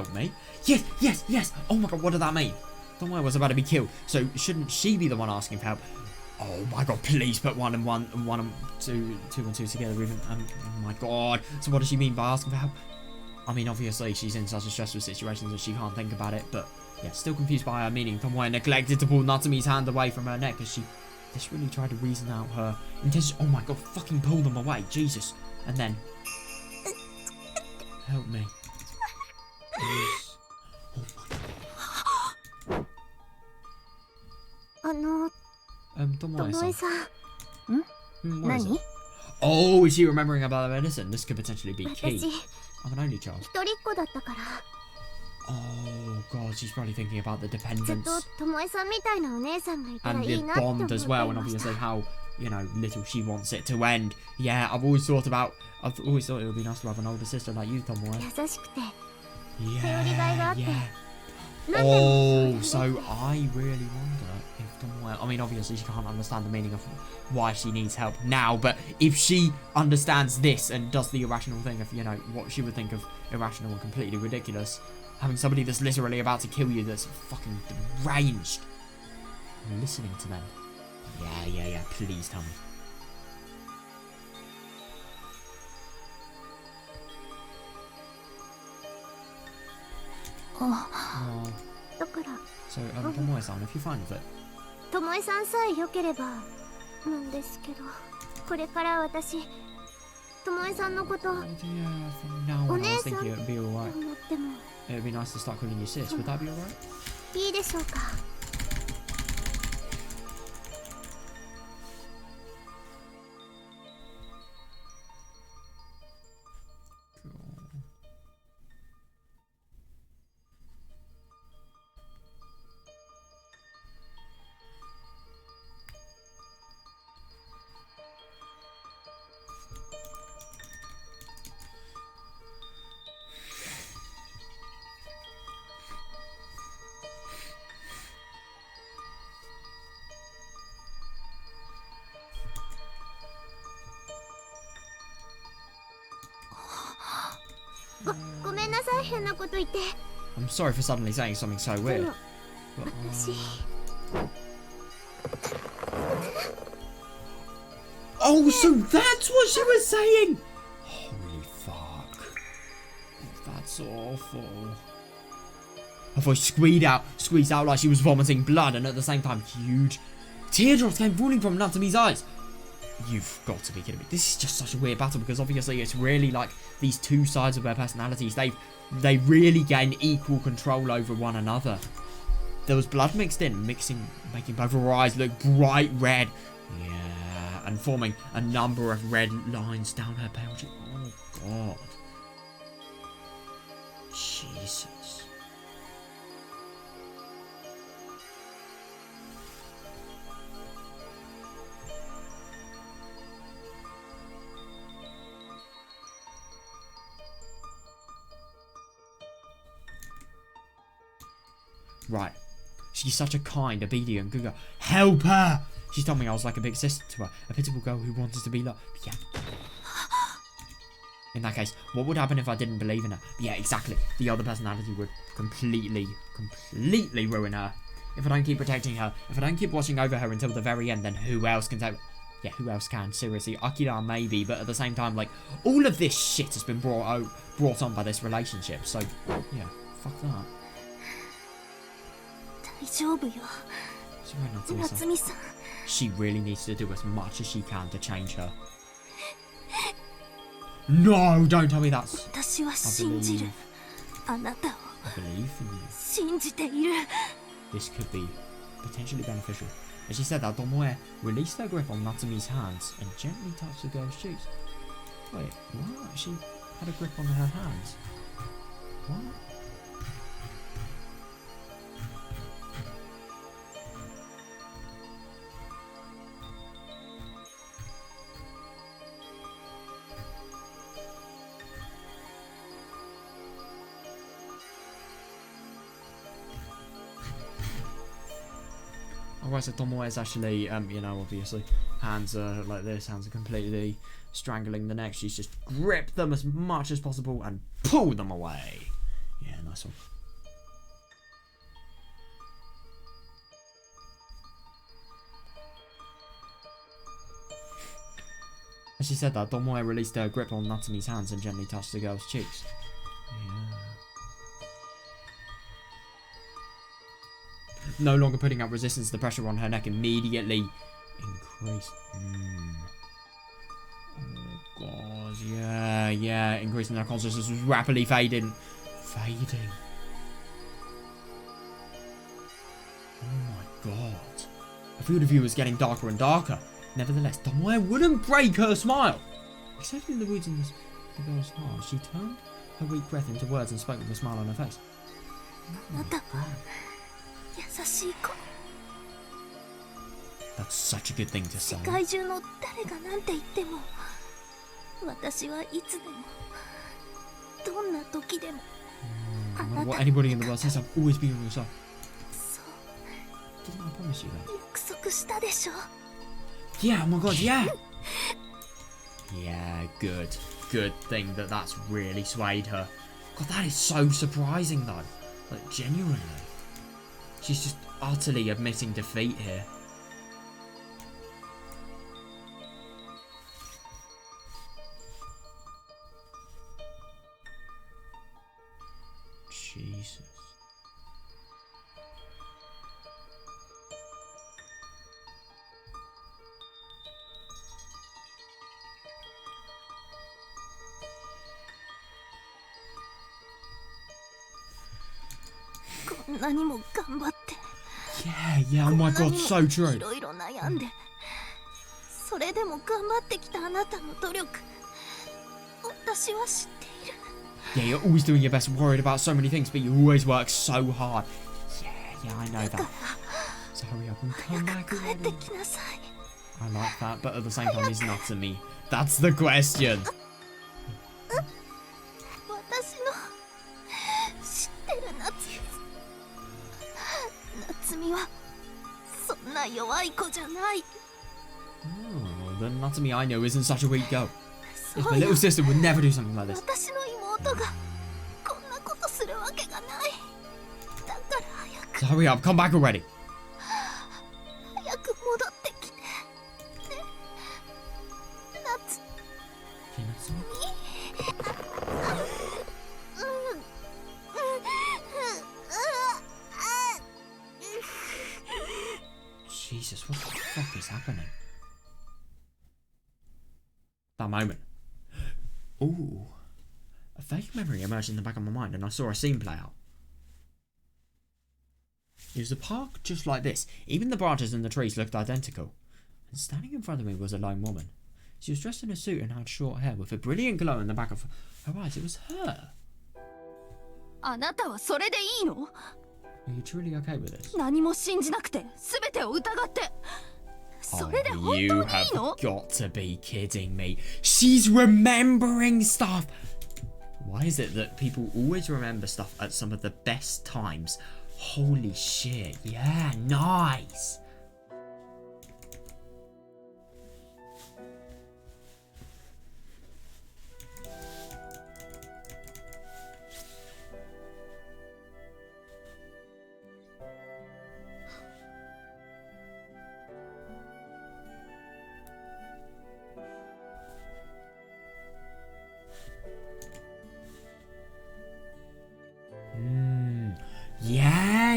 help me. Yes, yes, yes. Oh my god, what did that mean? Tomoe was about to be killed. So shouldn't she be the one asking for help? Oh my god, please put one and two together even. Oh my god. So what does she mean by asking for help? I mean, obviously she's in such a stressful situation that she can't think about it, but yeah, still confused by her meaning. Tomoe neglected to pull Natsumi's hand away from her neck as she just really tried to reason out her intentions. Oh my god, fucking pull them away, Jesus. And then help me. Please. Oh my god. 巴巴 Tomoe-san. さん What is 何 it? Oh, is she remembering about the medicine? This could potentially be 私 key. 一 I'm an only child. 人っ子だったから Oh god, she's probably thinking about the ずっ dependence とともえさんみたいなお姉さんがいたら and い the いなって思っ bond てい as well, ま and し obviously た how, you know, little she wants it to end. Yeah, I've always thought it would be nice to have an older sister like you, Tomoe. 優しくて Yeah, yeah. 何でも Oh, so I really wonder if Tomoe, I mean, obviously she can't understand the meaning of why she needs help now, but if she understands this and does the irrational thing of, you know, what she would think of irrational and completely ridiculous, having somebody that's literally about to kill you that's fucking deranged, and listening to them. Yeah, please tell me. Oh, だから so, Tomoe-san, if you're fine with it. ともえさんさえ良ければなんですけどこれから私ともえさんのこと思 Oh, yeah, from now on I was thinking it would be alright. っても It would be nice to start calling you sis. Would that be alright? いいでしょうか ごめんなさい変なこと言って I'm sorry for suddenly saying something so で weird. も But, 私 oh, so that's what she was saying! Holy fuck. That's awful. Her voice squeezed out like she was vomiting blood, and at the same time, huge teardrops came falling from Natsumi's eyes. You've got to be kidding me. This is just such a weird battle because obviously it's really like these two sides of their personalities. They really gain equal control over one another. There was blood mixed in, making both of her eyes look bright red. Yeah, and forming a number of red lines down her pale cheek. Oh god. Jesus. Right. She's such a kind, obedient, good girl. Help her! She told me I was like a big sister to her. A pitiful girl who wanted to be loved. Yeah. In that case, what would happen if I didn't believe in her? Yeah, exactly. The other personality would completely ruin her. If I don't keep protecting her, if I don't keep watching over her until the very end, then who else can take... Yeah, who else can? Seriously, Akira maybe, but at the same time, like, all of this shit has been brought on by this relationship, so, yeah, fuck that. 大丈夫よ She's right, Natsumi-san. 夏美さん She really needs to do as much as she can to change her. No, don't tell me that. 私は I 信じる believe, あなたを I believe in you. 信じている This could be potentially beneficial. As she said that, Tomoe released her grip on Natsumi's hands and gently touched the girl's cheeks. Wait, what? She had a grip on her hands? What? Alright, so Tomoe is actually, you know, obviously, hands are like this, hands are completely strangling the neck. She's just gripped them as much as possible and pulled them away. Yeah, nice one. As she said that, Tomoe released her grip on Natsumi's hands and gently touched the girl's cheeks. Yeah. No longer putting up resistance, the pressure on her neck immediately increased. Oh god, yeah, increasing her consciousness was rapidly fading. Oh my god. The field of view was getting darker and darker. Nevertheless, Tomoe wouldn't break her smile. Accepting the words in the girl's heart, she turned her weak breath into words and spoke with a smile on her face. That's such a good thing to say. What anybody in the world says, I've always been on your side. Didn't I promise you that? Yeah, oh my god, yeah! Yeah, good. Good thing that that's really swayed her. God, that is so surprising though. Like, genuinely. She's just utterly admitting defeat here. Jesus. Yeah, oh my god, so true. Yeah, you're always doing your best, worried about so many things, but you always work so hard. Yeah, I know that. So hurry up and come back already. I like that, but at the same time, it's not to me. That's the question. Oh, the Natsumi I know isn't such a weak girl. If my little sister would never do something like this. So hurry up, come back already. Jesus, what the fuck is happening? That moment. Ooh. A vague memory emerged in the back of my mind and I saw a scene play out. It was a park just like this. Even the branches and the trees looked identical. And standing in front of me was a lone woman. She was dressed in a suit and had short hair with a brilliant glow in the back of her eyes. It was her. Are you truly okay with this? Oh, you have got to be kidding me. She's remembering stuff. Why is it that people always remember stuff at some of the best times? Holy shit, yeah, nice.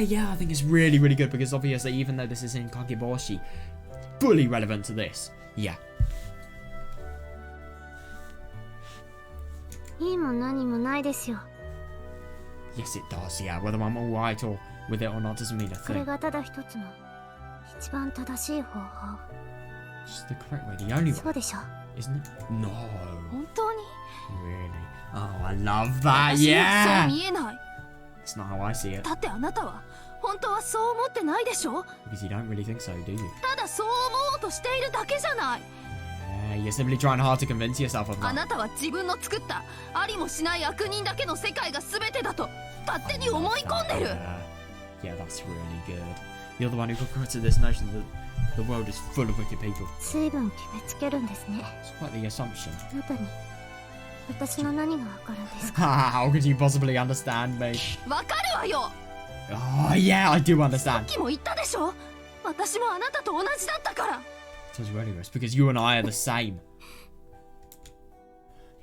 Yeah, I think it's really, really good because obviously, even though this is in Kageboshi, fully relevant to this. Yeah. Yes, it does, yeah. Whether I'm alright or with it or not doesn't mean a thing. It's the correct way, the only way. Isn't it? No. Really? Oh, I love that, yeah! That's not how I see it. Because you don't really think so, do you? Yeah, you're simply trying hard to convince yourself of that. Yeah, that's really good. You're the one who concocted this notion that the world is full of wicked people. It's quite the assumption. 私の何がわかるんですか？ How could you possibly understand me? わかるわよ。 Oh, yeah, I do さ understand. っきも言ったでしょ。私もあなたと同じだったから。 Told you earlier, it's because you and I are the same.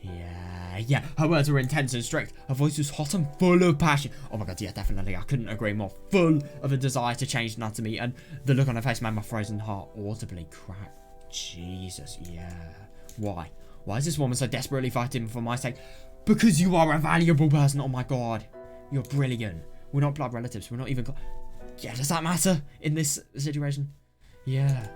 Yeah. Her words were intense and strict. Her voice was hot and full of passion. Oh my god, yeah, definitely. I couldn't agree more. Full of a desire to change Natsumi, and the look on her face made my frozen heart audibly crack. Jesus, yeah. Why? Why is this woman so desperately fighting for my sake? Because you are a valuable person. Oh my god. You're brilliant. We're not blood relatives. We're not even... Yeah, does that matter in this situation? Yeah.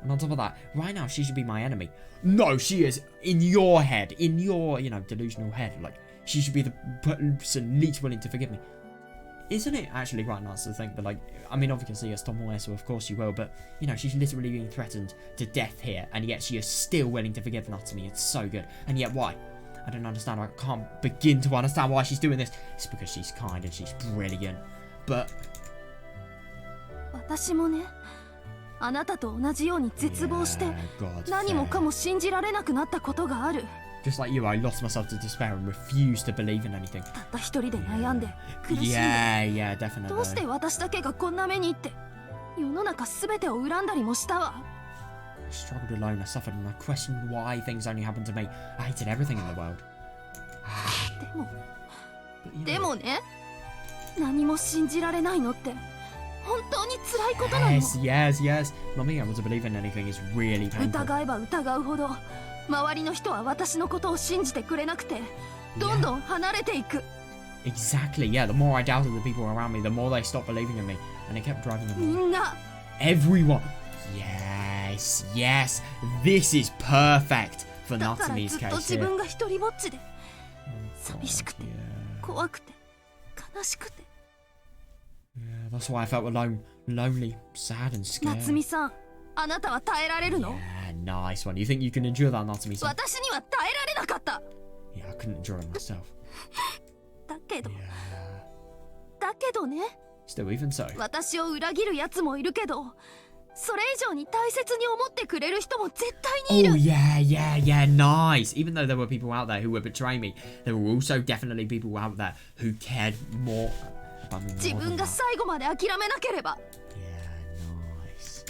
And on top of that, right now she should be my enemy. No, she is in your head, in your, delusional head. Like, she should be the person least willing to forgive me. Isn't it actually quite nice to think that, like, I mean, obviously it's Tomoe, so of course you will, but, she's literally being threatened to death here, and yet she is still willing to forgive Natsumi. It's so good. And yet why? I don't understand. I can't begin to understand why she's doing this. It's because she's kind and she's brilliant. But... 私もね、あなたと同じように絶望して、 God, 何もかも信じられなくなったことがある。 Just like you, I lost myself to despair and refused to believe in anything. たった一人で悩んで苦しんで、 Yeah, definitely. どうして私だけがこんな目にって、世の中すべてを恨んだりもしたわ。 I struggled alone, I suffered, and I questioned why things only happened to me. I hated everything in the world. でもね、何も信じられないのって本当に辛いことなの。 Yes. Not being able to believe in anything is really painful. 疑えば疑うほど周りの人は私のことを信じてくれなくて、どんどん離れていく。 Exactly, yeah. The more I doubted the people around me, the more they stopped believing in me, and it kept driving them み on. んな Everyone. Yes. This is perfect for だから Natsumi's ずっと case 自 here. 分が一人ぼっちで、 God, 寂しくて yeah. 怖くて悲しくて。 Yeah, that's why I felt alone, lonely, sad, and scared. 夏美さん、あなたは耐えられるの？ Yeah, nice one. You think you can endure that, Natsumi-san? 私には耐えられなかった。 Yeah, I couldn't endure it myself. だけど Yeah. だけどね、 Still, even so. 私を裏切るやつもいるけど、それ以上に大切に思ってくれる人も絶対にいる。 Oh, yeah, nice. Even though there were people out there who were betraying me, there were also definitely people out there who cared more about me. 自 More 分 than が that. 最後まで諦めなければ。 Yeah, nice. .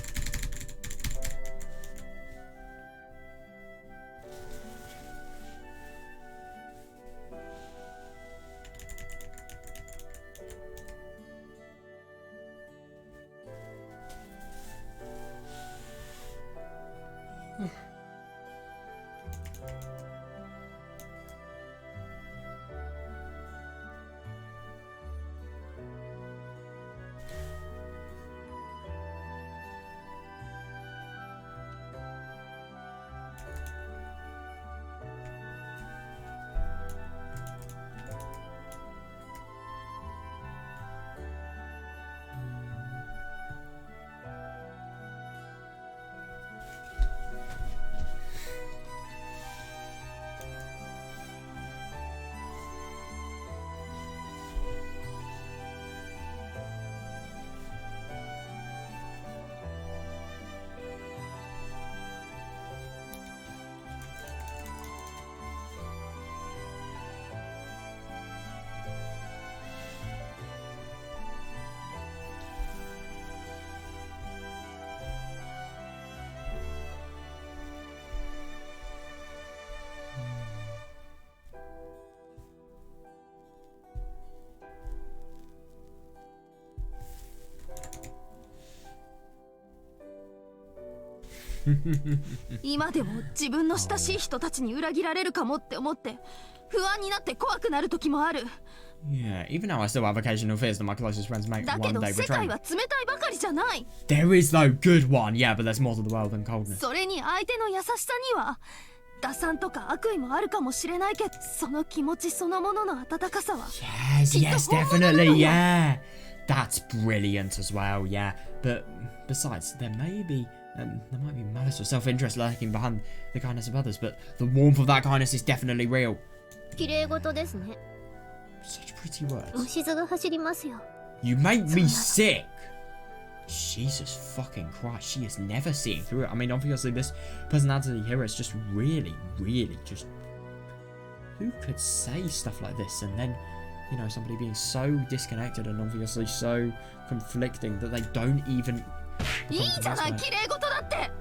今でも自分の親しい人たちに裏切られるかもって思って不安になって怖くなる時もある。 Yeah, even now I still have occasional fears that my closest friends may だけ one ど day 世 betray 界 me. は冷たいばかりじゃない。 There is no good one, yeah, but there's more to the world than coldness. それに相手の優しさには打算とか悪意もあるかもしれないけど、その気持ちそのものの温かさは Yes, definitely, yeah. That's brilliant as well, yeah. But besides, there might be malice or self-interest lurking behind the kindness of others, but the warmth of that kindness is definitely real. 綺麗事ですね。 Such pretty words. 虫歯が走りますよ。 You make me sick. Jesus fucking Christ, she is never seeing through it. I mean, obviously this personality here is just really just Who could say stuff like this and then, you know, somebody being so disconnected and obviously so conflicting that they don't even... いいじゃない綺麗事だって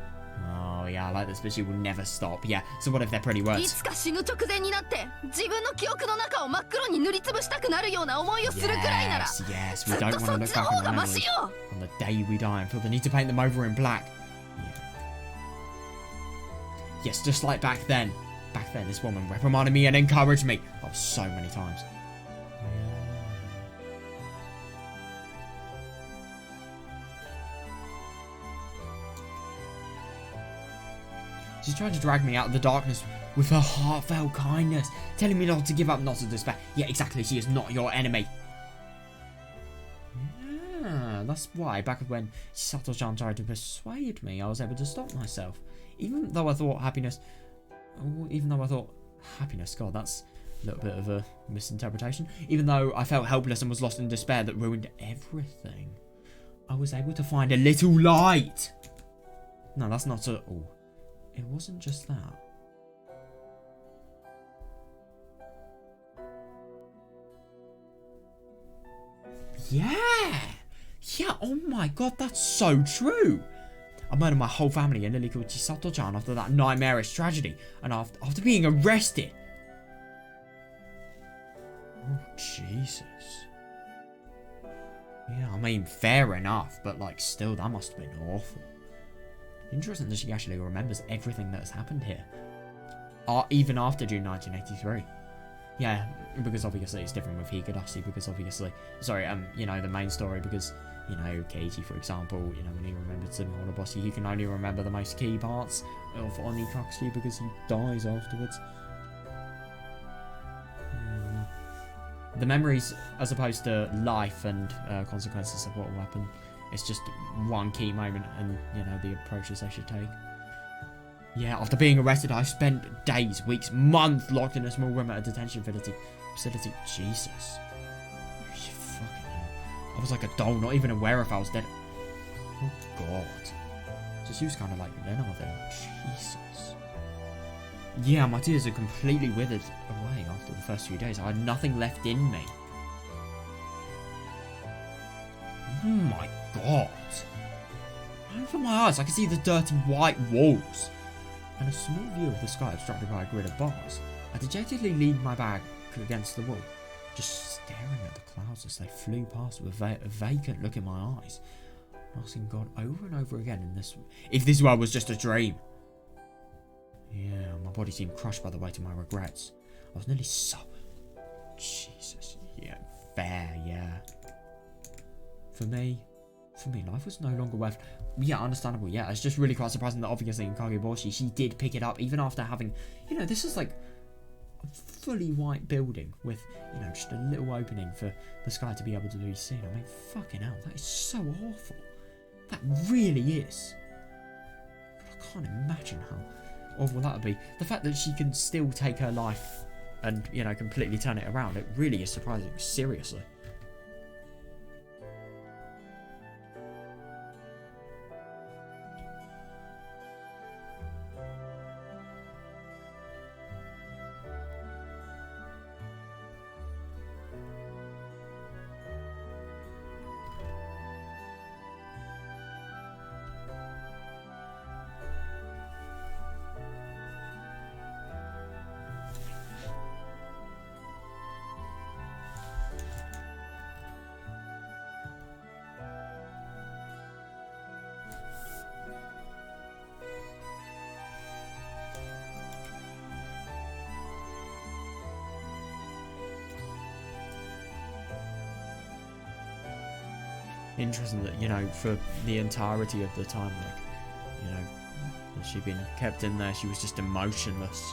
Oh yeah, I like this, but she will never stop. Yeah, so what if they're pretty い words? つか死ぬ直前になって自分の記憶の中を真っ黒に塗りつぶしたくなるような思いをするくらいなら Yes, yes, ず we っ don't と want そ to っ look ちの back 方 on が our マシ memories よ on the day we die and feel the need to paint them over in black. Yeah. Yes, just like back then. Back then, this woman reprimanded me and encouraged me. Oh, so many times. She's trying to drag me out of the darkness with her heartfelt kindness, telling me not to give up, not to despair. Yeah, exactly, she is not your enemy. Yeah, that's why back when Sato-chan tried to persuade me, I was able to stop myself. Even though I thought happiness... God, that's a little bit of a misinterpretation. Even though I felt helpless and was lost in despair that ruined everything, I was able to find a little light. No, that's not at all. It wasn't just that. Yeah! Yeah, oh my god, that's so true! I murdered my whole family and nearly killed Chisato-chan after that nightmarish tragedy, and after being arrested. Oh, Jesus. Yeah, I mean, fair enough, but like, still, that must have been awful. Interesting that she actually remembers everything that has happened here. Even after June 1983. Yeah, because obviously it's different with Higurashi, because obviously... Sorry, you know, the main story, because, you know, Keiji, for example, you know, when he remembered Tsumihoraboshi, he can only remember the most key parts of Onikakushi because he dies afterwards. Yeah. The memories, as opposed to life and consequences of what will happen, it's just one key moment and, you know, the approaches they should take. Yeah, after being arrested, I spent days, weeks, months locked in a small room at a detention facility. Jesus. Fucking hell. I was like a doll, not even aware if I was dead. Oh, God. So she was kind of like Lena then. Jesus. Yeah, my tears are completely withered away after the first few days. I had nothing left in me. Oh my God. Over my eyes, I can see the dirty white walls and a small view of the sky obstructed by a grid of bars. I dejectedly leaned my back against the wall, just staring at the clouds as they flew past with a vacant look in my eyes, asking God over and over again if this world was just a dream. Yeah, my body seemed crushed by the weight of my regrets. I was nearly so... Jesus. Yeah, fair, yeah. For me, life was no longer worth... Yeah, understandable, yeah. It's just really quite surprising that obviously in Kageboshi, she did pick it up, even after having... You know, this is like a fully white building with, you know, just a little opening for the sky to be able to be seen. I mean, fucking hell, that is so awful. That really is. God, I can't imagine how awful that would be. The fact that she can still take her life and, you know, completely turn it around, it really is surprising, seriously. Interesting that, you know, for the entirety of the time, like, you know, that she'd been kept in there, she was just emotionless.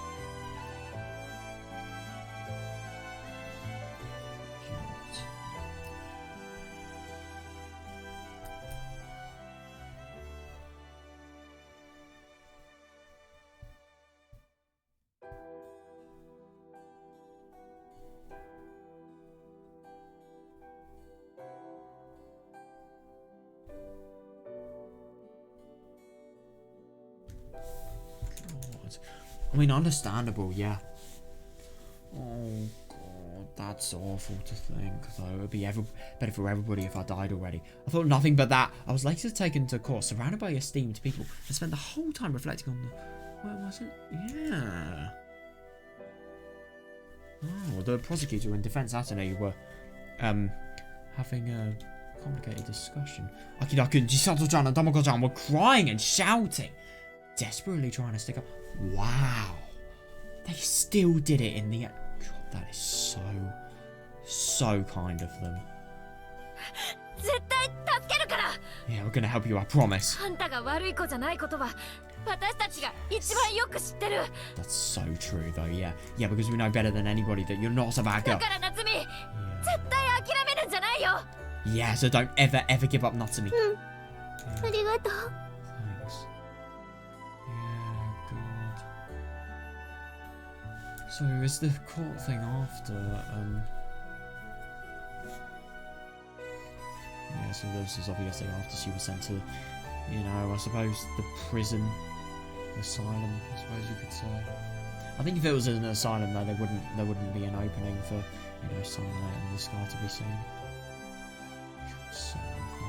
I mean, understandable, yeah. Oh god, that's awful to think, though. It would be better for everybody if I died already. I thought nothing but that. I was later taken to court, surrounded by esteemed people, and spent the whole time reflecting on the... Where was it? Yeah. Oh, the prosecutor and defense attorney were, having a complicated discussion. Akira-kun, Chisato-chan, and Tomoko-chan were crying and shouting, desperately trying to stick up. Wow. They still did it in the end. God, that is so kind of them. 絶対助けるから。 Yeah, we're gonna help you, I promise. あんたが悪い子じゃないことは私たちが一番よく知ってる。 That's so true, though. Yeah, because we know better than anybody that you're not a bad girl. だから夏美、絶対諦めるんじゃないよ。 Yeah, so don't ever give up, Natsumi. ありがとう。 Thanks. Yeah, God. So is the court thing after? Yeah, so this is obviously after she was sent to, you know, I suppose the prison, asylum, I suppose you could say. I think if it was an asylum though, there wouldn't be an opening for, you know, sunlight in the sky to be seen. So awful.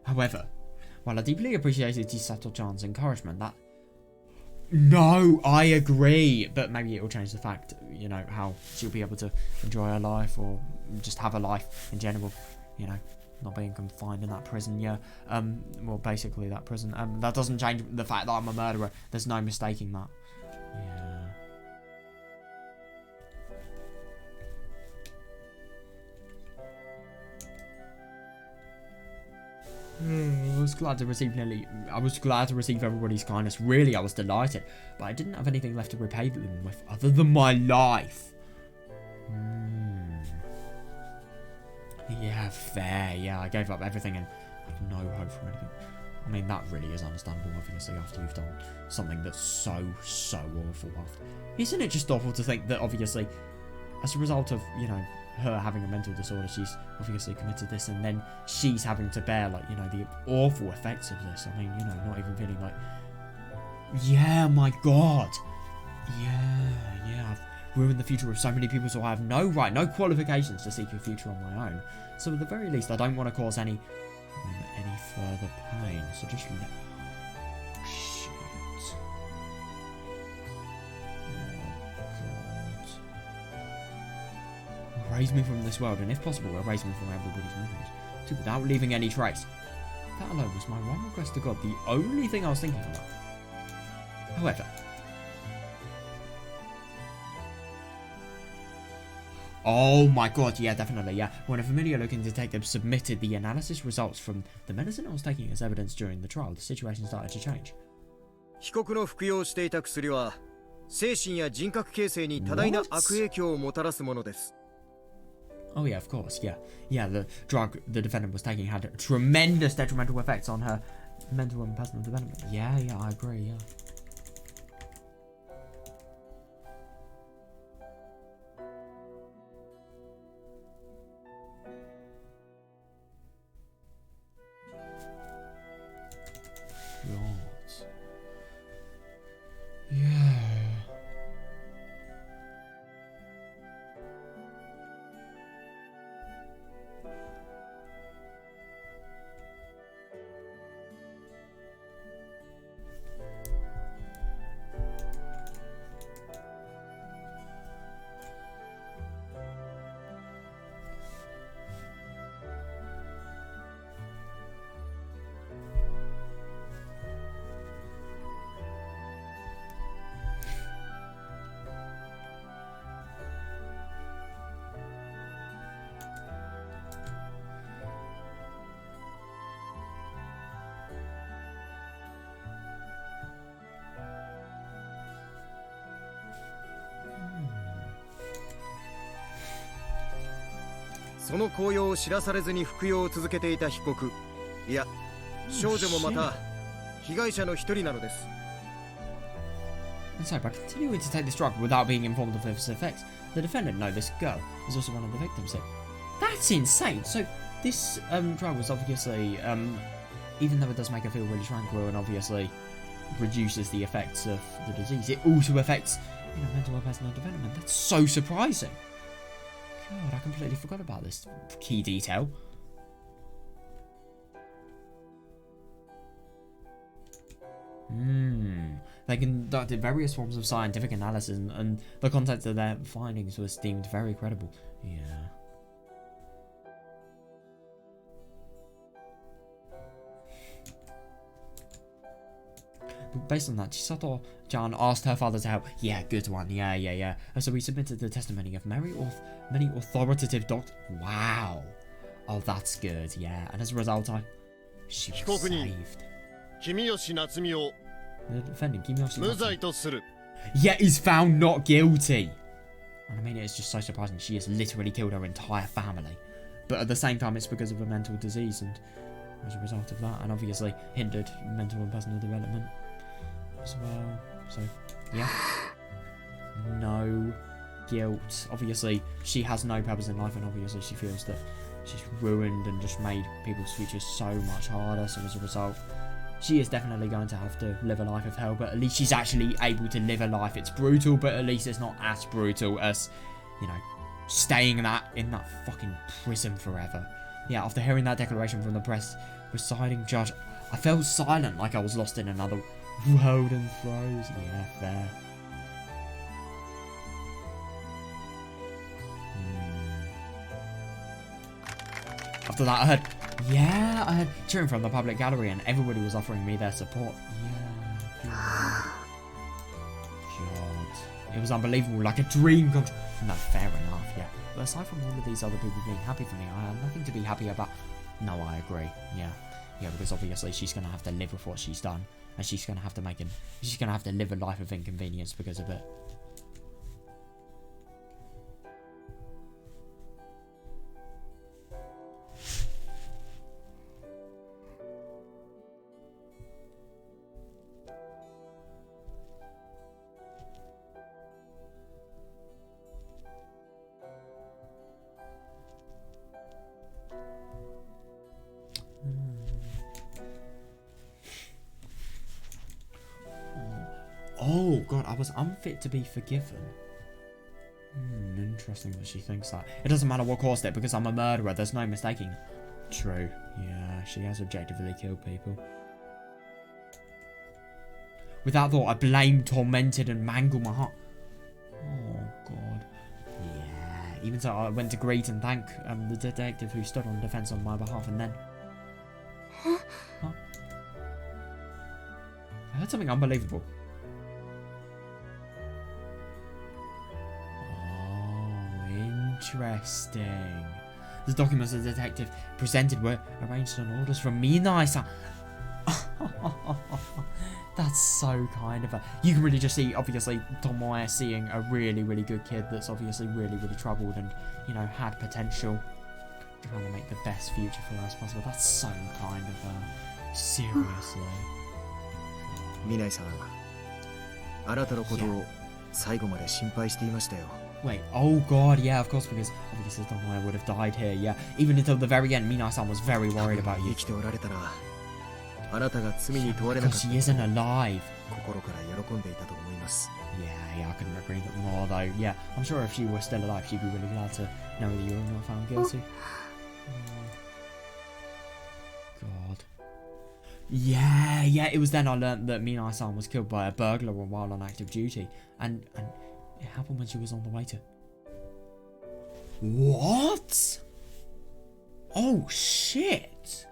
However, while I deeply appreciated Chisato-chan's encouragement, that... No, I agree, but maybe it will change the fact, you know, how she'll be able to enjoy her life or just have a life in general, you know, not being confined in that prison, yeah. Well, basically that prison. That doesn't change the fact that I'm a murderer. There's no mistaking that. Yeah. I was glad to receive everybody's kindness. Really, I was delighted. But I didn't have anything left to repay them with other than my life. Yeah, fair. Yeah, I gave up everything and had no hope for anything. I mean, that really is understandable, obviously, after you've done something that's so awful. Isn't it just awful to think that, obviously, as a result of, you know, her having a mental disorder, she's obviously committed this, and then she's having to bear, like, you know, the awful effects of this. I mean, you know, not even feeling like, yeah, my God, yeah, I've ruined the future of so many people, so I have no right, no qualifications to seek a future on my own. So at the very least, I don't want to cause any further pain. So just let... Shit. Erase me from this world, and if possible, erase me from everybody's memories, too, without leaving any trace. That alone was my one request to God, the only thing I was thinking about. However, oh my God, yeah, definitely, yeah. When a familiar-looking detective submitted the analysis results from the medicine I was taking as evidence during the trial, the situation started to change. 被告の服用していた薬は精神や人格形成に多大な悪影響をもたらすものです。 Oh yeah, of course, yeah. Yeah, the drug the defendant was taking had tremendous detrimental effects on her mental and personal development. Yeah, I agree, yeah. God. Yeah.その効用を知らされずに服用を続けていた被告、いや少女もまた被害者の一人なのです。 And so, by continuing to take this drug without being informed of its effects, the defendant, no, this girl, is also one of the victims here. That's insane! So, this drug was obviously, even though it does make her feel really tranquil and obviously reduces the effects of the disease, it also affects, you know, mental and personal development. That's so surprising. God, I completely forgot about this key detail. They conducted various forms of scientific analysis and the content of their findings was deemed very credible. Yeah. But based on that, Chisato-chan asked her father to help. Yeah, good one. Yeah. And so we submitted the testimony of many authoritative doctors. Wow. Oh, that's good. Yeah. And as a result, she was saved. Kimiyoshi Natsumi o The defendant, Kimiyoshi muzai Natsumi, to suru. yet is found not guilty. And I mean, it's just so surprising. She has literally killed her entire family. But at the same time, it's because of a mental disease and as a result of that, and obviously hindered mental and personal development as well. So, yeah. No guilt. Obviously, she has no purpose in life, and obviously she feels that she's ruined and just made people's futures so much harder. So as a result, she is definitely going to have to live a life of hell, but at least she's actually able to live a life. It's brutal, but at least it's not as brutal as, you know, staying in that fucking prison forever. Yeah, after hearing that declaration from the presiding judge, I felt silent, like I was lost in another world and froze. Yeah, fair. After that, I heard cheering from the public gallery, and everybody was offering me their support. Yeah, God. It was unbelievable, like a dream come true. No, fair enough, yeah. But aside from all of these other people being happy for me, I have nothing to be happy about. No, I agree. Yeah, because obviously she's gonna have to live with what she's done, and she's gonna have to live a life of inconvenience because of it. Oh god, I was unfit to be forgiven. Interesting that she thinks that. It doesn't matter what caused it because I'm a murderer, there's no mistaking. True, yeah, she has objectively killed people. With that thought, I blame, tormented and mangled my heart. Oh god. Yeah, even so I went to greet and thank the detective who stood on defense on my behalf, and then... Huh? I heard something unbelievable. Interesting. The documents the detective presented were arranged on orders from Minai-san. That's so kind of her. You can really just see, obviously, Tomoe seeing a really, really good kid that's obviously really, really troubled and, you know, had potential. Trying to make the best future for her as possible. That's so kind of her. Seriously. Minai-san, あなたのことを最後まで心配していましたよ。 Wait, oh god, yeah, of course, because obviously Tomoe would have died here, yeah. Even until the very end, Minai-san was very worried about you. Because she isn't alive. Yeah, I couldn't agree more though. Yeah, I'm sure if she were still alive, she'd be really glad to know that you were not found guilty. God. Yeah, it was then I learnt that Minai-san was killed by a burglar while on active duty. And it happened when she was on the way to... What? Oh, shit.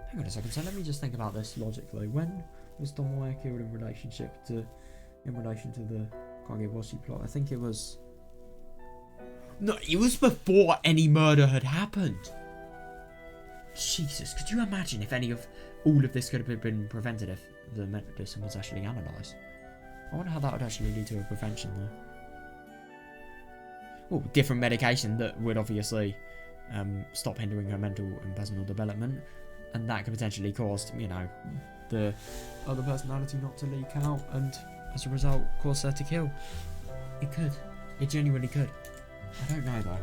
Hang on a second, so let me just think about this logically. When was Tomoe killed in relation to the Kageboshi plot? I think it was... No, it was before any murder had happened. Jesus, could you imagine if all of this could have been prevented if the medicine was actually analysed? I wonder how that would actually lead to a prevention though. Well, different medication that would obviously stop hindering her mental and personal development. and that could potentially cause, you know, the other personality not to leak out, and as a result, cause her to kill. It could. It genuinely could. I don't know though.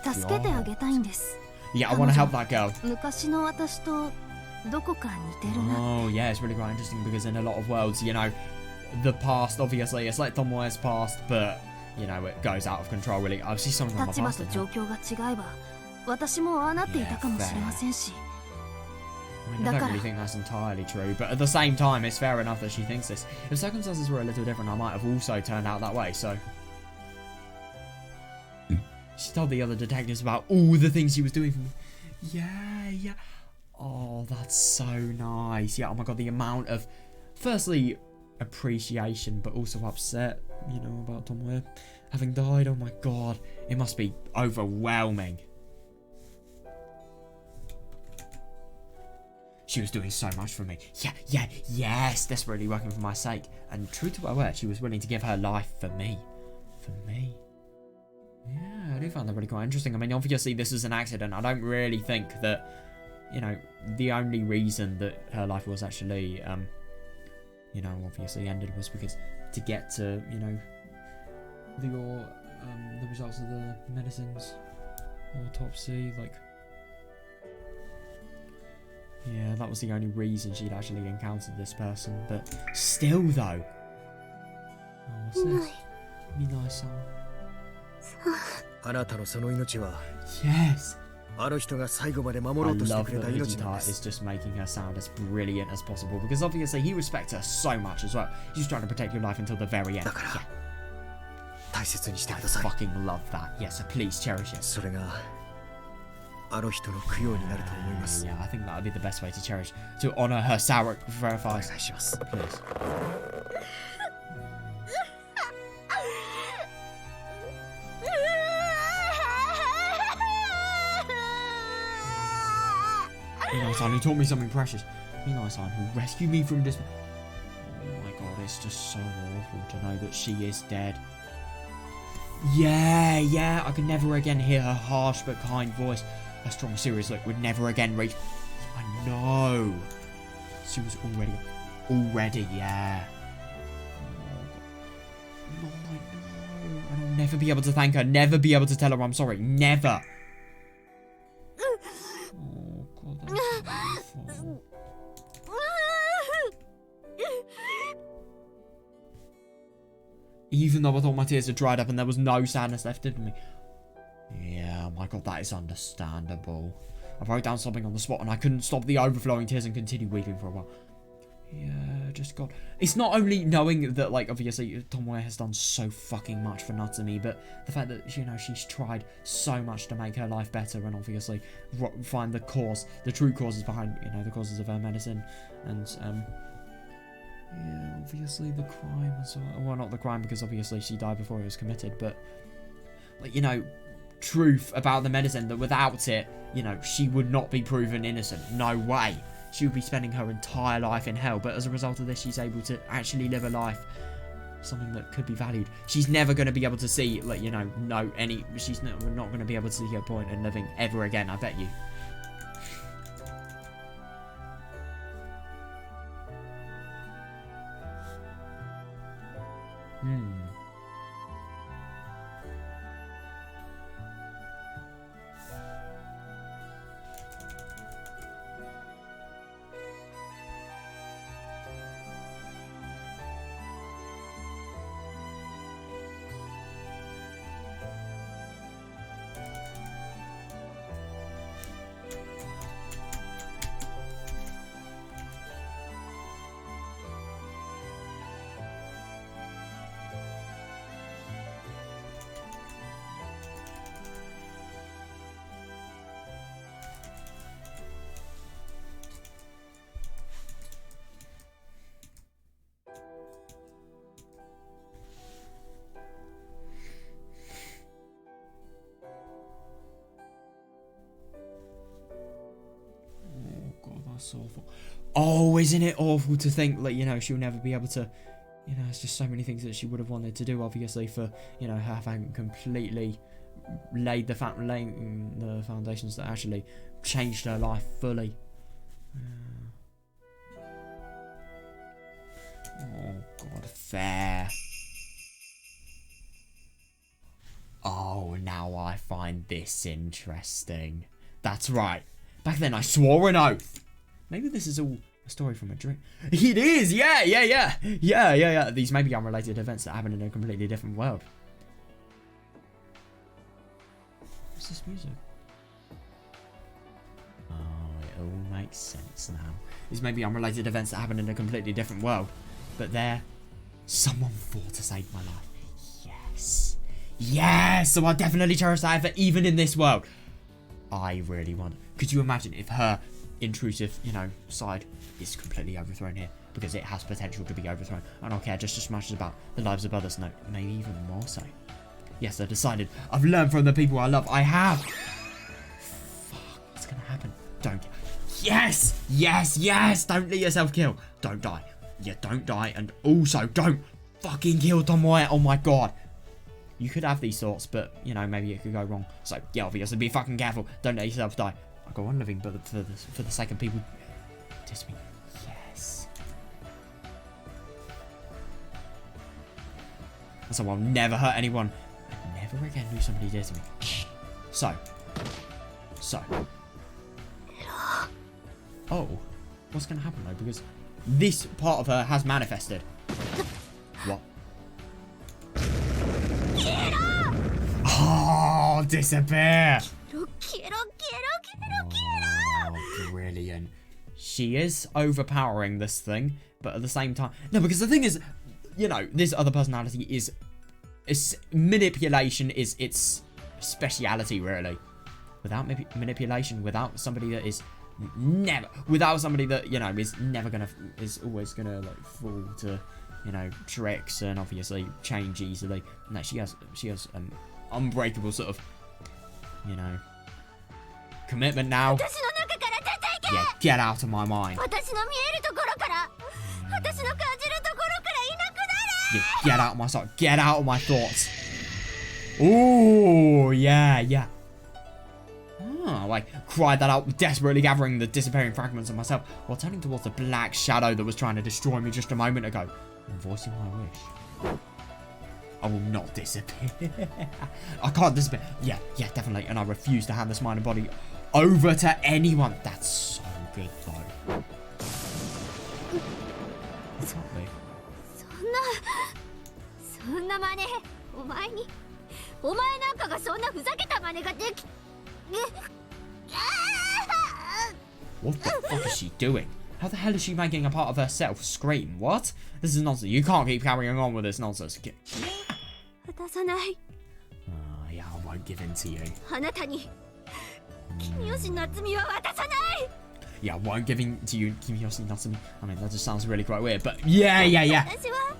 助けてあげたいんです。 Yeah, I want to help that girl. 昔の私とどこか似てるな。 Oh, yeah, it's really quite interesting because in a lot of worlds, you know, the past, obviously, it's like Tomoe's past, but, you know, it goes out of control, really. I've seen something on my 立場 past. と didn't 状 I? 況が違えば、私もああなっていたかもしれませんし。 I mean, I don't really think that's entirely true, but at the same time, it's fair enough that she thinks this. If circumstances were a little different, I might have also turned out that way, so... She told the other detectives about all the things she was doing for me. Yeah, yeah. Oh, that's so nice. Yeah, oh my god, the amount of... Firstly, appreciation, but also upset, you know, about Tomoe having died. Oh my god, it must be overwhelming. She was doing so much for me. Yeah, yes, desperately working for my sake. And true to her word, she was willing to give her life for me. For me. Yeah, I do find that really quite interesting. I mean, obviously this is an accident. I don't really think that, you know, the only reason that her life was actually, you know, obviously ended was because to get to, you know, the results of the medicines, autopsy, like... Yeah, that was the only reason she'd actually encountered this person, but still though. Oh, what's this? Minai-san. あなたのその命は Yes! あの人が最後まで守ろ I うとして love くれ that た命なん Vegeta で is す。 just making her sound as brilliant as possible, because obviously he respects her so much as well. He's trying to protect your life until the very end. だから Yeah, 大切にして I ください。 fucking love that. Yeah, so please cherish it. それがあの人の供養になると思います。 Yeah, I think that would be the best way to cherish, to honor herお sacrifice. 願いします。 Please. Minai-san, who taught me something precious. Minai-san, who rescued me from this. Oh my god, it's just so awful to know that she is dead. Yeah, I could never again hear her harsh but kind voice. Her strong, serious look would never again reach. I know. She was already, yeah. Oh, I know. And I'll never be able to thank her, never be able to tell her I'm sorry, never. Oh god, that's so awful. Even though I thought my tears had dried up and there was no sadness left in me. Yeah, my god, that is understandable. I wrote down something on the spot and I couldn't stop the overflowing tears and continued weeping for a while. Yeah, just God. It's not only knowing that, like, obviously Tomoe has done so fucking much for Natsumi, but the fact that, you know, she's tried so much to make her life better and obviously find the cause, the true causes behind, you know, the causes of her medicine. And, yeah, obviously the crime as well. Well, not the crime because obviously she died before it was committed, but, like, you know, truth about the medicine that without it, you know, she would not be proven innocent. No way. She would be spending her entire life in hell, but as a result of this, she's able to actually live a life, something that could be valued. She's never going to be able to see, like, you know, she's not going to be able to see her point in living ever again, I bet you. That's awful. Oh, isn't it awful to think, like, you know, she'll never be able to, you know, it's just so many things that she would have wanted to do, obviously, for, you know, her having completely laying the foundations that actually changed her life fully. Oh, God, fair. Oh, now I find this interesting. That's right. Back then I swore an oath. Maybe this is all a story from a dream. It is! Yeah. These may be unrelated events that happen in a completely different world. What's this music? Oh, it all makes sense now. These may be unrelated events that happen in a completely different world. But there, someone fought to save my life. Yes. Yes! So I'll definitely cherish that effort even in this world. I really want... Could you imagine if her intrusive, you know, side is completely overthrown here? Because it has potential to be overthrown. I don't care just as much about the lives of others. No, maybe even more so. Yes, I decided. I've learned from the people I love. I have. Fuck, what's gonna happen? Don't... Yes! Don't let yourself kill. Don't die. Yeah, don't die. And also, don't fucking kill Tomoe. Oh my God. You could have these thoughts, but, you know, maybe it could go wrong. So, yeah, obviously, be fucking careful. Don't let yourself die. I'll go on living, but for the sake of people... Diss me. Yes. And so I'll never hurt anyone. I'd never again do somebody dear to me. So. Oh. What's going to happen, though? Because this part of her has manifested. What? Oh, disappear! Oh, brilliant. She is overpowering this thing, but at the same time... No, because the thing is, you know, this other personality is... manipulation is its speciality, really. Without manipulation, without somebody that is never... Without somebody that, you know, is never gonna... Is always gonna, like, fall to, you know, tricks and obviously change easily. No, she has unbreakable sort of, you know, commitment now. Yeah, get out of my mind. Yeah, get out of my sight. Get out of my thoughts. Ooh, yeah. Oh, I cried that out, desperately gathering the disappearing fragments of myself while turning towards the black shadow that was trying to destroy me just a moment ago and voicing my wish. I will not disappear. I can't disappear. Yeah, definitely. And I refuse to hand this mind and body over to anyone. That's so good, though. What's up, babe? そんな真似お前なんかがそんなふざけた真似ができ What the fuck is she doing? How the hell is she making a part of herself scream? What? This is nonsense. You can't keep carrying on with this nonsense. 渡さない Yeah, I won't give in to you. あなたに君吉夏美は渡さない Yeah, I won't give in to you, Miotsukushi Natsumi. I mean, that just sounds really quite weird, but yeah. 私は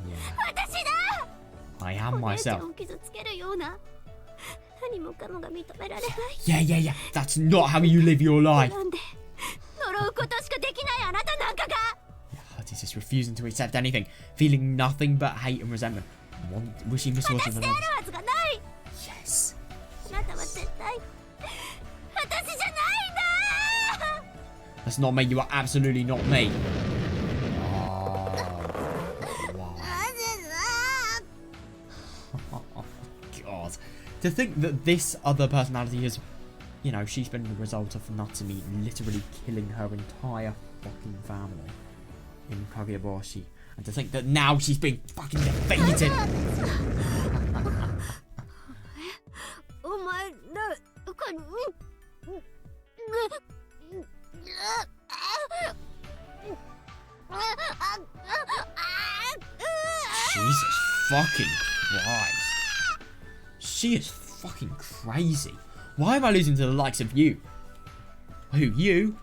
Yeah. 私だ I am お姉ちゃ myself. んを傷つけるような何もかもが認められない Yeah. That's not how you live your life. なんで呪うことしかできないあなたなんかが Yeah, he's just refusing to accept anything, feeling nothing but hate and resentment, wishing misfortune 私 on である others. はずがない Yes. あなたは絶対私じゃないんだ That's not me. You are absolutely not me. Oh, wow. Oh, God. To think that this other personality is, you know, she's been the result of Natsumi literally killing her entire fucking family in Higurashi. And to think that now she's being fucking defeated. お前らこに Jesus fucking Christ. She is fucking crazy. Why am I losing to the likes of you? Who, you?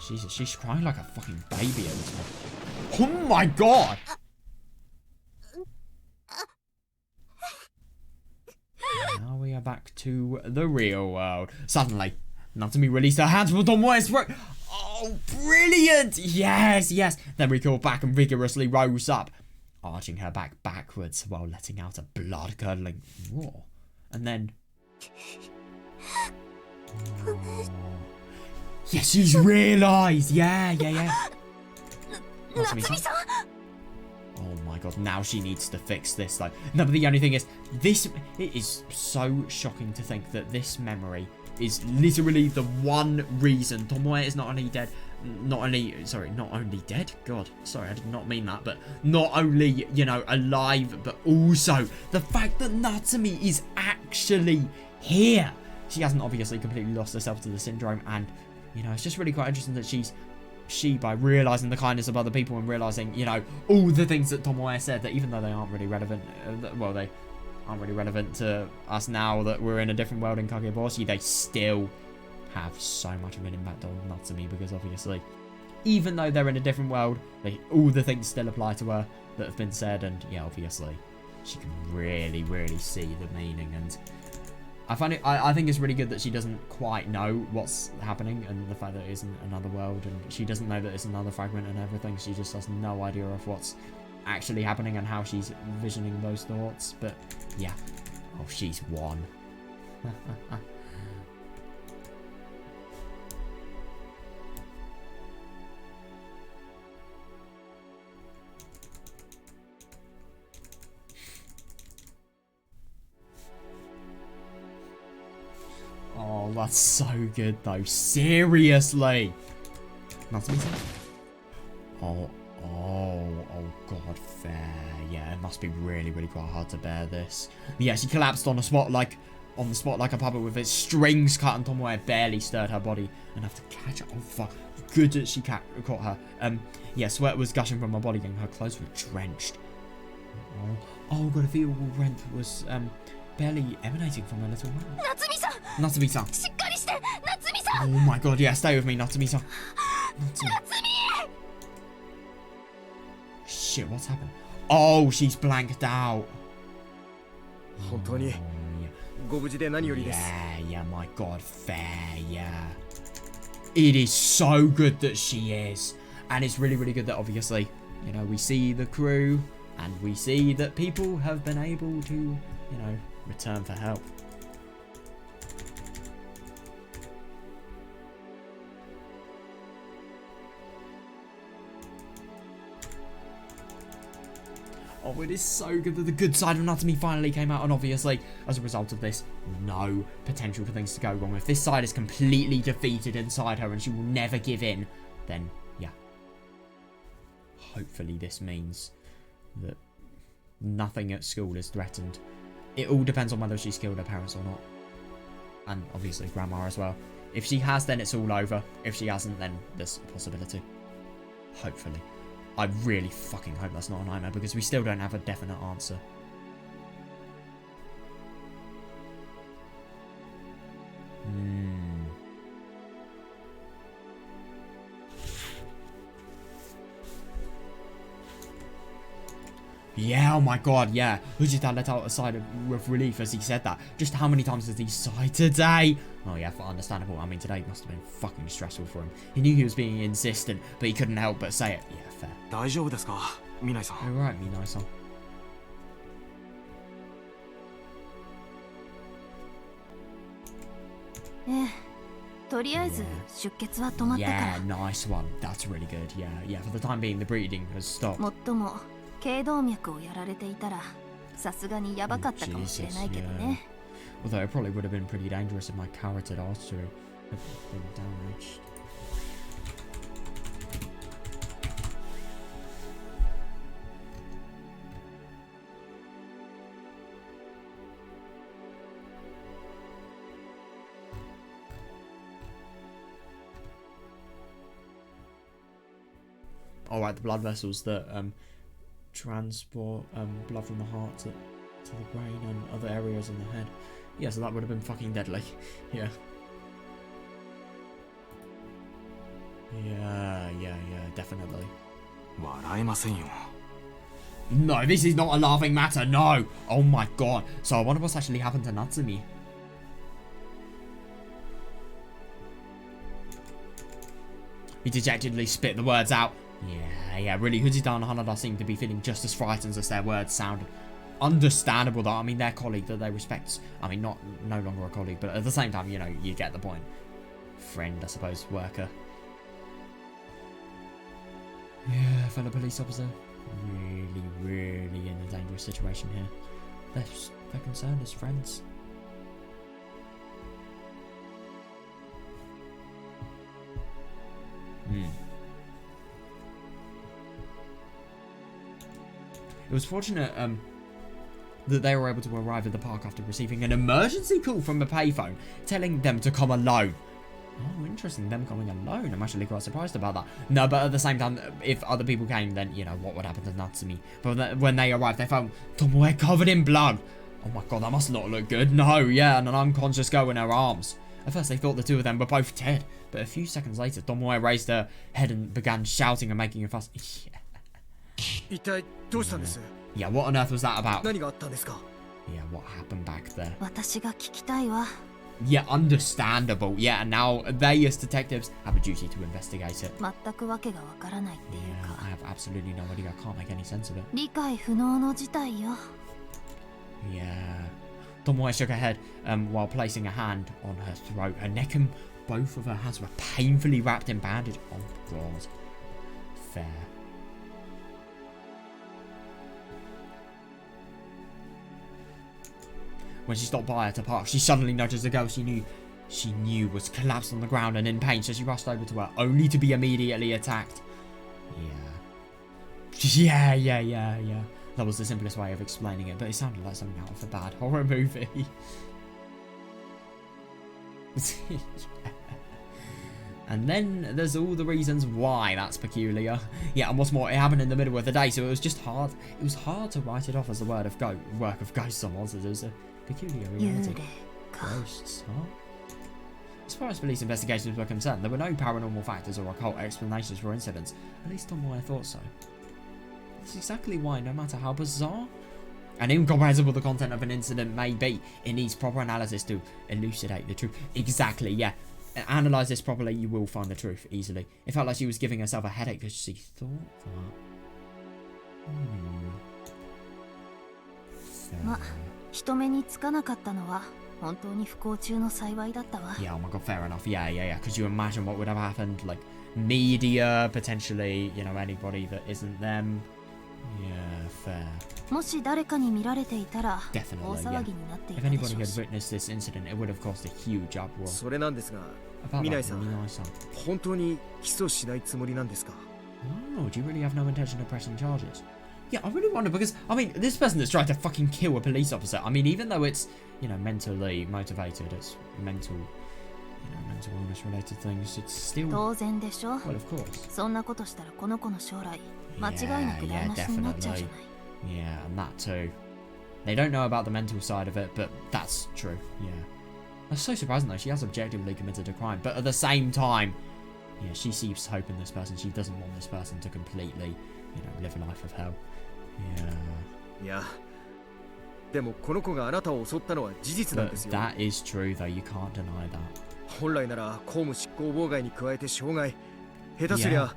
Jesus, she's crying like a fucking baby at this point. Oh my God! back to the real world. Suddenly, Natsumi released her hands from Tomoe's throat. Oh, brilliant! Yes, yes. Then we called back and vigorously rose up, arching her back backwards while letting out a blood-curdling roar. And then... Oh. Yes, she's realised. Yeah. Natsumi-san! Oh my god, now she needs to fix this though. No, but the only thing is, it is so shocking to think that this memory is literally the one reason Tomoe is not only dead, not only dead, god, sorry, I did not mean that, but not only, you know, alive, but also the fact that Natsumi is actually here. She hasn't obviously completely lost herself to the syndrome, and, you know, it's just really quite interesting that she, by realising the kindness of other people and realising, you know, all the things that Tomoe said, that even though they aren't really relevant, they aren't really relevant to us now that we're in a different world in Kageboshi, they still have so much of an impact on Natsumi, because obviously, even though they're in a different world, all the things still apply to her that have been said, and yeah, obviously, she can really, really see the meaning, and I think it's really good that she doesn't quite know what's happening, and the fact that it isn't another world, and she doesn't know that it's another fragment and everything. She just has no idea of what's actually happening and how she's visioning those thoughts. But yeah, oh, she's won. Oh, that's so good though. Seriously. Natsumi-san? Oh god, fair. Yeah, it must be really, really quite hard to bear this. Yeah, she collapsed on the spot like a puppet with its strings cut, and Tomoe barely stirred her body enough to catch her. Oh fuck. Good that she caught her. Yeah, sweat was gushing from her body and her clothes were drenched. Oh god, a feeble rent was barely emanating from her little mouth. Natsumi-san! Natsumi-san. しっかりして! Natsumi-san! Oh my god, yeah, stay with me, Natsumi-san. Natsumi! Shit, what's happened? Oh, she's blanked out. 本当にご無事で何よりです。 Yeah, my god, fair, yeah. It is so good that she is. And it's really, really good that obviously, you know, we see the crew and we see that people have been able to, you know, return for help. Oh, it is so good that the good side of Natsumi finally came out, and obviously, as a result of this, no potential for things to go wrong. If this side is completely defeated inside her and she will never give in, then, yeah. Hopefully this means that nothing at school is threatened. It all depends on whether she's killed her parents or not. And obviously Grandma as well. If she has, then it's all over. If she hasn't, then there's a possibility. Hopefully. I really fucking hope that's not a nightmare, because we still don't have a definite answer. Yeah, oh my god, yeah. Fujita let out a sigh of relief as he said that. Just how many times has he sighed today? Oh yeah, understandable. I mean, today must have been fucking stressful for him. He knew he was being insistent, but he couldn't help but say it. Yeah, fair. 大丈夫ですか、Minai-san? Alright, Minai-san. とりあえず出血は止まったから。 Yeah, nice one. That's really good. Yeah, for the time being, the bleeding has stopped. もっとも頸動脈をやられていたらさすがにやばかったかもしれないけどね。 Although it probably would have been pretty dangerous if my carotid artery had been damaged. Alright, the blood vessels that transport blood from the heart to the brain and other areas in the head. Yeah, so that would have been fucking deadly. Yeah. Yeah, definitely. 笑えませんよ。 No, this is not a laughing matter, no! Oh my god. So I wonder what's actually happened to Natsumi. He dejectedly spit the words out. Yeah, really, Hujita and Hanada seem to be feeling just as frightened as their words sounded. Understandable though, I mean, their colleague that they respect, I mean, no longer a colleague, but at the same time, you know, you get the point. Friend, I suppose, worker. Yeah, fellow police officer. Really in a dangerous situation here. They're concerned as friends. It was fortunate that they were able to arrive at the park after receiving an emergency call from a payphone telling them to come alone. Oh, interesting, them coming alone. I'm actually quite surprised about that. No, but at the same time, if other people came, then, you know, what would happen to Natsumi? But when they arrived, they found Tomoe covered in blood. Oh my god, that must not look good. No, yeah, and an unconscious girl in her arms. At first, they thought the two of them were both dead. But a few seconds later, Tomoe raised her head and began shouting and making a fuss. Yeah, what on earth was that about? Yeah, what happened back there? 私が聞きたいわ。 Yeah, understandable. Yeah, and now they as detectives have a duty to investigate it. 全くわけがわからないっていう Yeah, I か。 have absolutely no idea. I can't make any sense of it. 理解不能の事態よ。 Yeah. Tomoe shook her head while placing a hand on her throat. Her neck and both of her hands were painfully wrapped in bandage. Oh, God. Fair. When she stopped by her to park, she suddenly noticed the girl she knew was collapsed on the ground and in pain, so she rushed over to her, only to be immediately attacked. Yeah. That was the simplest way of explaining it, but it sounded like something out of a bad horror movie. And then there's all the reasons why that's peculiar. Yeah, and what's more, it happened in the middle of the day, so it was just hard. It was hard to write it off as a work of ghosts or monsters. It was a peculiar reality. Ghosts, huh? As far as police investigations were concerned, there were no paranormal factors or occult explanations for incidents. At least on why I thought so. That's exactly why, no matter how bizarre and incomprehensible the content of an incident may be, it needs proper analysis to elucidate the truth. Exactly, yeah. Analyse this properly, you will find the truth easily. It felt like she was giving herself a headache because she thought that. ま、人目につかなかったのは本当に不幸中の幸いだったわ。 Yeah, oh my god, fair enough. Yeah. Could you imagine what would have happened? Like, media, potentially, you know, anybody that isn't them. Yeah, fair. もし誰かに見られていたら大 Definitely, 騒 yeah. ぎになってい If たで anybody しょう had し。 witnessed this incident, it would have caused a huge uproar. それなんですが、 About ミナ that, イさん、 Minai-san. 本当に起訴しないつもりなんですか？ Oh, do you really have no intention of pressing charges? Yeah, I really wonder because, I mean, this person that's tried to fucking kill a police officer, I mean, even though it's, you know, mentally motivated, it's mental, you know, mental illness related things, it's still, 当然でしょ。 well, of course. そんなことしたらこの子の将来間違いなく台無しになっちゃうじゃない。 Yeah, and that too. They don't know about the mental side of it, but that's true, yeah. That's so surprising though, she has objectively committed a crime, but at the same time, yeah, she sees hope in this person. She doesn't want this person to completely, you know, live a life of hell. Yeah. いや、でもこの子があなたを襲ったのは事実なん But ですよ。 that is true though, you can't deny that. 本来なら公務執行妨害に加えて傷害、下手すりゃ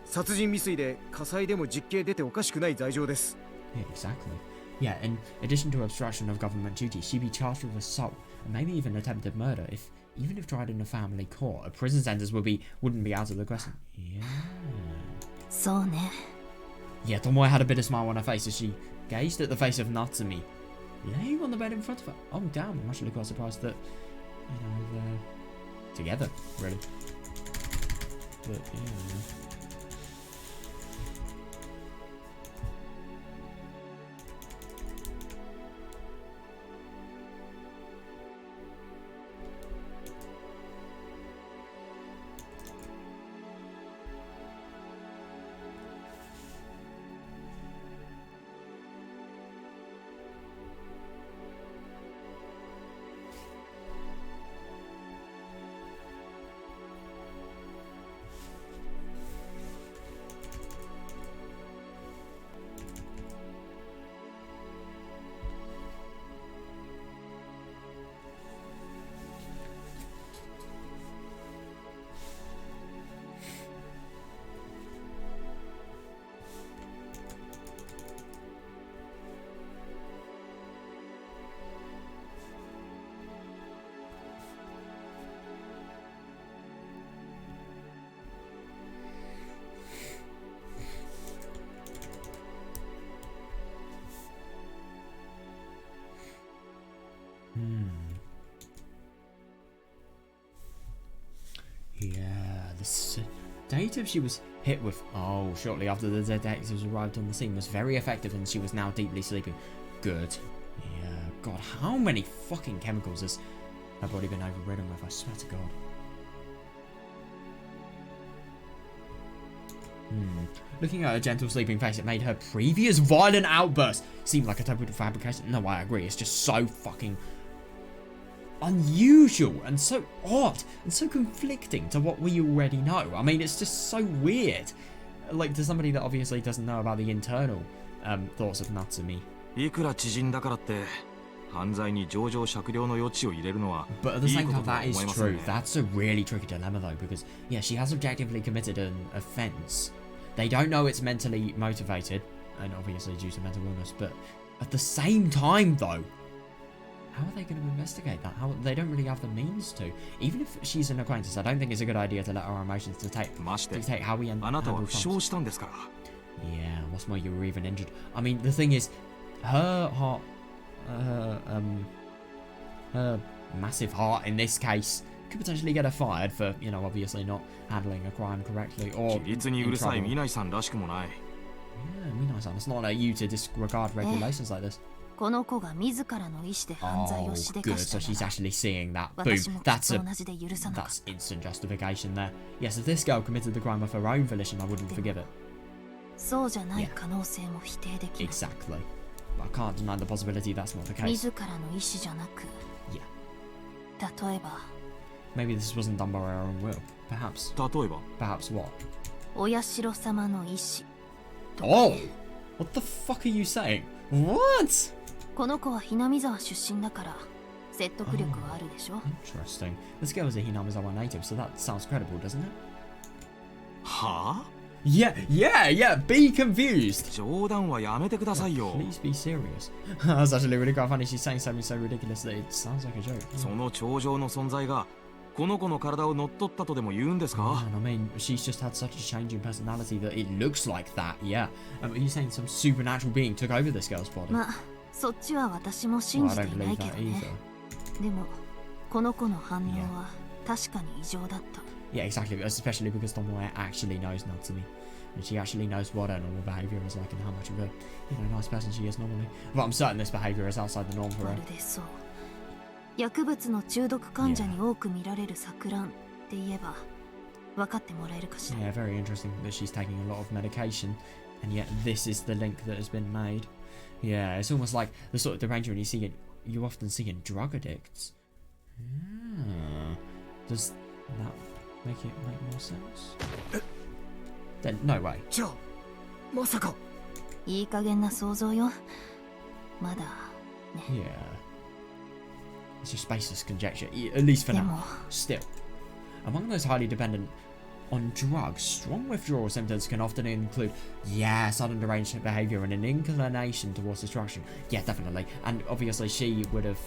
殺人未遂で火災でも実刑出ておかしくない罪状です。 Yeah, exactly. Yeah, in addition to obstruction of government duty, she'd be charged with assault and maybe even attempted murder even if tried in a family court. A prison sentence wouldn't be out of the question. Yeah. そうね。 Yeah, Tomoe had a bitter smile on her face as she gazed at the face of Natsumi, laying on the bed in front of her. Oh damn, I'm actually quite surprised that, you know, they're together, really. But yeah. sedative she was hit with, shortly after the detectives arrived on the scene was very effective and she was now deeply sleeping. Good. Yeah, God, how many fucking chemicals has her body been overridden with? I swear to God. Looking at her gentle sleeping face, it made her previous violent outburst seem like a total fabrication. No, I agree. It's just so fucking unusual and so odd and so conflicting to what we already know. I mean, it's just so weird. Like, to somebody that obviously doesn't know about the internal thoughts of Natsumi. いくら知人だからって犯罪に情状酌量の余地を入れるのは But at the いい same こと time, とは that is 思いません true. ね。 That's a really tricky dilemma, though, because, yeah, she has objectively committed an offence. They don't know it's mentally motivated, and obviously due to mental illness, but at the same time, though, how are they going to investigate that? They don't really have the means to. Even if she's an acquaintance, I don't think it's a good idea to let our emotions dictate まして how we あなたは handle 負傷 things. したんですから。 Yeah, what's more, you were even injured. I mean, the thing is, her heart, her massive heart in this case could potentially get her fired for, you know, obviously not handling a crime correctly or 規律にう in るさい trouble. 南井さんらしくもない。 Yeah, Minai-san, it's not like you to disregard regulations like this. この子が自らの意思で犯罪をしで good. かした So she's なら actually seeing that. 私 Boom. もきっ That's と同じで許さなかっ that's instant justification there. Yes, if this girl committed the crime of her own volition, I wouldn't forgive it. たそうじゃない可能性も否定できない Exactly. I can't deny the possibility that's not the case. 自らの意思じゃなく Yeah. 例えば Maybe this wasn't done by her own will. Perhaps. 例えば Perhaps what? お社様の意思 Oh! What the fuck are you saying? What? この子はひなみ沢出身だから説得力はあるでしょ Interesting. This girl is a Hinamizawa native, so that sounds credible, doesn't it? は Yeah. Be confused. ぁ冗談はやめてくださいよ。 Please be serious. That's actually really quite funny. She's saying something so ridiculous that it sounds like a joke. その頂上の存在がこの子の体を乗っ取ったとでも言うんですか Man, I mean, she's just had such a change in personality that it looks like that, yeah. Are you saying some supernatural being took over this girl's body? まあそっちは私も Well, 信 I じて don't いな believe いけ that どね either. でもこの子の反応は確かに異常だった Yeah, exactly. Especially because Tomoe actually knows Natsumi. And she actually knows what her normal behaviour is like and how much of a, you know, nice person she is normally. But I'm certain this behaviour is outside the norm for ま her. るでそう薬物の中毒患者に多く見られる錯乱って言えば分かってもらえるかしら Yeah, very interesting that she's taking a lot of medication, and yet this is the link that has been made. Yeah, it's almost like the sort of derangement you often see in drug addicts. Does that make more sense? Then no way. じゃあまさかいい加減な想像よまだ Yeah. It's just baseless conjecture, at least for で now. も Still, among those highly dependent on drugs, strong withdrawal symptoms can often include, sudden deranged behaviour and an inclination towards destruction. Yeah, definitely. And obviously she would have,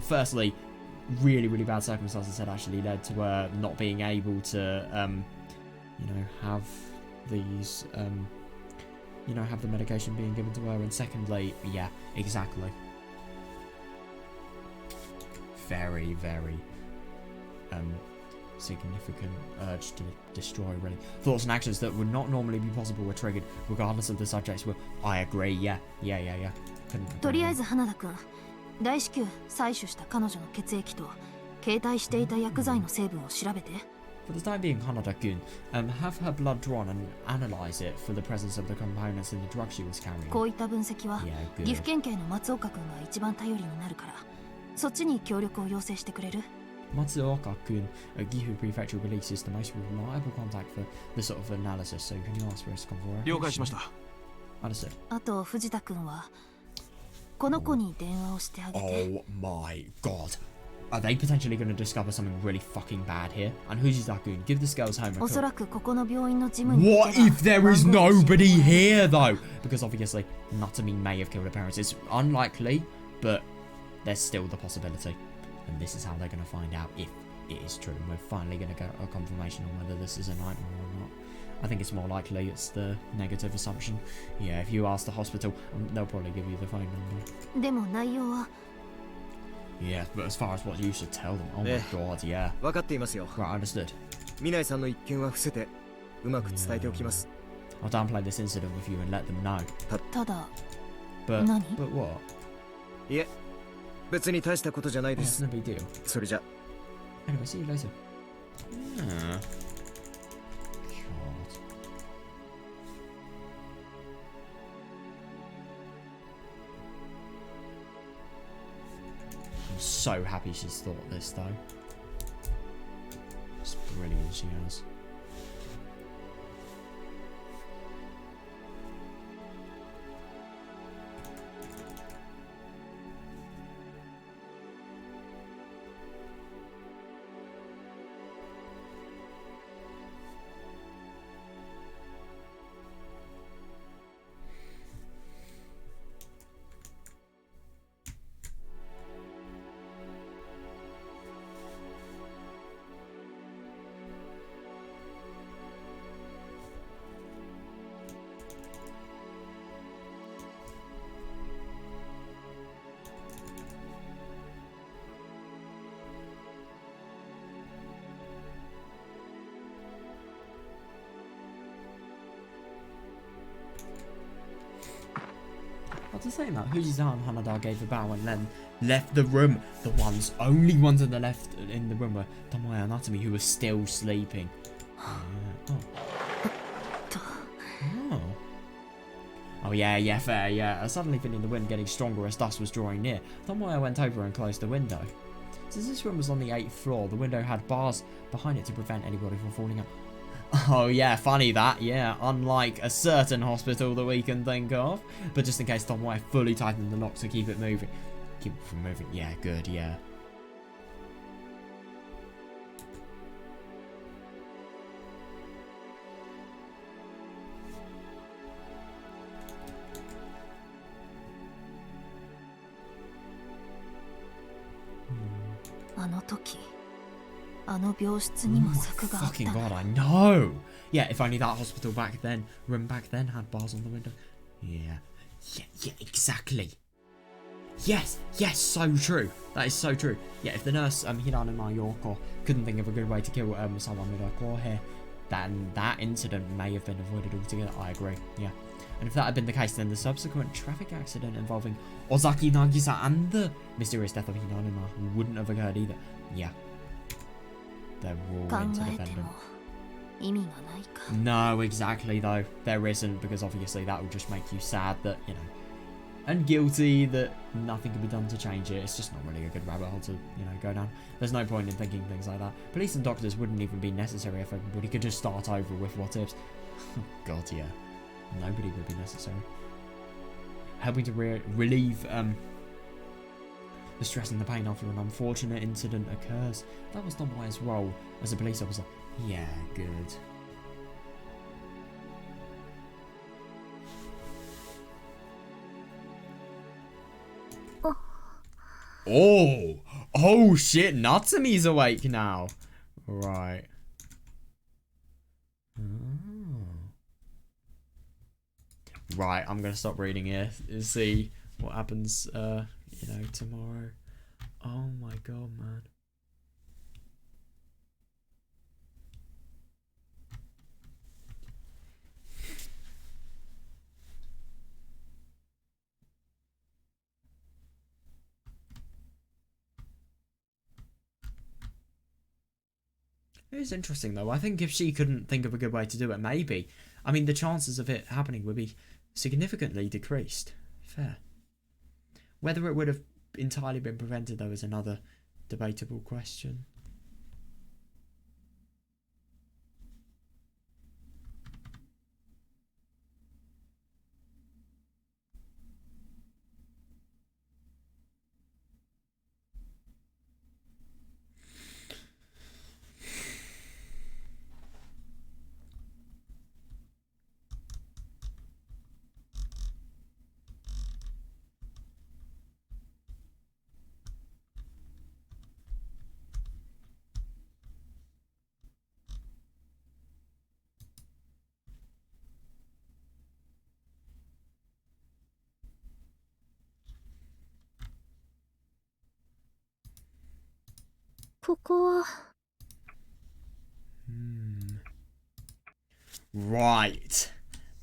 firstly, really, really bad circumstances had actually led to her not being able to, have these, have the medication being given to her. And secondly, yeah, exactly. Very, very, significant urge to destroy, really. Thoughts and actions that would not normally be possible were triggered, regardless of the subject's will. I agree, yeah. Couldn't とりあえず花田くん大至急採取した彼女の血液と携帯していた薬剤の成分を調べて For the time being, Hanada-kun, have her blood drawn and analyze it for the presence of the components in the drug she was carrying. こういった分析は Yeah, good. 岐阜県警の松岡くんが一番頼りになるからそっちに協力を要請してくれる Matsuoka-kun, Gifu Prefectural Police is the most reliable contact for this sort of analysis, so can you ask for us to come for 了解しました Understood. あと藤田くんはこの子に電話をしてあげて Oh my god. Are they potentially going to discover something really fucking bad here? And Hujita-kun, give this girl's home a おそ call. らくここの病院の事務に What 行けば if there is 番号を教えて nobody もらえる here though? Because obviously Natsumi may have killed her parents. It's unlikely, but there's still the possibility. And this is how they're going to find out if it is true. And we're finally going to get a confirmation on whether this is a nightmare or not. I think it's more likely it's the negative assumption. Yeah, if you ask the hospital, they'll probably give you the phone number. でも内容は Yeah, but as far as what you should tell them, oh my Eh. god, yeah. 分かっていますよ Right, understood. 南井さんの一件は伏せてうまく伝えておきます。 I'll downplay this incident with you and let them know. ただ But 何 but what? いえ、別に大したことじゃないで That's す。 no big deal. それじゃ。 Anyway, see you later. God. I'm so happy she's thought this though. It's brilliant she has. After saying that, Fujisan and Hanada gave a bow and then left the room. The only ones on the left in the room were Tomoya and Natsumi, who were still sleeping. Oh yeah, fair, yeah. Suddenly feeling the wind getting stronger as dusk was drawing near, Tomoya went over and closed the window. Since this room was on the 8th floor, the window had bars behind it to prevent anybody from falling out. Oh yeah, funny that, yeah, unlike a certain hospital that we can think of. But just in case, Tomoya fully tightened the lock to keep it moving. Keep it from moving, yeah, good, yeah. Fucking god, I know! Yeah, if only that hospital room back then had bars on the window. Yeah, exactly. Yes, so true. That is so true. Yeah, if the nurse, Hiranuma Yoko, couldn't think of a good way to kill someone with her claw here, then that incident may have been avoided altogether. I agree, yeah. And if that had been the case, then the subsequent traffic accident involving Ozaki Nagisa and the mysterious death of Hiranuma wouldn't have occurred either. Yeah. They're all interdependent. No, exactly though. There isn't, because obviously that would just make you sad that, and guilty that nothing can be done to change it. It's just not really a good rabbit hole to, go down. There's no point in thinking things like that. Police and doctors wouldn't even be necessary if everybody could just start over with what ifs. God, yeah. Nobody would be necessary. Helping to relieve the stress and the pain after an unfortunate incident occurs. That was Tomoya's role as a police officer. Yeah, good. Oh shit, Natsumi's awake now. Right. Right, I'm gonna stop reading here and see what happens tomorrow. Oh my god, man. It is interesting though. I think if she couldn't think of a good way to do it, maybe. I mean, the chances of it happening would be significantly decreased. Fair. Whether it would have entirely been prevented though is another debatable question. Right.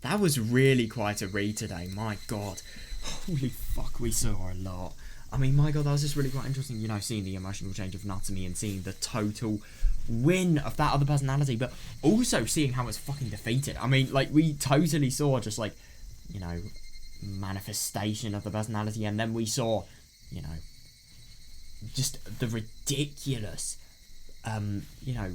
That was really quite a read today. My God. Holy fuck, we saw a lot. I mean, my God, that was just really quite interesting, you know, seeing the emotional change of Natsumi and seeing the total win of that other personality, but also seeing how it's fucking defeated. I mean, like, we totally saw just, like, you know, manifestation of the personality, and then we saw, you know, just the ridiculous, you know,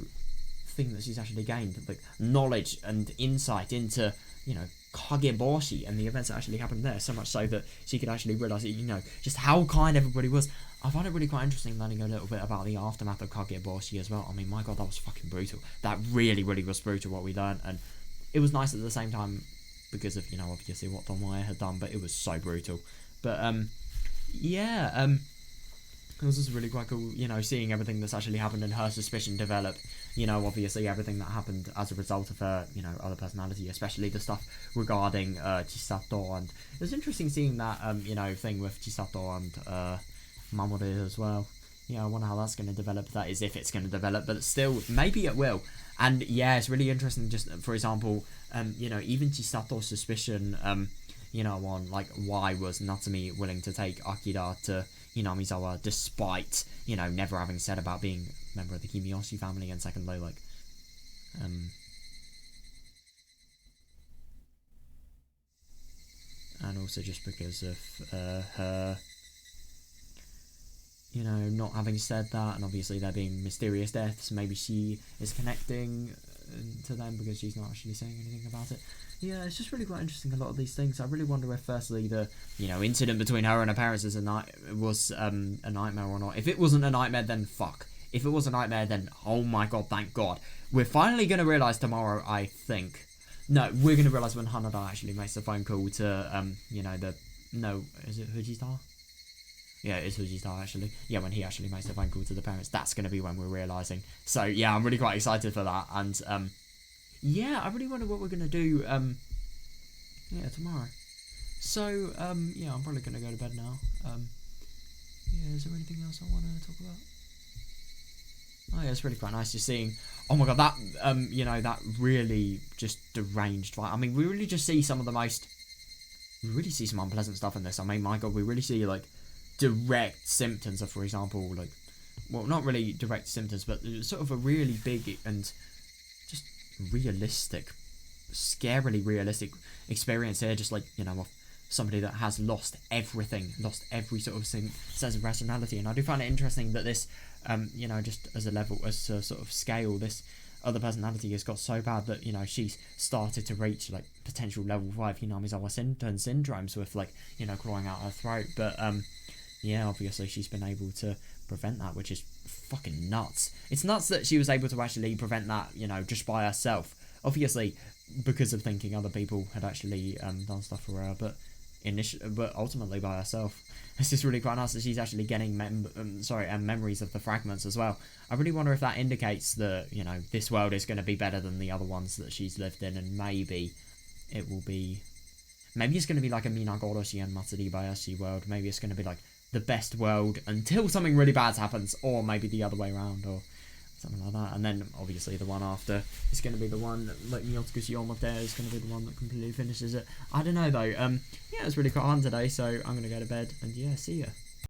thing that she's actually gained, like, knowledge and insight into, you know, Kageboshi and the events that actually happened there, so much so that she could actually realise, you know, just how kind everybody was. I find it really quite interesting learning a little bit about the aftermath of Kageboshi as well. I mean, my God, that was fucking brutal. That really, really was brutal, what we learned, and it was nice at the same time because of, you know, obviously what Tomoe had done, but it was so brutal. But, yeah, it was just really quite cool, you know, seeing everything that's actually happened and her suspicion develop. You know, obviously everything that happened as a result of her, you know, other personality, especially the stuff regarding Chisato. And it was interesting seeing that, you know, thing with Chisato and Mamoru as well. Yeah, I wonder how that's going to develop. That is, if it's going to develop, but still, maybe it will. And yeah, it's really interesting. Just for example, you know, even Chisato's suspicion, you know, on like why was Natsumi willing to take Akira to Hinamizawa despite, you know, never having said about being a member of the Kimiyoshi family, and secondly, like, and also just because of her, you know, not having said that, and obviously there being mysterious deaths, maybe she is connecting to them because she's not actually saying anything about it. Yeah, it's just really quite interesting, a lot of these things. I really wonder if, firstly, the, you know, incident between her and her parents was a nightmare or not. If it wasn't a nightmare, then fuck. If it was a nightmare, then oh my God, thank God. We're finally going to realise tomorrow, I think. No, we're going to realise when Hanada actually makes the phone call to, you know, is it Fujita? Yeah, it is Fujita, actually. Yeah, when he actually makes the phone call to the parents, that's going to be when we're realising. So, yeah, I'm really quite excited for that. And, yeah, I really wonder what we're going to do, yeah, tomorrow. So, yeah, I'm probably going to go to bed now. Yeah, is there anything else I want to talk about? Oh, yeah, it's really quite nice just seeing, oh my God, that, you know, that really just deranged fight. I mean, we really just see some of the most, we really see some unpleasant stuff in this. I mean, my God, we really see, like, direct symptoms of, for example, like, well, not really direct symptoms, but sort of a really big and just realistic, scarily realistic experience here, just like, you know, of somebody that has lost everything, lost every sort of sense of rationality. And I do find it interesting that this, you know, just as a level, as a sort of scale, this other personality has got so bad that, you know, she's started to reach, like, potential level 5 Hinamizawa syndromes with, like, you know, clawing out her throat. But, yeah, obviously she's been able to prevent that, which is fucking nuts. It's nuts that she was able to actually prevent that, you know, just by herself. Obviously, because of thinking other people had actually done stuff for her, but ultimately by herself. It's just really quite nice that she's actually getting memories of the fragments as well. I really wonder if that indicates that, you know, this world is going to be better than the other ones that she's lived in, and maybe it will be, maybe it's going to be like a Minagoroshi and Matsuri Bayashi world. Maybe it's going to be like the best world until something really bad happens, or maybe the other way around, or something like that. And then obviously the one after is going to be the one that, like, Miotsukushi Ura there is going to be the one that completely finishes it. I don't know though. Yeah, it's really quite fun today, so I'm going to go to bed, and yeah, see ya.